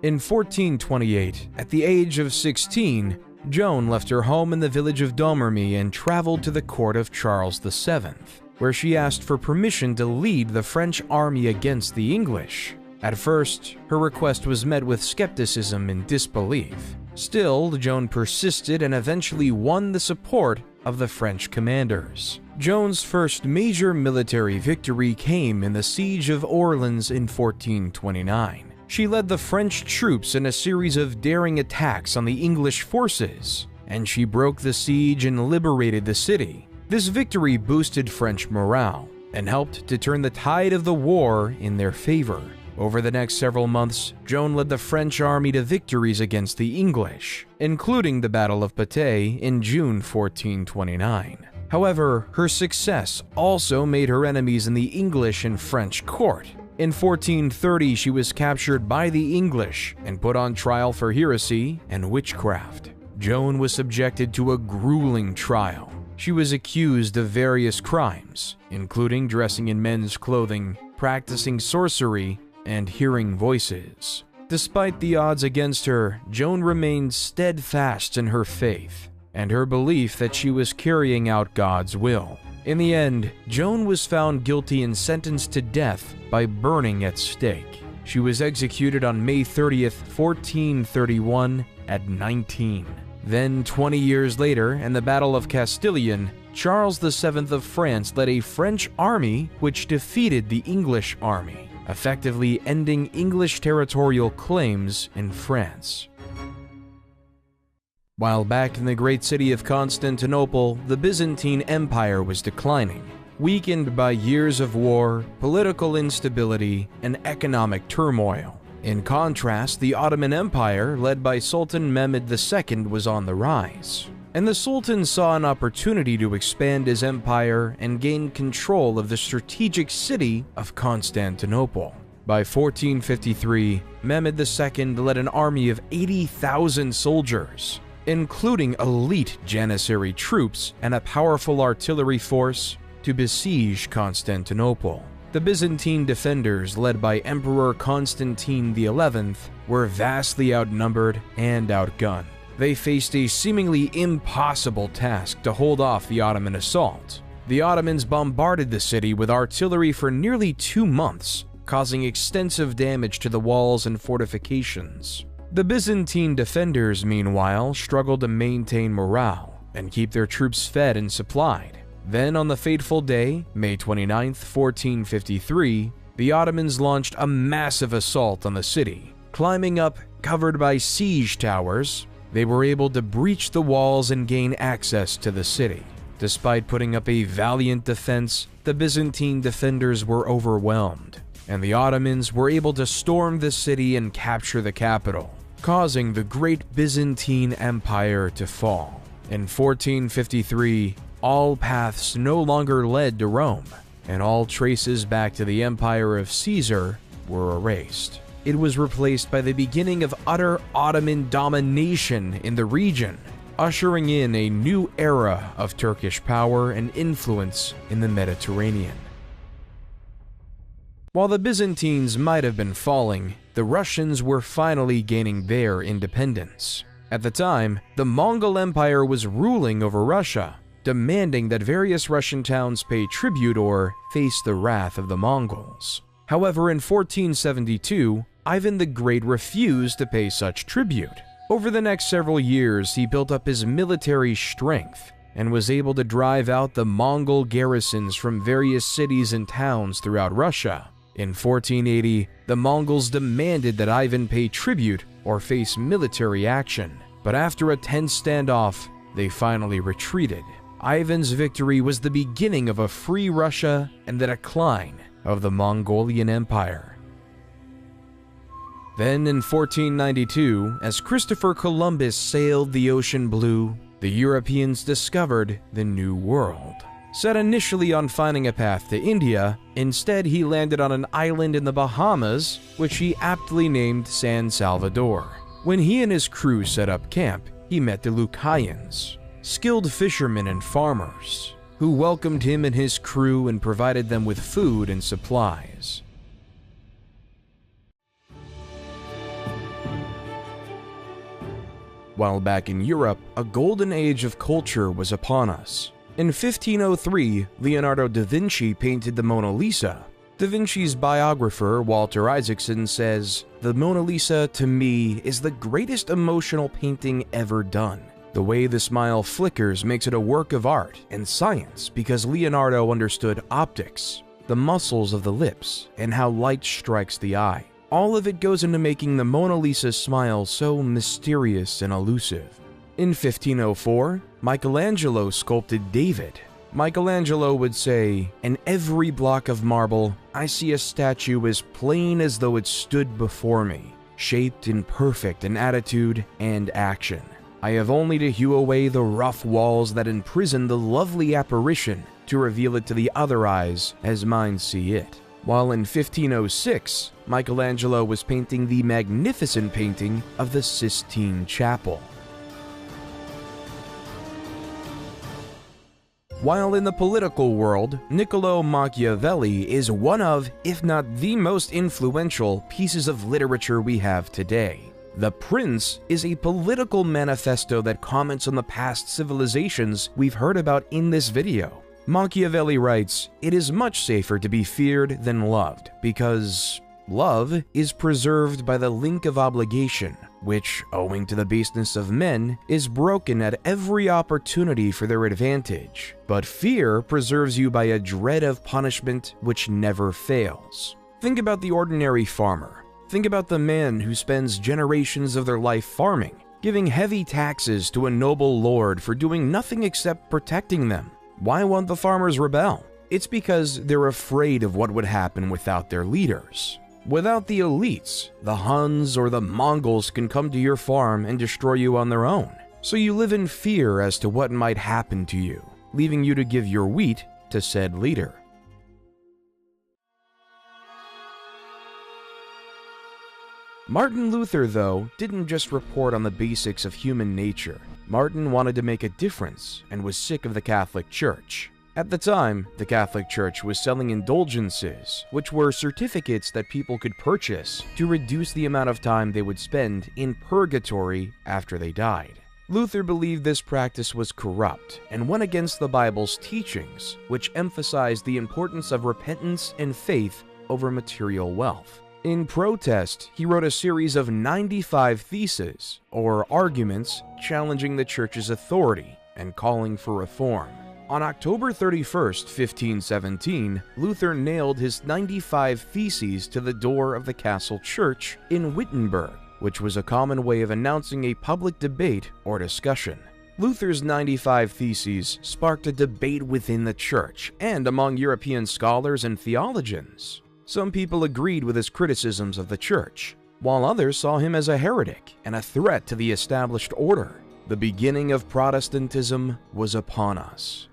In 1428, at the age of 16, Joan left her home in the village of Domremy and traveled to the court of Charles VII, where she asked for permission to lead the French army against the English. At first, her request was met with skepticism and disbelief. Still, Joan persisted and eventually won the support of the French commanders. Joan's first major military victory came in the Siege of Orleans in 1429. She led the French troops in a series of daring attacks on the English forces, and she broke the siege and liberated the city. This victory boosted French morale and helped to turn the tide of the war in their favor. Over the next several months, Joan led the French army to victories against the English, including the Battle of Patay in June 1429. However, her success also made her enemies in the English and French court. In 1430, she was captured by the English and put on trial for heresy and witchcraft. Joan was subjected to a grueling trial. She was accused of various crimes, including dressing in men's clothing, practicing sorcery, and hearing voices. Despite the odds against her, Joan remained steadfast in her faith and her belief that she was carrying out God's will. In the end, Joan was found guilty and sentenced to death by burning at stake. She was executed on May 30th, 1431 at 19. Then, 20 years later, in the Battle of Castilian, Charles VII of France led a French army which defeated the English army, effectively ending English territorial claims in France. While back in the great city of Constantinople, the Byzantine Empire was declining, weakened by years of war, political instability, and economic turmoil. In contrast, the Ottoman Empire, led by Sultan Mehmed II, was on the rise, and the Sultan saw an opportunity to expand his empire and gain control of the strategic city of Constantinople. By 1453, Mehmed II led an army of 80,000 soldiers, including elite Janissary troops and a powerful artillery force, to besiege Constantinople. The Byzantine defenders, led by Emperor Constantine XI, were vastly outnumbered and outgunned. They faced a seemingly impossible task to hold off the Ottoman assault. The Ottomans bombarded the city with artillery for nearly 2 months, causing extensive damage to the walls and fortifications. The Byzantine defenders, meanwhile, struggled to maintain morale and keep their troops fed and supplied. Then, on the fateful day, May 29, 1453, the Ottomans launched a massive assault on the city. Climbing up, covered by siege towers, they were able to breach the walls and gain access to the city. Despite putting up a valiant defense, the Byzantine defenders were overwhelmed, and the Ottomans were able to storm the city and capture the capital, causing the great Byzantine Empire to fall. In 1453, all paths no longer led to Rome, and all traces back to the empire of Caesar were erased. It was replaced by the beginning of utter Ottoman domination in the region, ushering in a new era of Turkish power and influence in the Mediterranean. While the Byzantines might have been falling, the Russians were finally gaining their independence. At the time, the Mongol Empire was ruling over Russia, demanding that various Russian towns pay tribute or face the wrath of the Mongols. However, in 1472, Ivan the Great refused to pay such tribute. Over the next several years, he built up his military strength and was able to drive out the Mongol garrisons from various cities and towns throughout Russia. In 1480, the Mongols demanded that Ivan pay tribute or face military action, but after a tense standoff, they finally retreated. Ivan's victory was the beginning of a free Russia and the decline of the Mongolian Empire. Then in 1492, as Christopher Columbus sailed the ocean blue, the Europeans discovered the New World. Set initially on finding a path to India, instead he landed on an island in the Bahamas, which he aptly named San Salvador. When he and his crew set up camp, he met the Lucayans, skilled fishermen and farmers, who welcomed him and his crew and provided them with food and supplies. While back in Europe, a golden age of culture was upon us. In 1503, Leonardo da Vinci painted the Mona Lisa. Da Vinci's biographer, Walter Isaacson, says, "The Mona Lisa, to me, is the greatest emotional painting ever done. The way the smile flickers makes it a work of art and science because Leonardo understood optics, the muscles of the lips, and how light strikes the eye. All of it goes into making the Mona Lisa smile so mysterious and elusive." In 1504, Michelangelo sculpted David. Michelangelo would say, "In every block of marble, I see a statue as plain as though it stood before me, shaped in perfect in attitude and action. I have only to hew away the rough walls that imprison the lovely apparition to reveal it to the other eyes as mine see it." While in 1506, Michelangelo was painting the magnificent painting of the Sistine Chapel. While in the political world, Niccolò Machiavelli is one of, if not the most influential, pieces of literature we have today. The Prince is a political manifesto that comments on the past civilizations we've heard about in this video. Machiavelli writes, "It is much safer to be feared than loved, because love is preserved by the link of obligation, which, owing to the baseness of men, is broken at every opportunity for their advantage. But fear preserves you by a dread of punishment which never fails. Think about the ordinary farmer. Think about the man who spends generations of their life farming, giving heavy taxes to a noble lord for doing nothing except protecting them. Why won't the farmers rebel? It's because they're afraid of what would happen without their leaders. Without the elites, the Huns or the Mongols can come to your farm and destroy you on their own. So you live in fear as to what might happen to you, leaving you to give your wheat to said leader. Martin Luther, though, didn't just report on the basics of human nature. Martin wanted to make a difference and was sick of the Catholic Church. At the time, the Catholic Church was selling indulgences, which were certificates that people could purchase to reduce the amount of time they would spend in purgatory after they died. Luther believed this practice was corrupt and went against the Bible's teachings, which emphasized the importance of repentance and faith over material wealth. In protest, he wrote a series of 95 theses, or arguments, challenging the Church's authority and calling for reform. On October 31st, 1517, Luther nailed his 95 theses to the door of the castle church in Wittenberg, which was a common way of announcing a public debate or discussion. Luther's 95 Theses sparked a debate within the church and among European scholars and theologians. Some people agreed with his criticisms of the church, while others saw him as a heretic and a threat to the established order. The beginning of Protestantism was upon us.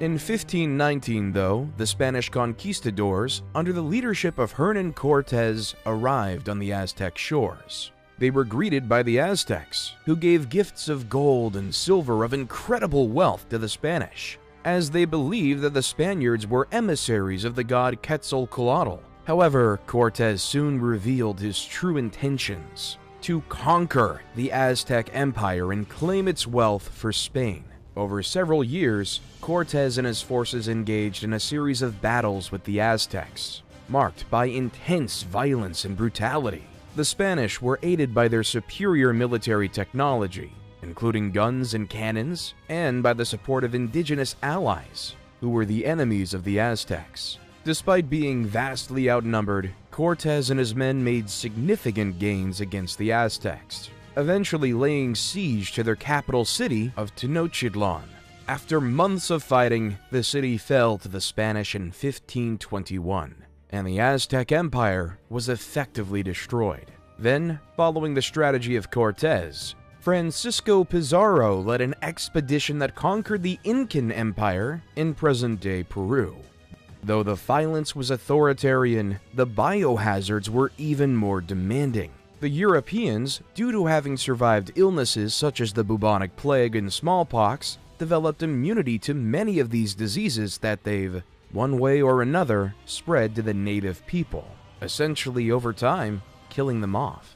In 1519, though, the Spanish conquistadors, under the leadership of Hernan Cortés, arrived on the Aztec shores. They were greeted by the Aztecs, who gave gifts of gold and silver of incredible wealth to the Spanish, as they believed that the Spaniards were emissaries of the god Quetzalcoatl. However, Cortés soon revealed his true intentions: to conquer the Aztec Empire and claim its wealth for Spain. Over several years, Cortés and his forces engaged in a series of battles with the Aztecs, marked by intense violence and brutality. The Spanish were aided by their superior military technology, including guns and cannons, and by the support of indigenous allies, who were the enemies of the Aztecs. Despite being vastly outnumbered, Cortés and his men made significant gains against the Aztecs, eventually laying siege to their capital city of Tenochtitlan. After months of fighting, the city fell to the Spanish in 1521, and the Aztec Empire was effectively destroyed. Then, following the strategy of Cortés, Francisco Pizarro led an expedition that conquered the Incan Empire in present-day Peru. Though the violence was authoritarian, the biohazards were even more demanding. The Europeans, due to having survived illnesses such as the bubonic plague and smallpox, developed immunity to many of these diseases that they've, one way or another, spread to the native people, essentially over time, killing them off.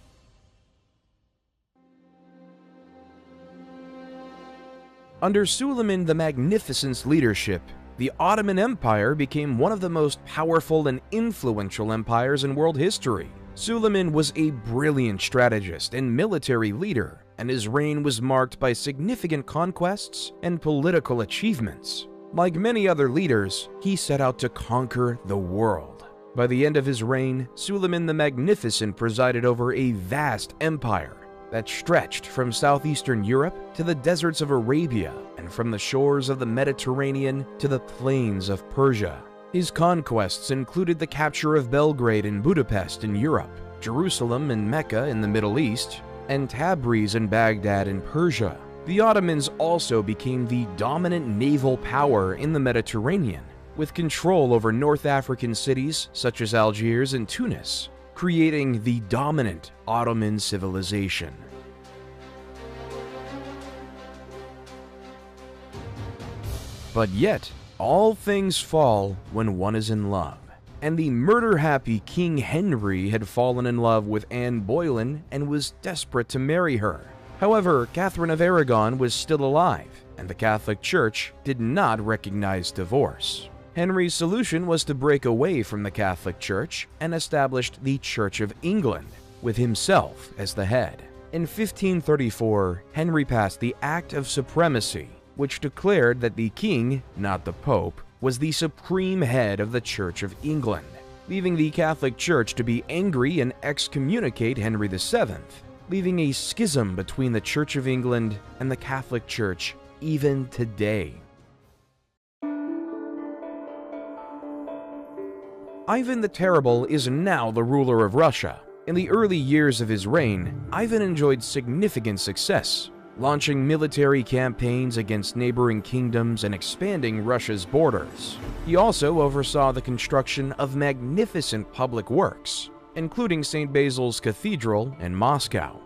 Under Suleiman the Magnificent's leadership, the Ottoman Empire became one of the most powerful and influential empires in world history. Suleiman was a brilliant strategist and military leader, and his reign was marked by significant conquests and political achievements. Like many other leaders, he set out to conquer the world. By the end of his reign, Suleiman the Magnificent presided over a vast empire that stretched from southeastern Europe to the deserts of Arabia and from the shores of the Mediterranean to the plains of Persia. His conquests included the capture of Belgrade and Budapest in Europe, Jerusalem and Mecca in the Middle East, and Tabriz and Baghdad in Persia. The Ottomans also became the dominant naval power in the Mediterranean, with control over North African cities such as Algiers and Tunis, creating the dominant Ottoman civilization. But yet, all things fall when one is in love, and the murder-happy King Henry had fallen in love with Anne Boleyn and was desperate to marry her. However, Catherine of Aragon was still alive, and the Catholic Church did not recognize divorce. Henry's solution was to break away from the Catholic Church and established the Church of England, with himself as the head. In 1534, Henry passed the Act of Supremacy, which declared that the king, not the Pope, was the supreme head of the Church of England, leaving the Catholic Church to be angry and excommunicate Henry VII, leaving a schism between the Church of England and the Catholic Church even today. Ivan the Terrible is now the ruler of Russia. In the early years of his reign, Ivan enjoyed significant success, launching military campaigns against neighboring kingdoms and expanding Russia's borders. He also oversaw the construction of magnificent public works, including St. Basil's Cathedral in Moscow.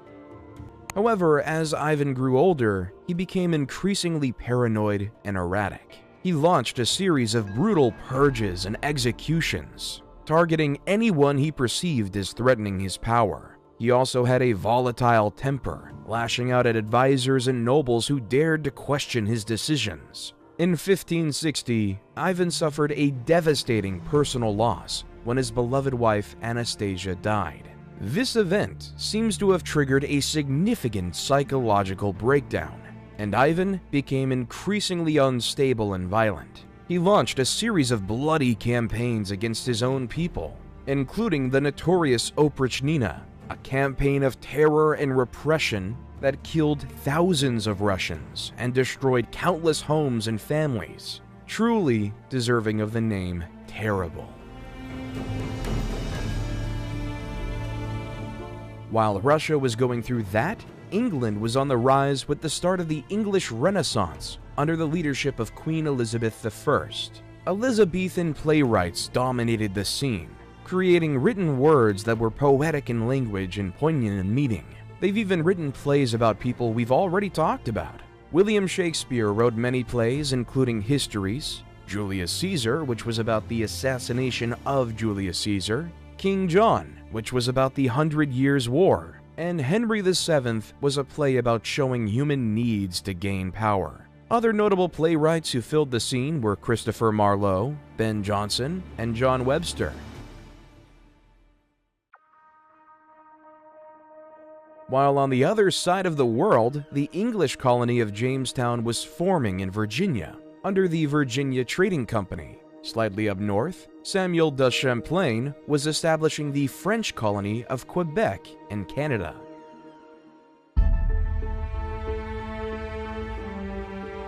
However, as Ivan grew older, he became increasingly paranoid and erratic. He launched a series of brutal purges and executions, targeting anyone he perceived as threatening his power. He also had a volatile temper, lashing out at advisors and nobles who dared to question his decisions. In 1560, Ivan suffered a devastating personal loss when his beloved wife Anastasia died. This event seems to have triggered a significant psychological breakdown, and Ivan became increasingly unstable and violent. He launched a series of bloody campaigns against his own people, including the notorious Oprichnina, a campaign of terror and repression that killed thousands of Russians and destroyed countless homes and families, truly deserving of the name Terrible. While Russia was going through that, England was on the rise with the start of the English Renaissance under the leadership of Queen Elizabeth I. Elizabethan playwrights dominated the scene, creating written words that were poetic in language and poignant in meaning. They've even written plays about people we've already talked about. William Shakespeare wrote many plays, including Histories, Julius Caesar, which was about the assassination of Julius Caesar, King John, which was about the 100 Years' War, and Henry VII was a play about showing human needs to gain power. Other notable playwrights who filled the scene were Christopher Marlowe, Ben Jonson, and John Webster. While on the other side of the world, the English colony of Jamestown was forming in Virginia, under the Virginia Trading Company. Slightly up north, Samuel de Champlain was establishing the French colony of Quebec in Canada.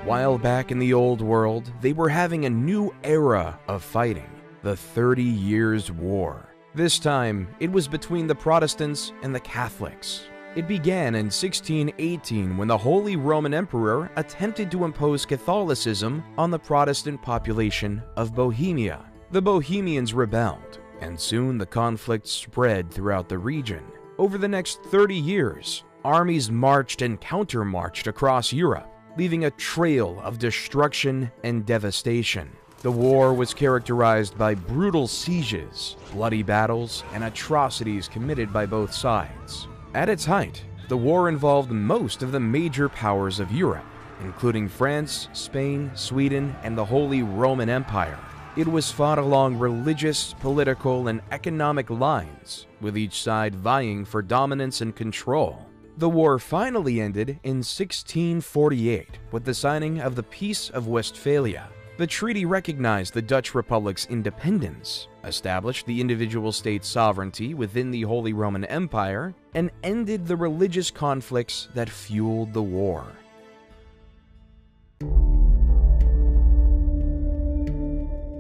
While back in the Old World, they were having a new era of fighting, the 30 Years' War. This time, it was between the Protestants and the Catholics. It began in 1618 when the Holy Roman Emperor attempted to impose Catholicism on the Protestant population of Bohemia. The Bohemians rebelled, and soon the conflict spread throughout the region. Over the next 30 years, armies marched and countermarched across Europe, leaving a trail of destruction and devastation. The war was characterized by brutal sieges, bloody battles, and atrocities committed by both sides. At its height, the war involved most of the major powers of Europe, including France, Spain, Sweden, and the Holy Roman Empire. It was fought along religious, political, and economic lines, with each side vying for dominance and control. The war finally ended in 1648 with the signing of the Peace of Westphalia. The treaty recognized the Dutch Republic's independence, established the individual state's sovereignty within the Holy Roman Empire, and ended the religious conflicts that fueled the war.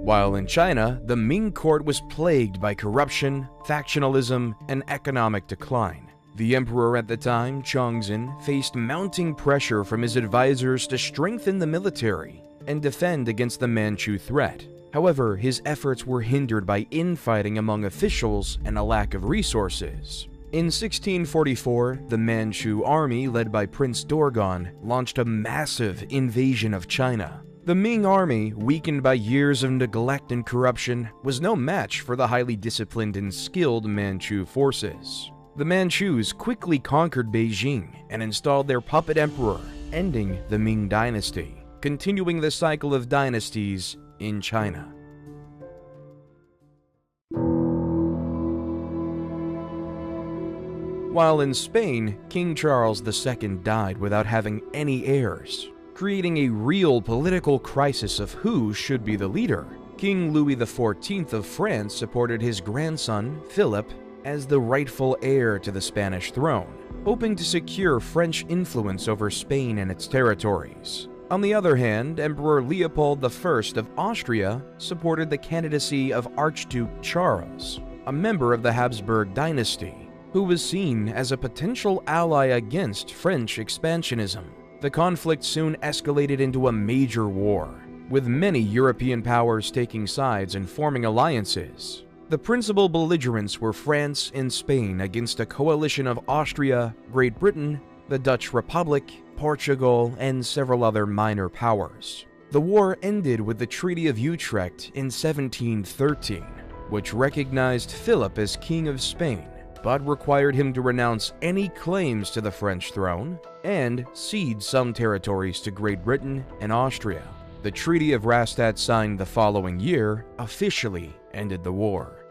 While in China, the Ming court was plagued by corruption, factionalism, and economic decline. The emperor at the time, Chongzhen, faced mounting pressure from his advisors to strengthen the military and defend against the Manchu threat. However, his efforts were hindered by infighting among officials and a lack of resources. In 1644, the Manchu army, led by Prince Dorgon, launched a massive invasion of China. The Ming army, weakened by years of neglect and corruption, was no match for the highly disciplined and skilled Manchu forces. The Manchus quickly conquered Beijing and installed their puppet emperor, ending the Ming dynasty, continuing the cycle of dynasties in China. While in Spain, King Charles II died without having any heirs, creating a real political crisis of who should be the leader. King Louis XIV of France supported his grandson, Philip, as the rightful heir to the Spanish throne, hoping to secure French influence over Spain and its territories. On the other hand, Emperor Leopold I of Austria supported the candidacy of Archduke Charles, a member of the Habsburg dynasty, who was seen as a potential ally against French expansionism. The conflict soon escalated into a major war, with many European powers taking sides and forming alliances. The principal belligerents were France and Spain against a coalition of Austria, Great Britain, the Dutch Republic, Portugal, and several other minor powers. The war ended with the Treaty of Utrecht in 1713, which recognized Philip as King of Spain, but required him to renounce any claims to the French throne and cede some territories to Great Britain and Austria. The Treaty of Rastatt, signed the following year, officially ended the war.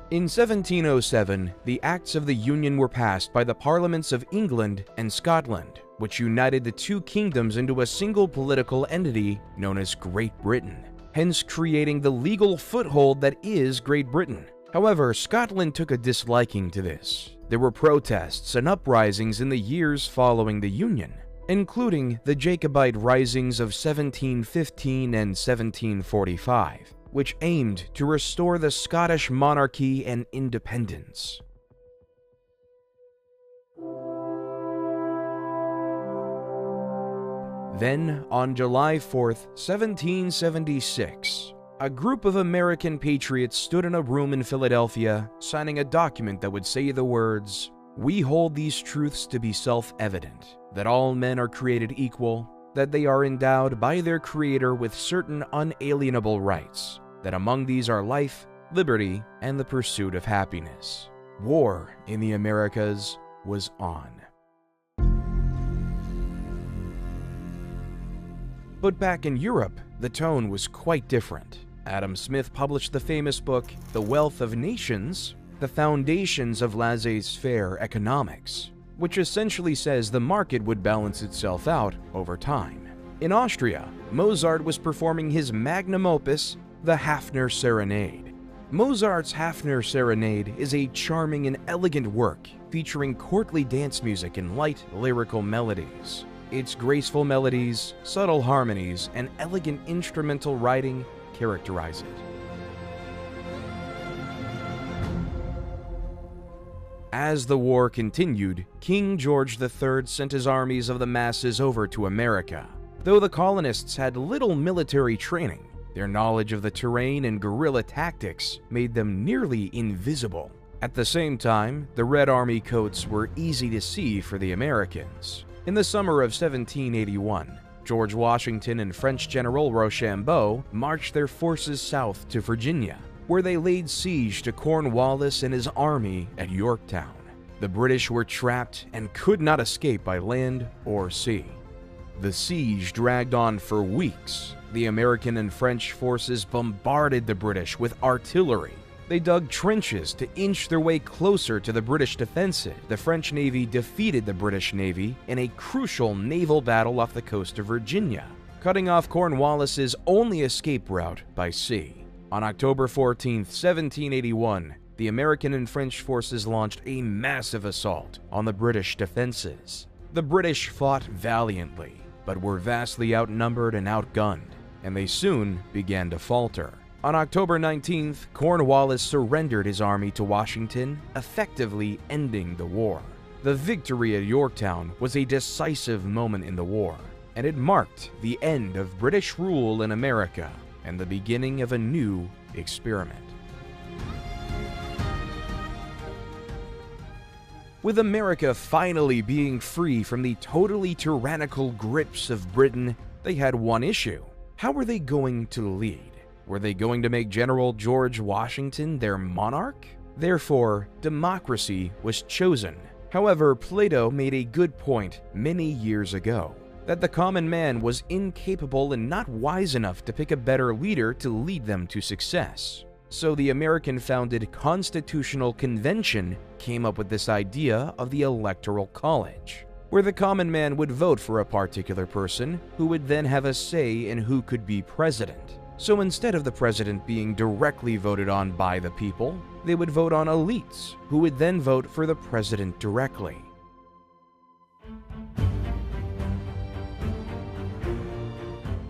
In 1707, the Acts of the Union were passed by the Parliaments of England and Scotland, which united the two kingdoms into a single political entity known as Great Britain, hence creating the legal foothold that is Great Britain. However, Scotland took a disliking to this. There were protests and uprisings in the years following the Union, including the Jacobite risings of 1715 and 1745, which aimed to restore the Scottish monarchy and independence. Then, on July 4th, 1776, a group of American patriots stood in a room in Philadelphia, signing a document that would say the words, "We hold these truths to be self-evident, that all men are created equal, that they are endowed by their Creator with certain unalienable rights, that among these are life, liberty, and the pursuit of happiness." War in the Americas was on. But back in Europe, the tone was quite different. Adam Smith published the famous book, The Wealth of Nations, The Foundations of Laissez-faire Economics, which essentially says the market would balance itself out over time. In Austria, Mozart was performing his magnum opus, the Hafner Serenade. Mozart's Hafner Serenade is a charming and elegant work featuring courtly dance music and light, lyrical melodies. Its graceful melodies, subtle harmonies, and elegant instrumental writing characterize it. As the war continued, King George III sent his armies of the masses over to America. Though the colonists had little military training, their knowledge of the terrain and guerrilla tactics made them nearly invisible. At the same time, the Red Army coats were easy to see for the Americans. In the summer of 1781, George Washington and French General Rochambeau marched their forces south to Virginia, where they laid siege to Cornwallis and his army at Yorktown. The British were trapped and could not escape by land or sea. The siege dragged on for weeks. The American and French forces bombarded the British with artillery. They dug trenches to inch their way closer to the British defenses. The French Navy defeated the British Navy in a crucial naval battle off the coast of Virginia, cutting off Cornwallis's only escape route by sea. On October 14, 1781, the American and French forces launched a massive assault on the British defenses. The British fought valiantly, but were vastly outnumbered and outgunned, and they soon began to falter. On October 19th, Cornwallis surrendered his army to Washington, effectively ending the war. The victory at Yorktown was a decisive moment in the war, and it marked the end of British rule in America and the beginning of a new experiment. With America finally being free from the totally tyrannical grips of Britain, they had one issue. How were they going to lead? Were they going to make General George Washington their monarch? Therefore, democracy was chosen. However, Plato made a good point many years ago, that the common man was incapable and not wise enough to pick a better leader to lead them to success. So the American-founded Constitutional Convention came up with this idea of the Electoral College, where the common man would vote for a particular person who would then have a say in who could be president. So instead of the president being directly voted on by the people, they would vote on elites, who would then vote for the president directly.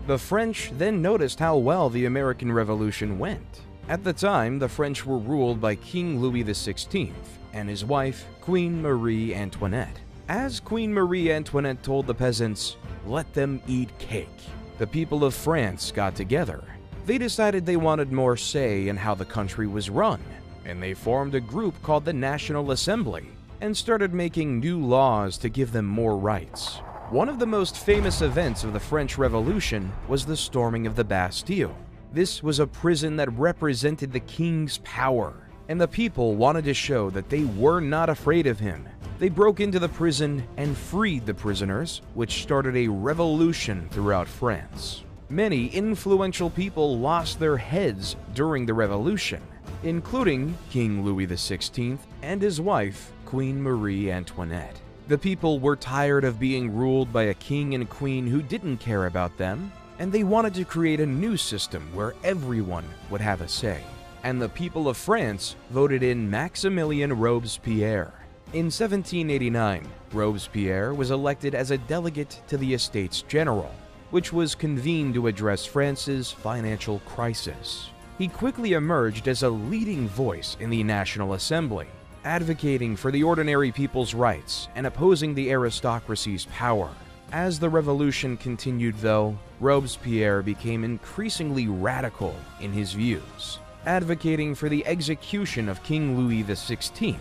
The French then noticed how well the American Revolution went. At the time, the French were ruled by King Louis XVI and his wife, Queen Marie Antoinette. As Queen Marie Antoinette told the peasants, "Let them eat cake," the people of France got together. They decided they wanted more say in how the country was run, and they formed a group called the National Assembly and started making new laws to give them more rights. One of the most famous events of the French Revolution was the storming of the Bastille. This was a prison that represented the king's power, and the people wanted to show that they were not afraid of him. They broke into the prison and freed the prisoners, which started a revolution throughout France. Many influential people lost their heads during the revolution, including King Louis XVI and his wife, Queen Marie Antoinette. The people were tired of being ruled by a king and queen who didn't care about them, and they wanted to create a new system where everyone would have a say. And the people of France voted in Maximilien Robespierre. In 1789, Robespierre was elected as a delegate to the Estates General, which was convened to address France's financial crisis. He quickly emerged as a leading voice in the National Assembly, advocating for the ordinary people's rights and opposing the aristocracy's power. As the revolution continued, though, Robespierre became increasingly radical in his views, advocating for the execution of King Louis XVI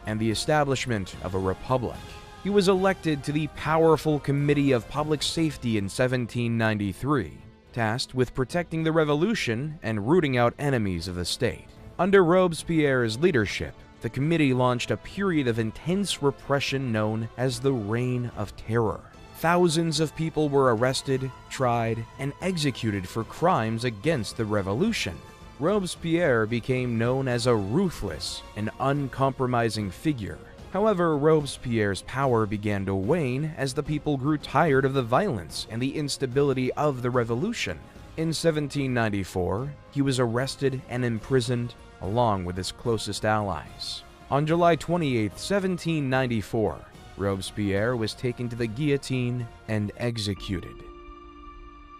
and the establishment of a republic. He was elected to the powerful Committee of Public Safety in 1793, tasked with protecting the revolution and rooting out enemies of the state. Under Robespierre's leadership, the committee launched a period of intense repression known as the Reign of Terror. Thousands of people were arrested, tried, and executed for crimes against the revolution. Robespierre became known as a ruthless and uncompromising figure. However, Robespierre's power began to wane as the people grew tired of the violence and the instability of the revolution. In 1794, he was arrested and imprisoned along with his closest allies. On July 28, 1794, Robespierre was taken to the guillotine and executed.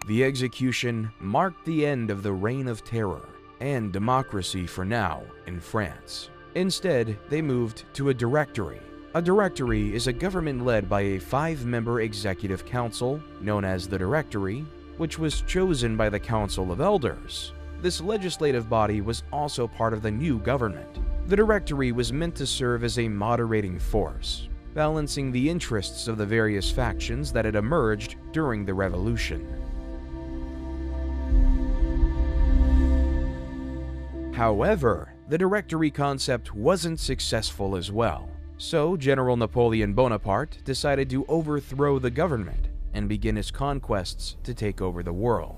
The execution marked the end of the Reign of Terror and democracy for now in France. Instead, they moved to a directory. A directory is a government led by a 5-member executive council, known as the Directory, which was chosen by the Council of Elders. This legislative body was also part of the new government. The Directory was meant to serve as a moderating force, balancing the interests of the various factions that had emerged during the revolution. However, the Directory concept wasn't successful as well, so General Napoleon Bonaparte decided to overthrow the government and begin his conquests to take over the world.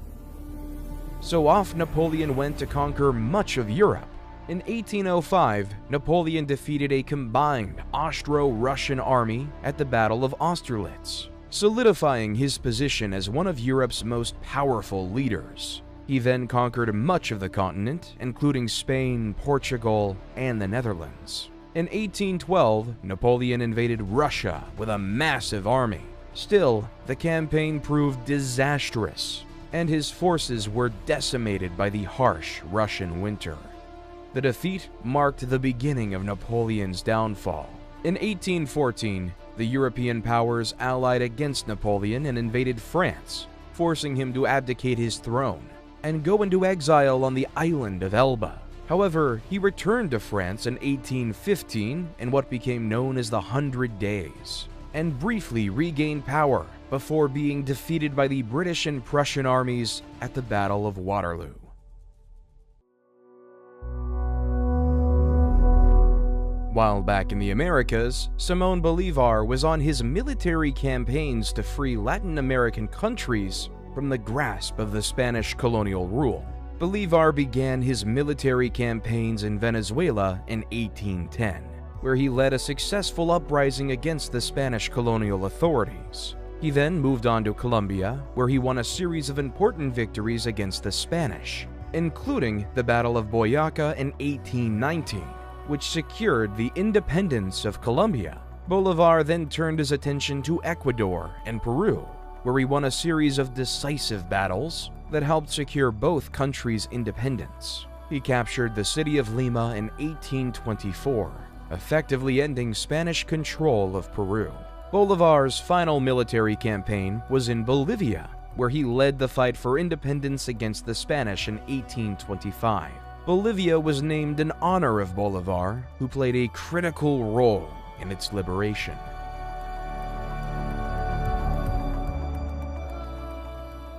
So off Napoleon went to conquer much of Europe. In 1805, Napoleon defeated a combined Austro-Russian army at the Battle of Austerlitz, solidifying his position as one of Europe's most powerful leaders. He then conquered much of the continent, including Spain, Portugal, and the Netherlands. In 1812, Napoleon invaded Russia with a massive army. Still, the campaign proved disastrous, and his forces were decimated by the harsh Russian winter. The defeat marked the beginning of Napoleon's downfall. In 1814, the European powers allied against Napoleon and invaded France, forcing him to abdicate his throne and go into exile on the island of Elba. However, he returned to France in 1815 in what became known as the 100 Days, and briefly regained power before being defeated by the British and Prussian armies at the Battle of Waterloo. While back in the Americas, Simón Bolívar was on his military campaigns to free Latin American countries from the grasp of the Spanish colonial rule. Bolivar began his military campaigns in Venezuela in 1810, where he led a successful uprising against the Spanish colonial authorities. He then moved on to Colombia, where he won a series of important victories against the Spanish, including the Battle of Boyaca in 1819, which secured the independence of Colombia. Bolivar then turned his attention to Ecuador and Peru, where he won a series of decisive battles that helped secure both countries' independence. He captured the city of Lima in 1824, effectively ending Spanish control of Peru. Bolivar's final military campaign was in Bolivia, where he led the fight for independence against the Spanish in 1825. Bolivia was named in honor of Bolivar, who played a critical role in its liberation.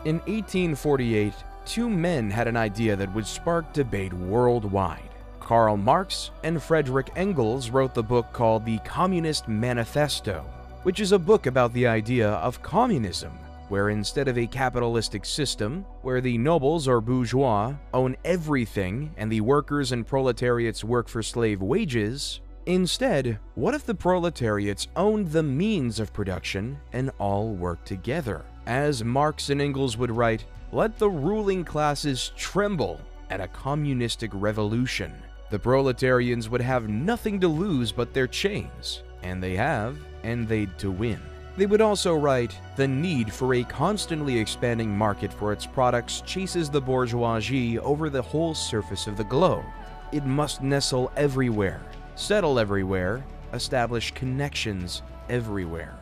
In 1848, two men had an idea that would spark debate worldwide. Karl Marx and Friedrich Engels wrote the book called The Communist Manifesto, which is a book about the idea of communism, where instead of a capitalistic system, where the nobles or bourgeois own everything and the workers and proletariats work for slave wages, instead, what if the proletariats owned the means of production and all worked together? As Marx and Engels would write, let the ruling classes tremble at a communistic revolution. The proletarians would have nothing to lose but their chains, and they have, and they'd to win. They would also write, the need for a constantly expanding market for its products chases the bourgeoisie over the whole surface of the globe. It must nestle everywhere, settle everywhere, establish connections everywhere.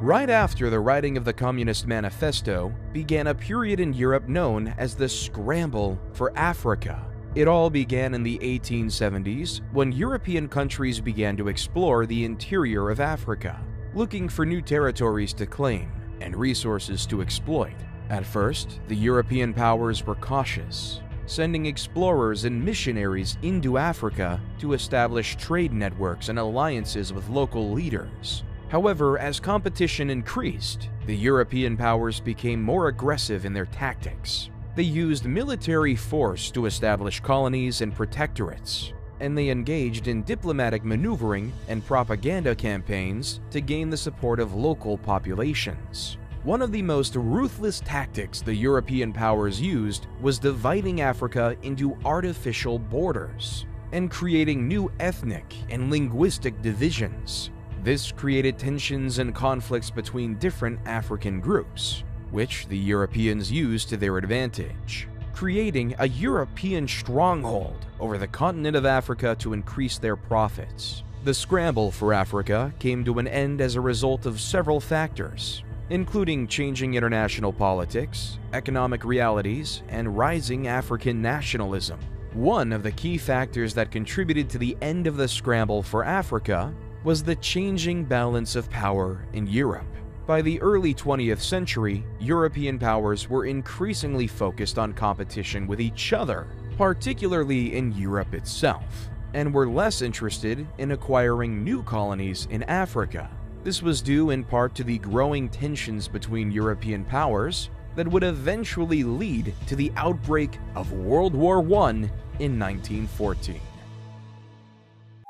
Right after the writing of the Communist Manifesto began a period in Europe known as the Scramble for Africa. It all began in the 1870s when European countries began to explore the interior of Africa, looking for new territories to claim and resources to exploit. At first, the European powers were cautious, sending explorers and missionaries into Africa to establish trade networks and alliances with local leaders. However, as competition increased, the European powers became more aggressive in their tactics. They used military force to establish colonies and protectorates, and they engaged in diplomatic maneuvering and propaganda campaigns to gain the support of local populations. One of the most ruthless tactics the European powers used was dividing Africa into artificial borders and creating new ethnic and linguistic divisions. This created tensions and conflicts between different African groups, which the Europeans used to their advantage, creating a European stronghold over the continent of Africa to increase their profits. The scramble for Africa came to an end as a result of several factors, including changing international politics, economic realities, and rising African nationalism. One of the key factors that contributed to the end of the scramble for Africa was the changing balance of power in Europe. By the early 20th century, European powers were increasingly focused on competition with each other, particularly in Europe itself, and were less interested in acquiring new colonies in Africa. This was due in part to the growing tensions between European powers that would eventually lead to the outbreak of World War I in 1914.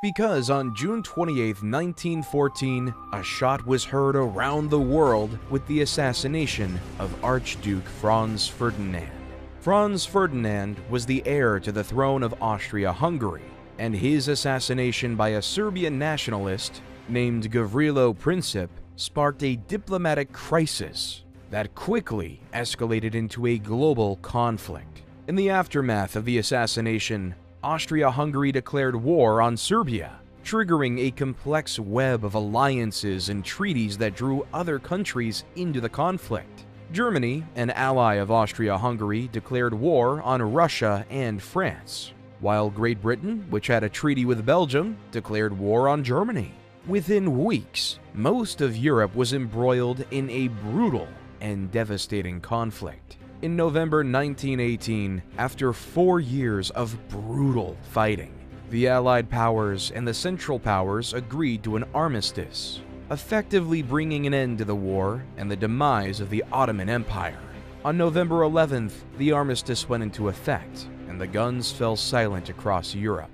Because on June 28, 1914, a shot was heard around the world with the assassination of Archduke Franz Ferdinand. Franz Ferdinand was the heir to the throne of Austria-Hungary, and his assassination by a Serbian nationalist named Gavrilo Princip sparked a diplomatic crisis that quickly escalated into a global conflict. In the aftermath of the assassination, Austria-Hungary declared war on Serbia, triggering a complex web of alliances and treaties that drew other countries into the conflict. Germany, an ally of Austria-Hungary, declared war on Russia and France, while Great Britain, which had a treaty with Belgium, declared war on Germany. Within weeks, most of Europe was embroiled in a brutal and devastating conflict. In November 1918, after 4 years of brutal fighting, the Allied powers and the Central Powers agreed to an armistice. effectively bringing an end to the war and the demise of the Ottoman Empire. On November 11th, the armistice went into effect, and the guns fell silent across Europe.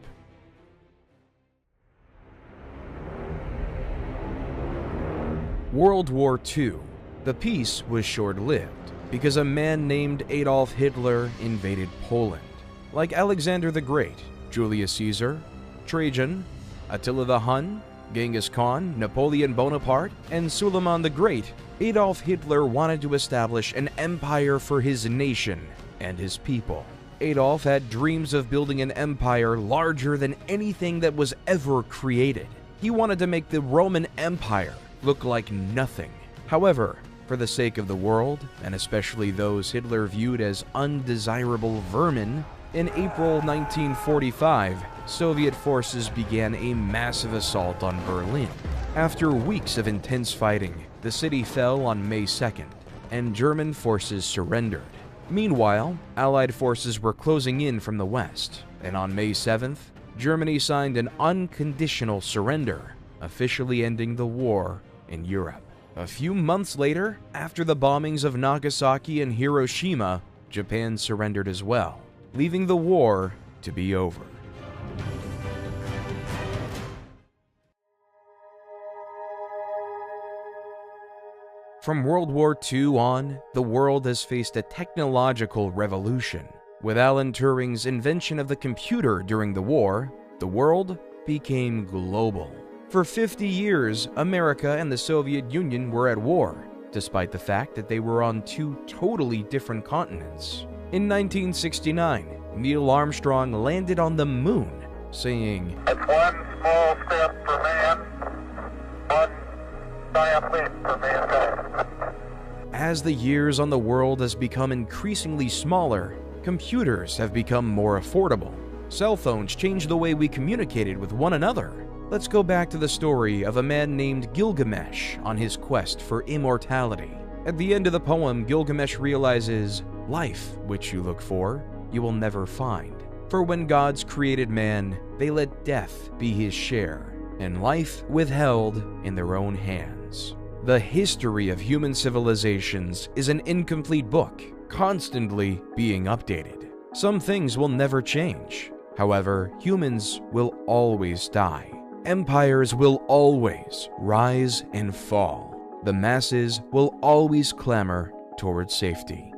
World War II. The peace was short-lived because a man named Adolf Hitler invaded Poland. Like Alexander the Great, Julius Caesar, Trajan, Attila the Hun, Genghis Khan, Napoleon Bonaparte, and Suleiman the Great, Adolf Hitler wanted to establish an empire for his nation and his people. Adolf had dreams of building an empire larger than anything that was ever created. He wanted to make the Roman Empire look like nothing. However, for the sake of the world, and especially those Hitler viewed as undesirable vermin, in April 1945, Soviet forces began a massive assault on Berlin. After weeks of intense fighting, the city fell on May 2nd, and German forces surrendered. Meanwhile, Allied forces were closing in from the west, and on May 7th, Germany signed an unconditional surrender, officially ending the war in Europe. A few months later, after the bombings of Nagasaki and Hiroshima, Japan surrendered as well, leaving the war to be over. From World War II on, the world has faced a technological revolution. With Alan Turing's invention of the computer during the war, the world became global. For 50 years, America and the Soviet Union were at war, despite the fact that they were on two totally different continents. In 1969, Neil Armstrong landed on the moon, saying, "It's one small step for man, one giant leap for mankind." As the years on the world has become increasingly smaller, computers have become more affordable. Cell phones changed the way we communicated with one another. Let's go back to the story of a man named Gilgamesh on his quest for immortality. At the end of the poem, Gilgamesh realizes, life, which you look for, you will never find. For when gods created man, they let death be his share, and life withheld in their own hands. The history of human civilizations is an incomplete book, constantly being updated. Some things will never change. However, humans will always die. Empires will always rise and fall. The masses will always clamor towards safety.